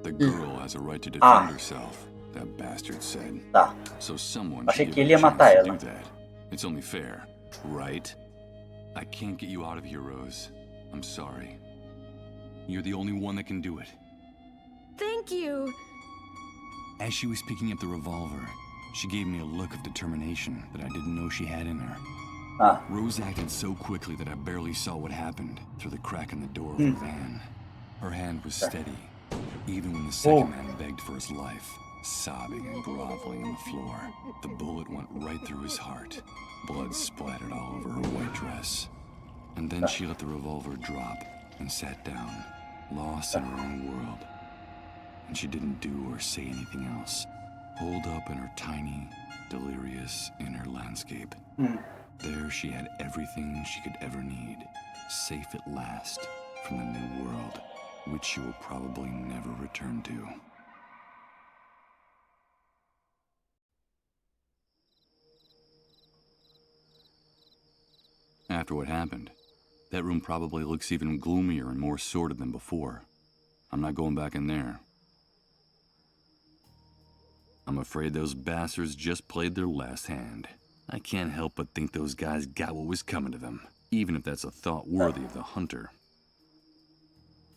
The girl has a right to defend herself, that bastard said. Tá. So someone Achei should que give ele ia her a matar chance to ela. do that. It's only fair, right? I can't get you out of here, Rose. I'm sorry. You're the only one that can do it. Thank you. As she was picking up the revolver, she gave me a look of determination that I didn't know she had in her. Rose acted so quickly that I barely saw what happened through the crack in the door of her van. Her hand was steady, even when the second man begged for his life, sobbing and groveling on the floor. The bullet went right through his heart. Blood splattered all over her white dress. And then she let the revolver drop and sat down, lost in her own world. And she didn't do or say anything else, holed up in her tiny, delirious inner landscape. There she had everything she could ever need, safe at last from the new world, which she will probably never return to. After what happened, that room probably looks even gloomier and more sordid than before. I'm not going back in there. I'm afraid those bastards just played their last hand. I can't help but think those guys got what was coming to them, even if that's a thought worthy of the hunter.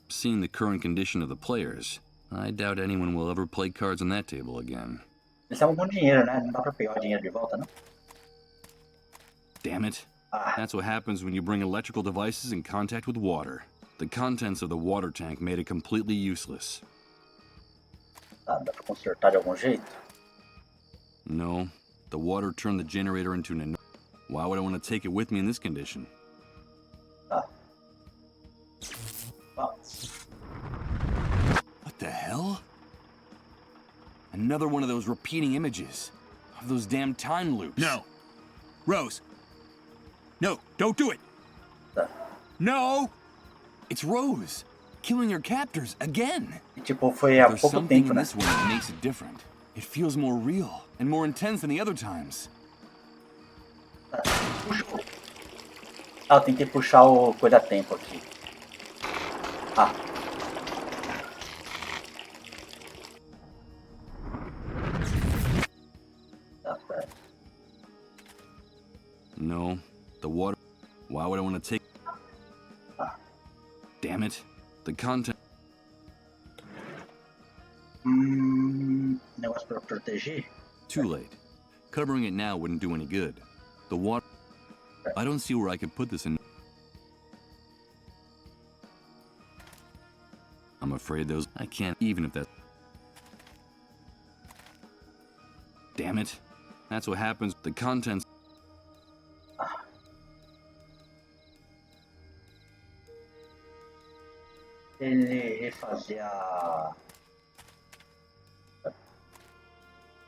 Seeing the current condition of the players, I doubt anyone will ever play cards on that table again. Eles estavam com dinheiro, né? Não dá pra pegar o dinheiro de volta, não? Damn it. That's what happens when you bring electrical devices in contact with water. The contents of the water tank made it completely useless. Dá pra consertar de algum jeito? No, the water turned the generator into an... Why would I want to take it with me in this condition? What the hell? Another one of those repeating images. Of those damn time loops. No. Rose. No, don't do it. No! It's Rose. Killing her captors again. Tipo, foi há There's pouco something tempo, in né? this one that makes it different. It feels more real and more intense than the other times. Ah, eu tentei puxar o coisa-tempo aqui. Ah. Tá, pera. No, the water. Why would I want to take? Damn it, the content. Negócio pra proteger? Too late. Covering it now wouldn't do any good. The water. I don't see where I could put this in. I'm afraid those. I can't, even if that. Damn it. That's what happens. The contents. Ele refazer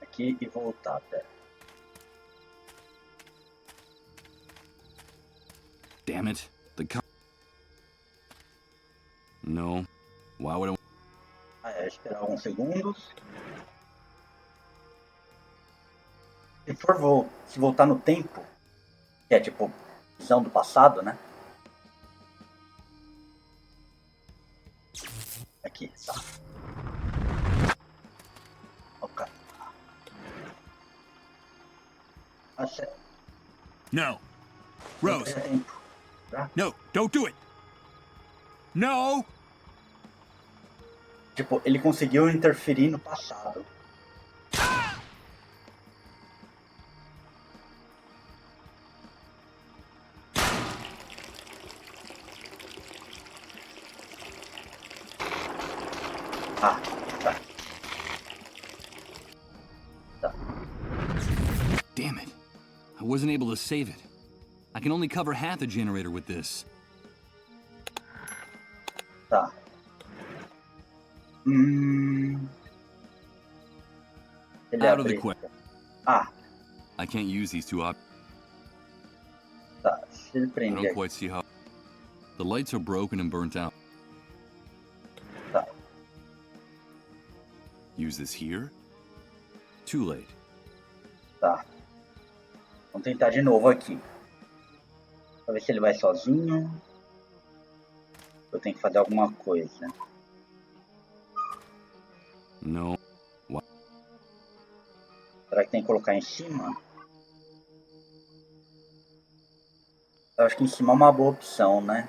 aqui e voltar, pera. Damn it. No. Why would I... Esperar alguns segundos. Se voltar no tempo, que é tipo visão do passado, né? Aqui, tá. Ok. No. Rose. No, don't do it. No! Tipo, ele conseguiu interferir no passado. Ah, tá. Tá. Damn it. I wasn't able to save it. I can only cover half the generator with this. Tá. Out of the question. Ah. I can't use these two options. Tá, se ele I prender don't quite see how. The lights are broken and burnt out. Tá. Use this here? Too late. Tá. Vamos tentar de novo aqui. Pra ver se ele vai sozinho. Eu tenho que fazer alguma coisa. No. What? Será que tem que colocar em cima? Eu acho que em cima é uma boa opção, né?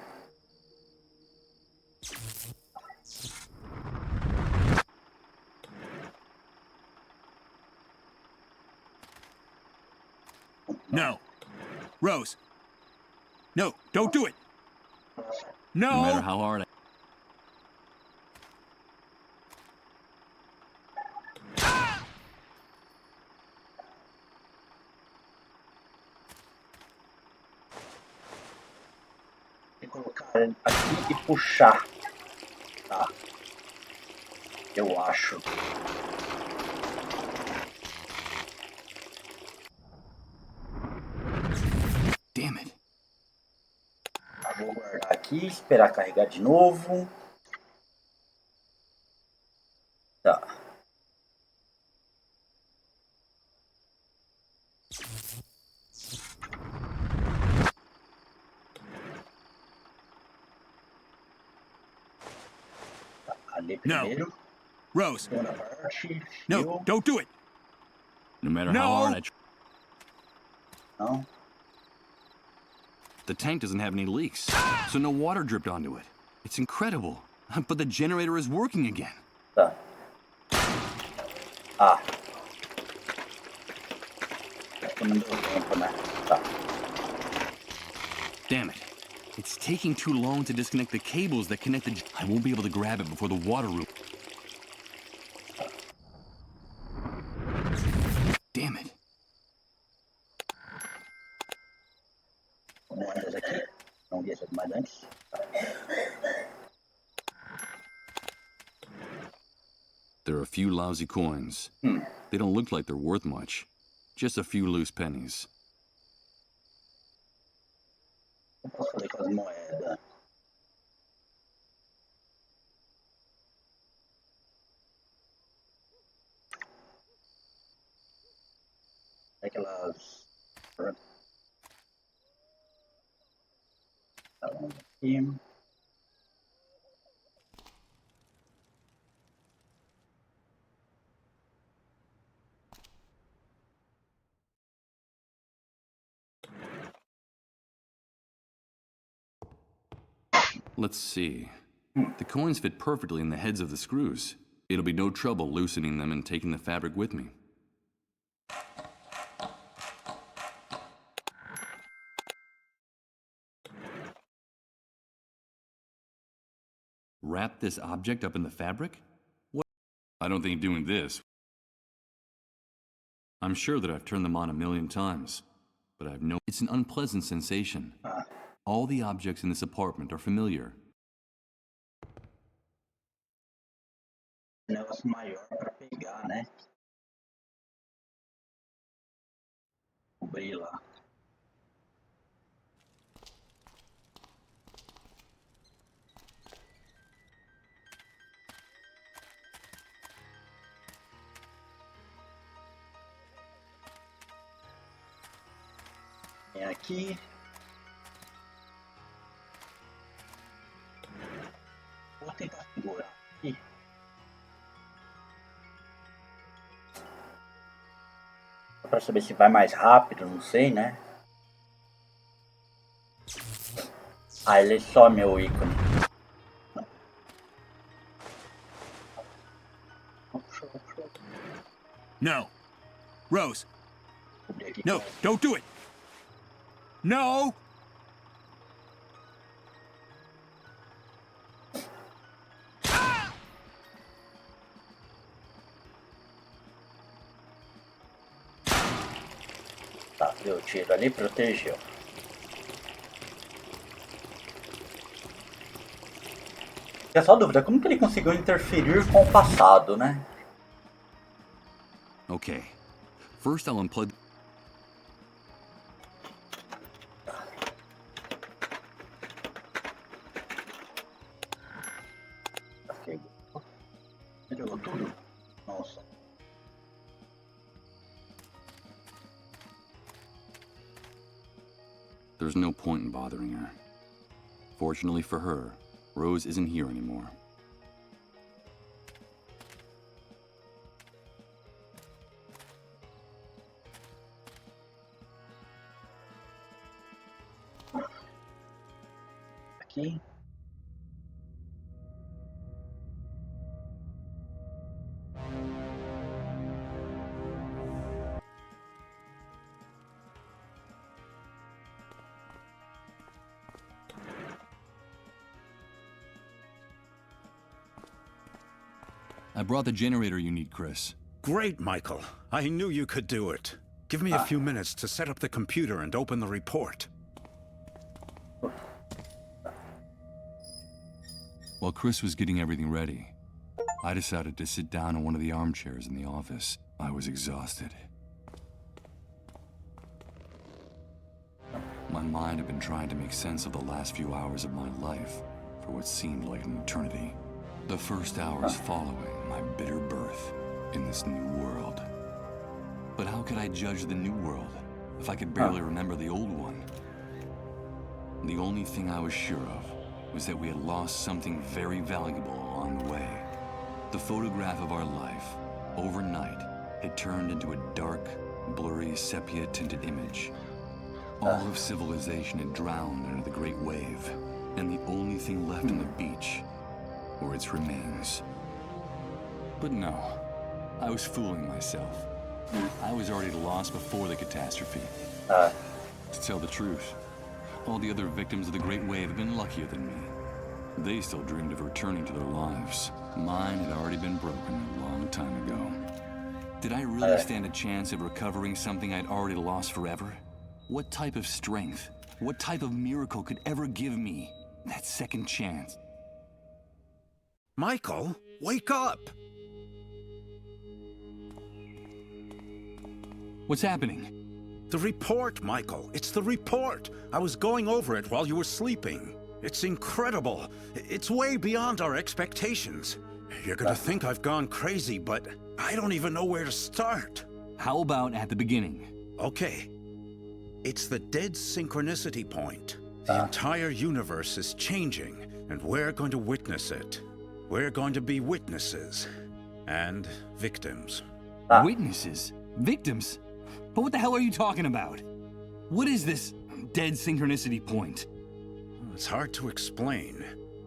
No. Rose. No, don't do it. No. No matter how hard I... Tem que colocar ele aqui e puxar. Tá. Eu acho. Damn it. Vou guardar aqui, esperar carregar de novo. Tá. Tá, ali primeiro. No. Rose. Parte, no, don't do it. No matter how hard I try. No. The tank doesn't have any leaks, so no water dripped onto it. It's incredible. But the generator is working again. Tá. Ah. Não deu tempo, né? Tá. Damn it. It's taking too long to disconnect the cables that connect the... I won't be able to grab it before the water room... Damn it. Vamos antes aqui. Não vi essa mais antes. There There are a few lousy coins. They don't look like they're worth much. Just a few loose pennies. Eu posso fazer com as moedas. Aquelas... Aqui. Let's see. The coins fit perfectly in the heads of the screws. It'll be no trouble loosening them and taking the fabric with me. Wrap this object up in the fabric? What? I don't think doing this. I'm sure that I've turned them on 1,000,000 times, but I've no... It's an unpleasant sensation. All the objects in this apartment are familiar. Negócio maior para pegar, né? Abrir lá. Vem aqui. Vou tentar segurar aqui. Para saber se vai mais rápido, não sei, né? Ah, ele some o ícone. No. Rose. No, don't do it. No. Tá, deu tiro ali, protegeu. É só dúvida, como que ele conseguiu interferir com o passado, né? Okay. First I'll unplug... Jogou tudo? Nossa. There's no point in bothering her. Fortunately for her, Rose isn't here anymore. Aqui. I brought the generator you need, Chris. Great, Michael. I knew you could do it. Give me a few minutes to set up the computer and open the report. While Chris was getting everything ready, I decided to sit down in one of the armchairs in the office. I was exhausted. My mind had been trying to make sense of the last few hours of my life for what seemed like an eternity. The first hours following my bitter birth in this new world. But how could I judge the new world if I could barely remember the old one? The only thing I was sure of was that we had lost something very valuable along the way. The photograph of our life, overnight, had turned into a dark, blurry, sepia-tinted image. All of civilization had drowned under the Great Wave, and the only thing left on the beach were its remains. But no, I was fooling myself. I was already lost before the catastrophe. To tell the truth, all the other victims of the Great Wave had been luckier than me. They still dreamed of returning to their lives. Mine had already been broken a long time ago. Did I really stand a chance of recovering something I'd already lost forever? What type of strength, what type of miracle could ever give me that second chance? Michael, wake up! What's happening? The report, Michael. It's the report. I was going over it while you were sleeping. It's incredible. It's way beyond our expectations. You're gonna think I've gone crazy, but I don't even know where to start. How about at the beginning? Okay. It's the dead synchronicity point. The entire universe is changing, and we're going to witness it. We're going to be witnesses. And victims. Witnesses? Victims? But what the hell are you talking about? What is this dead synchronicity point? It's hard to explain.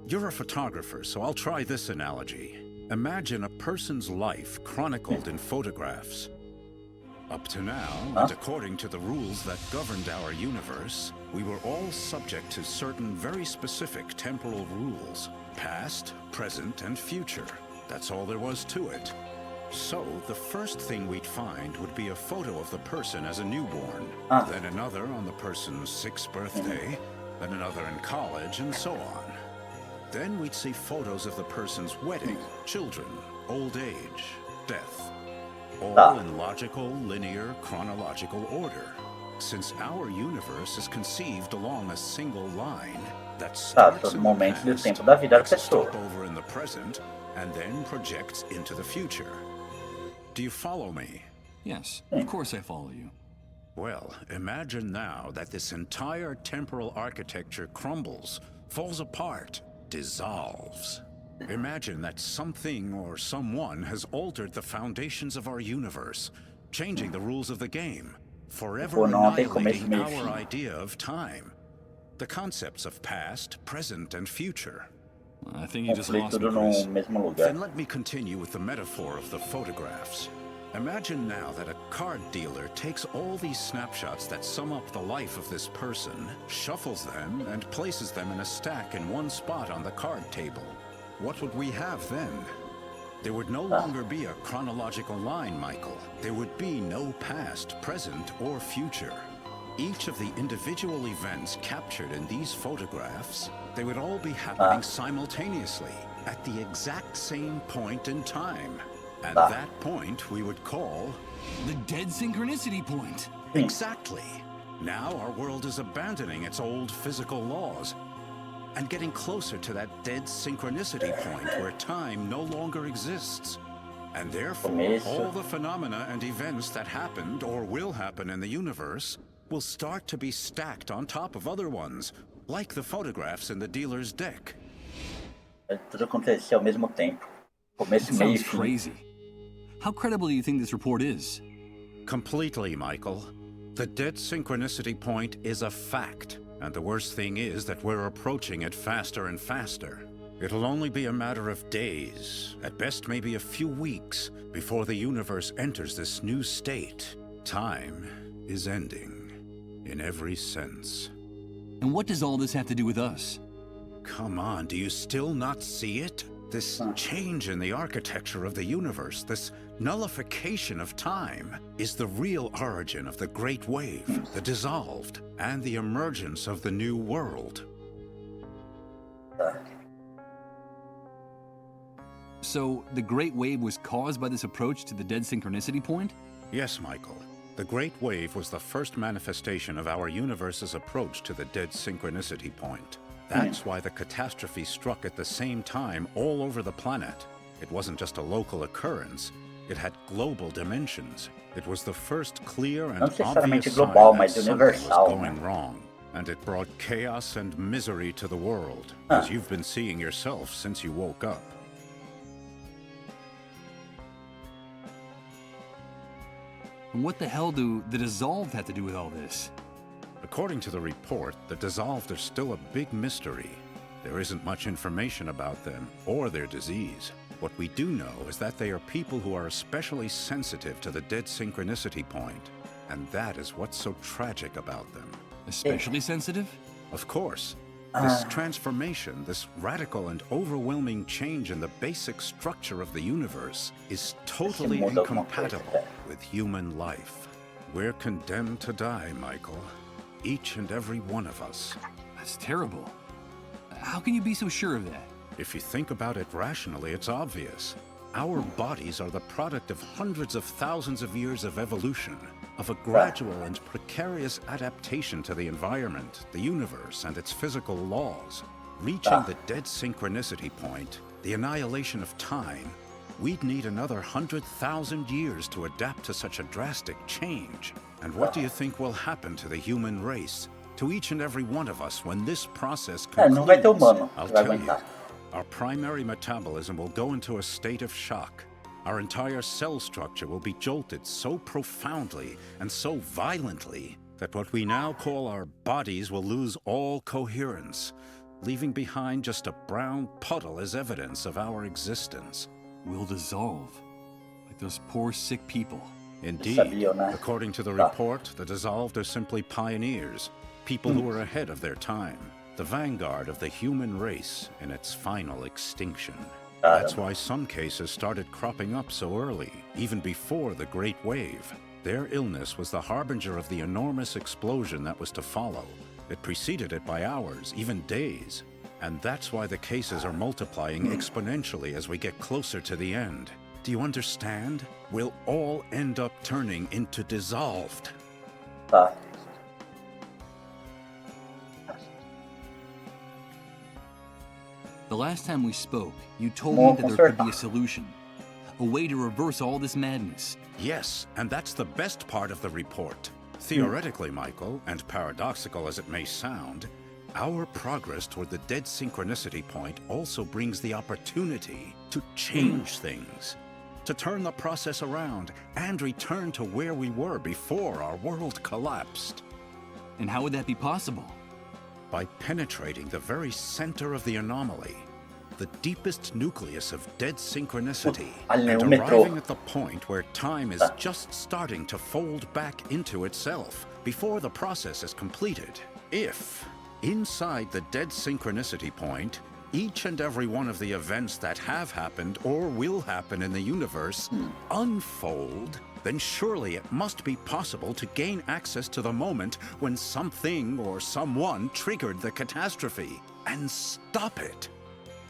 You're a photographer, so I'll try this analogy. Imagine a person's life chronicled in photographs. Up to now, and according to the rules that governed our universe, we were all subject to certain very specific temporal rules. Past, present, and future. That's all there was to it. So, the first thing we'd find would be a photo of the person as a newborn, then another on the person's 6th birthday, then another in college, and so on. Then we'd see photos of the person's wedding, children, old age, death. All in logical, linear, chronological order. Since our universe is conceived along a single line that starts in the past, stops over in the present, and then projects into the future. Do you follow me? Yes, of course I follow you. Well, imagine now that this entire temporal architecture crumbles, falls apart, dissolves. Imagine that something or someone has altered the foundations of our universe, changing the rules of the game, forever annihilating our idea of time, the concepts of past, present, and future. I think you just lost me, Chris. Then let me continue with the metaphor of the photographs. Imagine now that a card dealer takes all these snapshots that sum up the life of this person, shuffles them, and places them in a stack in one spot on the card table. What would we have then? There would no longer be a chronological line, Michael. There would be no past, present, or future. Each of the individual events captured in these photographs, they would all be happening simultaneously, at the exact same point in time. And that point we would call... the dead synchronicity point. Exactly. Now our world is abandoning its old physical laws and getting closer to that dead synchronicity point where time no longer exists. And therefore, all the phenomena and events that happened or will happen in the universe will start to be stacked on top of other ones, like the photographs in the dealer's deck. Tudo acontecia ao mesmo tempo. Começo, meio e Sounds fim. crazy. How credible do you think this report is? Completely, Michael. The dead synchronicity point is a fact, and the worst thing is that we're approaching it faster and faster. It'll only be a matter of days, at best maybe a few weeks, before the universe enters this new state. Time is ending, in every sense. And what does all this have to do with us? Come on, do you still not see it? This change in the architecture of the universe, this nullification of time, is the real origin of the Great Wave, the dissolved, and the emergence of the new world. So, the Great Wave was caused by this approach to the dead synchronicity point? Yes, Michael. The Great Wave was the first manifestation of our universe's approach to the dead synchronicity point. That's why the catastrophe struck at the same time all over the planet. It wasn't just a local occurrence. It had global dimensions. It was the first clear and obvious sign that something was going wrong. And it brought chaos and misery to the world, as you've been seeing yourself since you woke up. And what the hell do the dissolved have to do with all this? According to the report, the dissolved are still a big mystery. There isn't much information about them or their disease. What we do know is that they are people who are especially sensitive to the dead synchronicity point, and that is what's so tragic about them. Especially sensitive? Of course. This transformation, this radical and overwhelming change in the basic structure of the universe is totally incompatible with human life. We're condemned to die, Michael. Each and every one of us. That's terrible. How can you be so sure of that? If you think about it rationally, it's obvious. Our bodies are the product of hundreds of thousands of years of evolution. of a gradual and precarious adaptation to the environment, the universe, and its physical laws. Reaching the dead synchronicity point, the annihilation of time, we'd need another 100,000 years to adapt to such a drastic change. And what do you think will happen to the human race, to each and every one of us when this process concludes? Não vai ter humano. I'll Vai tell you, aguentar. our primary metabolism will go into a state of shock. Our entire cell structure will be jolted so profoundly and so violently that what we now call our bodies will lose all coherence, leaving behind just a brown puddle as evidence of our existence. We'll dissolve, like those poor sick people. Indeed. According to the report, the dissolved are simply pioneers, people who are ahead of their time, the vanguard of the human race in its final extinction. That's why some cases started cropping up so early, even before the Great Wave. Their illness was the harbinger of the enormous explosion that was to follow. It preceded it by hours, even days. And that's why the cases are multiplying exponentially as we get closer to the end. Do you understand? We'll all end up turning into dissolved. The last time we spoke, you told me that there could be a solution. A way to reverse all this madness. Yes, and that's the best part of the report. Theoretically, Michael, and paradoxical as it may sound, our progress toward the dead synchronicity point also brings the opportunity to change things, to turn the process around and return to where we were before our world collapsed. And how would that be possible? By penetrating the very center of the anomaly, the deepest nucleus of dead synchronicity, and arriving at the point where time is just starting to fold back into itself before the process is completed. If, inside the dead synchronicity point, each and every one of the events that have happened or will happen in the universe unfold, then surely it must be possible to gain access to the moment when something or someone triggered the catastrophe and stop it.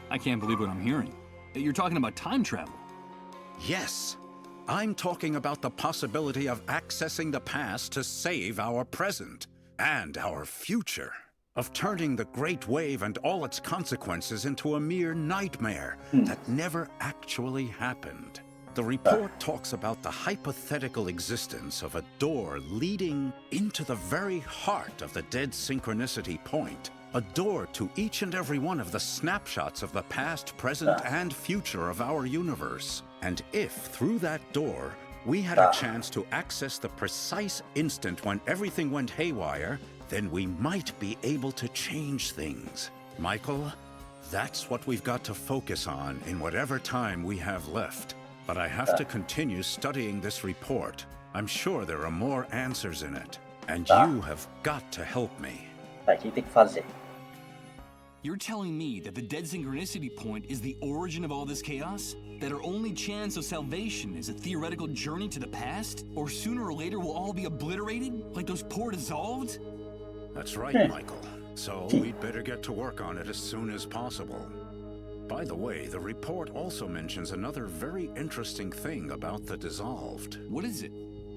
I can't believe what I'm hearing. You're talking about time travel. Yes. I'm talking about the possibility of accessing the past to save our present and our future. Of turning the Great Wave and all its consequences into a mere nightmare that never actually happened. The report talks about the hypothetical existence of a door leading into the very heart of the dead synchronicity point. A door to each and every one of the snapshots of the past, present, and future of our universe. And if, through that door, we had a chance to access the precise instant when everything went haywire, then we might be able to change things. Michael, that's what we've got to focus on in whatever time we have left. But I have to continue studying this report. I'm sure there are more answers in it. And you have got to help me. You're telling me that the dead synchronicity point is the origin of all this chaos? That our only chance of salvation is a theoretical journey to the past? Or sooner or later we'll all be obliterated? Like those poor dissolved? That's right, Michael. So we'd better get to work on it as soon as possible. By the way, the report also mentions another very interesting thing about the dissolved. What is it?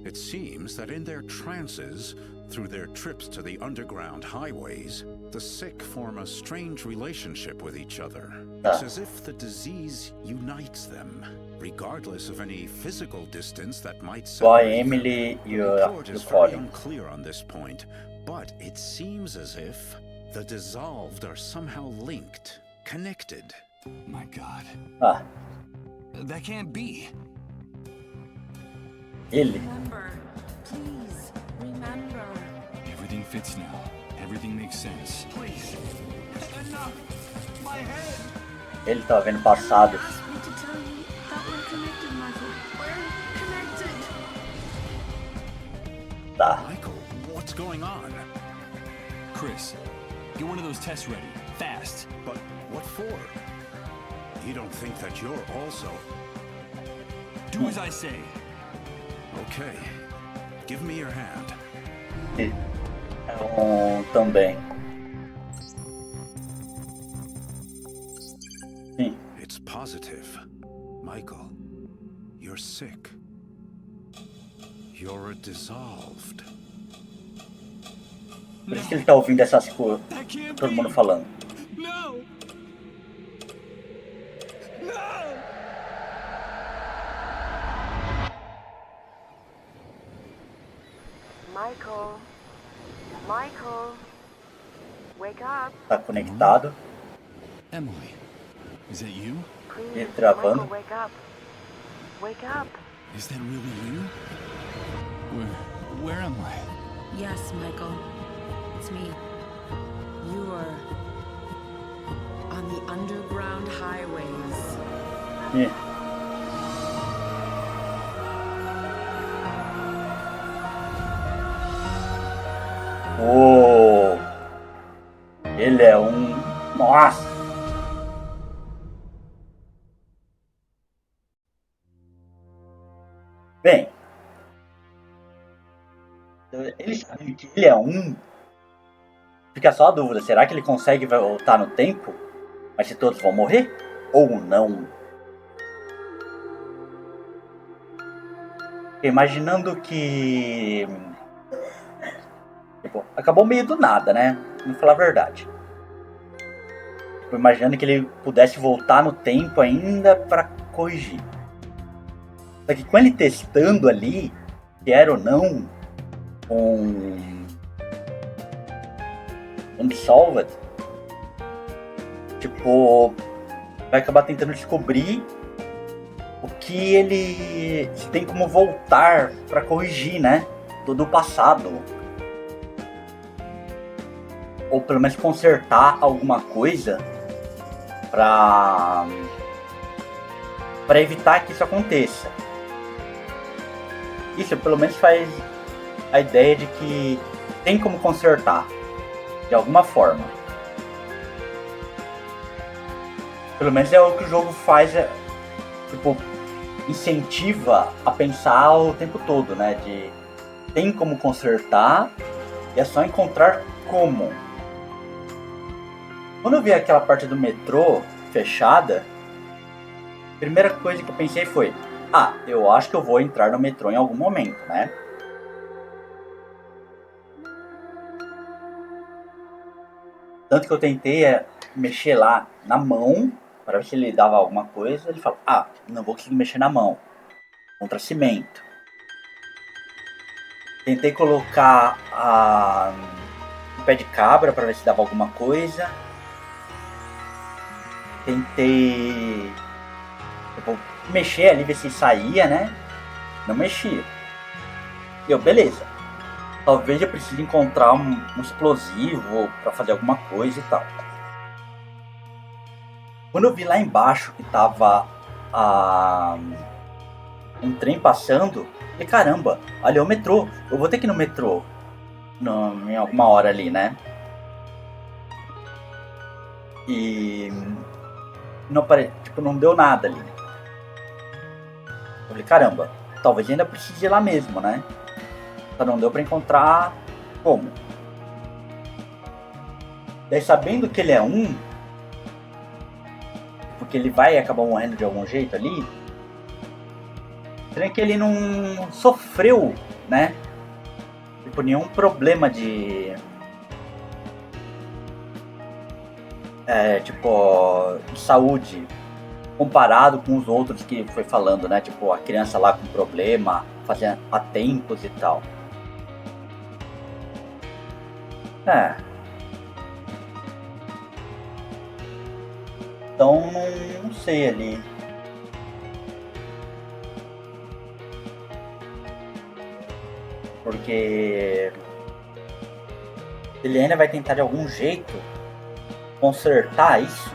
It seems that in their trances, through their trips to the underground highways, the sick form a strange relationship with each other. It's as if the disease unites them, regardless of any physical distance that might separate them. The report is very unclear on this point, but it seems as if the dissolved are somehow linked, connected. My God. That can't be. Remember, please, remember. Everything fits now. Everything makes sense. Please. Enough. My head. Ele tá vendo passado. Ask me to tell you that we're connected, Michael. We're connected. Michael, what's going on? Chris, get one of those tests ready. Fast. But what for? You don't think that you're also... Do as I say. Okay. Give me your hand. Também. It's positive. Michael, you're sick. You're dissolved. Por isso que ele tá ouvindo essas coisas, todo mundo falando. No! No! Michael. Michael. Wake up. Tá conectado. Emily, is that you? E travando. Michael, wake up. Wake up. Is that really you? Where am I? Yes, Michael. It's me. You are on the underground highways. É. Oh, ele é um... Nossa! Bem, ele sabe que ele é um... Fica só a dúvida, será que ele consegue voltar no tempo? Mas se todos vão morrer? Ou não? Imaginando que... Tipo, acabou meio do nada, né? Vamos falar a verdade. Tipo, imaginando que ele pudesse voltar no tempo ainda pra corrigir. Só que com ele testando ali, se era ou não um Unsolved, tipo, vai acabar tentando descobrir o que ele se tem como voltar pra corrigir, né? Todo o passado. Ou pelo menos consertar alguma coisa para evitar que isso aconteça. Isso pelo menos faz a ideia de que tem como consertar de alguma forma. Pelo menos é o que o jogo faz, tipo, incentiva a pensar o tempo todo, né? De tem como consertar e é só encontrar como. Quando eu vi aquela parte do metrô fechada, a primeira coisa que eu pensei foi: ah, eu acho que eu vou entrar no metrô em algum momento, né? Tanto que eu tentei mexer lá na mão para ver se ele dava alguma coisa. Ele falou: ah, não vou conseguir mexer na mão, contra cimento. Tentei colocar um pé de cabra para ver se dava alguma coisa. Tentei mexer ali, ver se saía, né? Não mexia. E eu, beleza. Talvez eu precise encontrar um explosivo para fazer alguma coisa e tal. Quando eu vi lá embaixo que tava um trem passando, eu falei, caramba, olha o metrô. Eu vou ter que ir no metrô em alguma hora ali, né? E não deu nada ali. Eu falei, caramba, talvez ainda precise ir lá mesmo, né? Só não deu pra encontrar como. Daí, sabendo que ele é um, porque ele vai acabar morrendo de algum jeito ali, será que ele não sofreu, né? Tipo, nenhum problema de saúde comparado com os outros que foi falando, né? Tipo, a criança lá com problema, fazendo atempos e tal. Então, não sei ali. Porque ele ainda vai tentar de algum jeito consertar isso.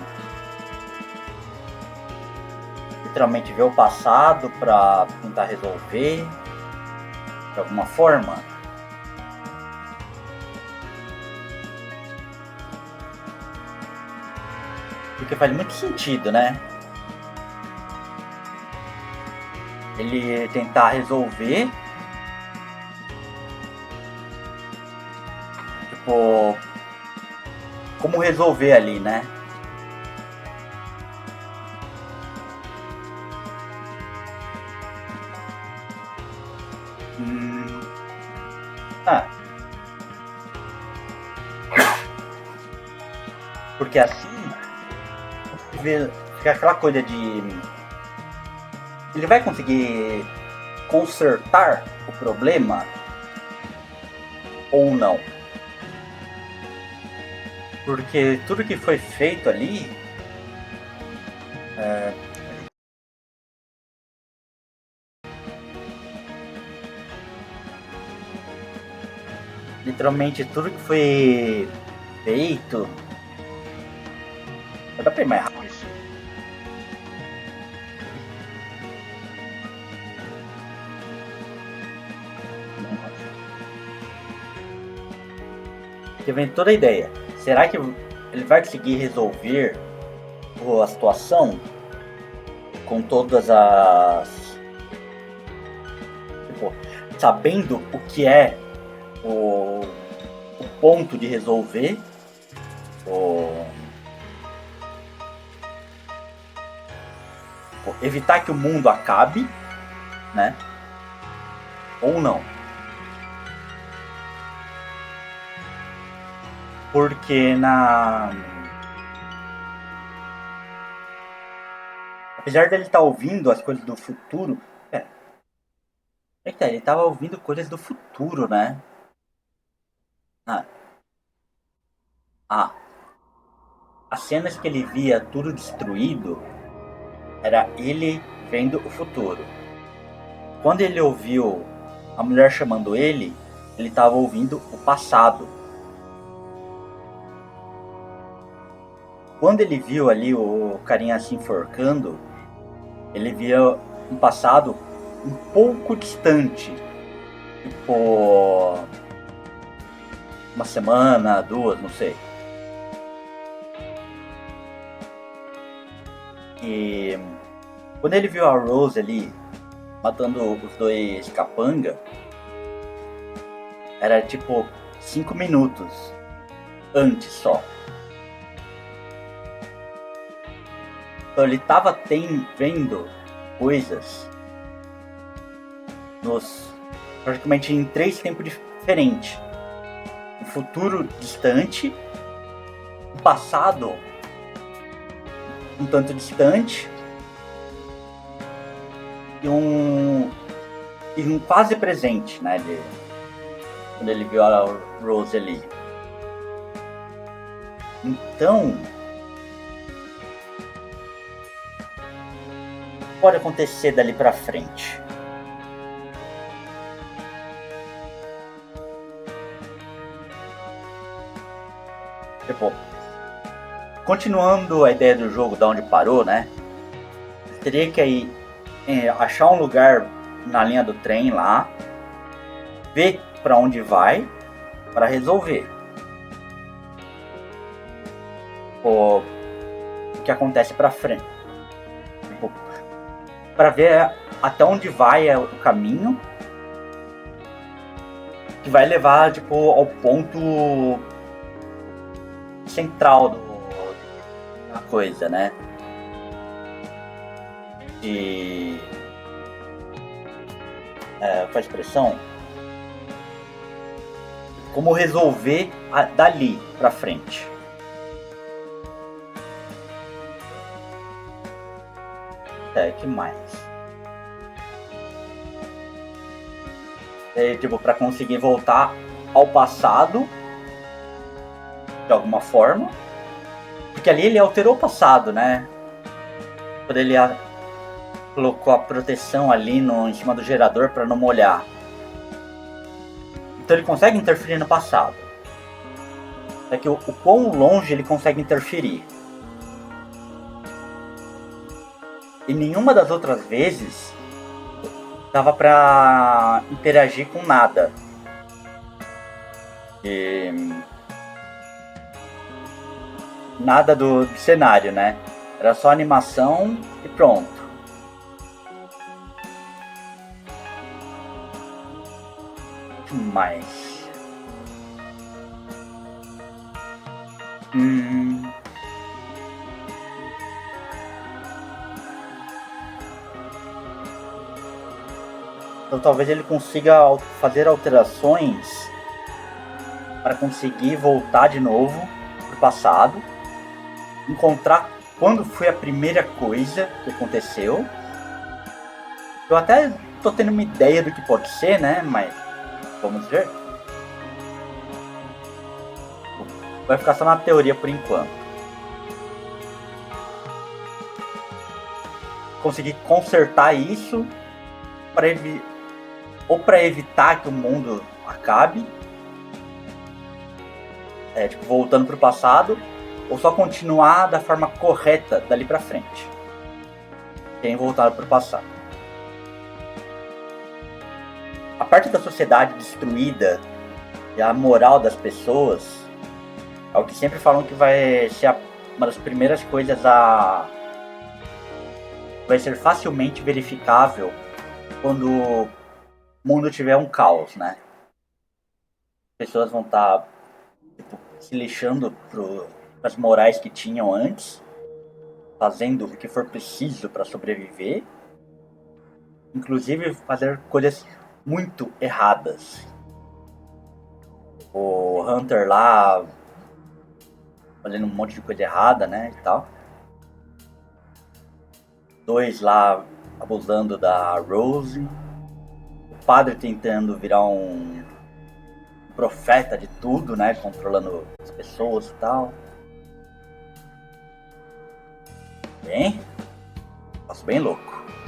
Literalmente ver o passado pra tentar resolver de alguma forma. Porque faz muito sentido, né? Ele tentar resolver, tipo, como resolver ali, né? Porque assim fica aquela coisa de... Ele vai conseguir consertar o problema ou não? Porque tudo que foi feito ali literalmente tudo que foi feito. Dá pra ir mais rápido. Porque vem toda a ideia. Será que ele vai conseguir resolver a situação com todas as... Tipo, sabendo o que é o ponto de resolver, evitar que o mundo acabe, né? Ou não? Porque apesar dele estar ouvindo as coisas do futuro... Eita, ele estava ouvindo coisas do futuro, né? As cenas que ele via tudo destruído era ele vendo o futuro. Quando ele ouviu a mulher chamando ele estava ouvindo o passado. Quando ele viu ali o carinha se enforcando, ele via um passado um pouco distante. Tipo, uma semana, 2, não sei. E quando ele viu a Rose ali matando os 2 capanga, era tipo 5 minutos antes só. Então ele tava vendo coisas praticamente em 3 tempos diferentes. O futuro distante, o passado um tanto distante e um quase presente, né? Quando ele viu a Rose ali. Então, pode acontecer dali pra frente. Tipo, continuando a ideia do jogo da onde parou, né? Teria que aí achar um lugar na linha do trem lá, ver para onde vai para resolver o que acontece para frente, tipo, para ver até onde vai o caminho que vai levar tipo ao ponto central da coisa, né? Com a expressão, como resolver dali pra frente. Que mais? Tipo, pra conseguir voltar ao passado de alguma forma, porque ali ele alterou o passado, né? Quando ele colocou a proteção ali em cima do gerador para não molhar. Então ele consegue interferir no passado. É que o quão longe ele consegue interferir. E nenhuma das outras vezes dava para interagir com nada. Nada do cenário, né? Era só animação e pronto. Mais. Então talvez ele consiga fazer alterações para conseguir voltar de novo pro passado encontrar quando foi a primeira coisa que aconteceu. Eu até tô tendo uma ideia do que pode ser, né? Mas vamos ver. Vai ficar só na teoria por enquanto. Conseguir consertar isso para evitar que o mundo acabe, tipo, voltando pro passado, ou só continuar da forma correta dali pra frente, sem voltar pro passado. A parte da sociedade destruída e a moral das pessoas é o que sempre falam que vai ser uma das primeiras coisas vai ser facilmente verificável quando o mundo tiver um caos, né? As pessoas vão estar se lixando as morais que tinham antes, fazendo o que for preciso para sobreviver, inclusive fazer coisas muito erradas. O Hunter lá fazendo um monte de coisa errada, né, e tal. 2 lá abusando da Rose. O padre tentando virar um profeta de tudo, né, controlando as pessoas e tal. Bem, passo bem louco.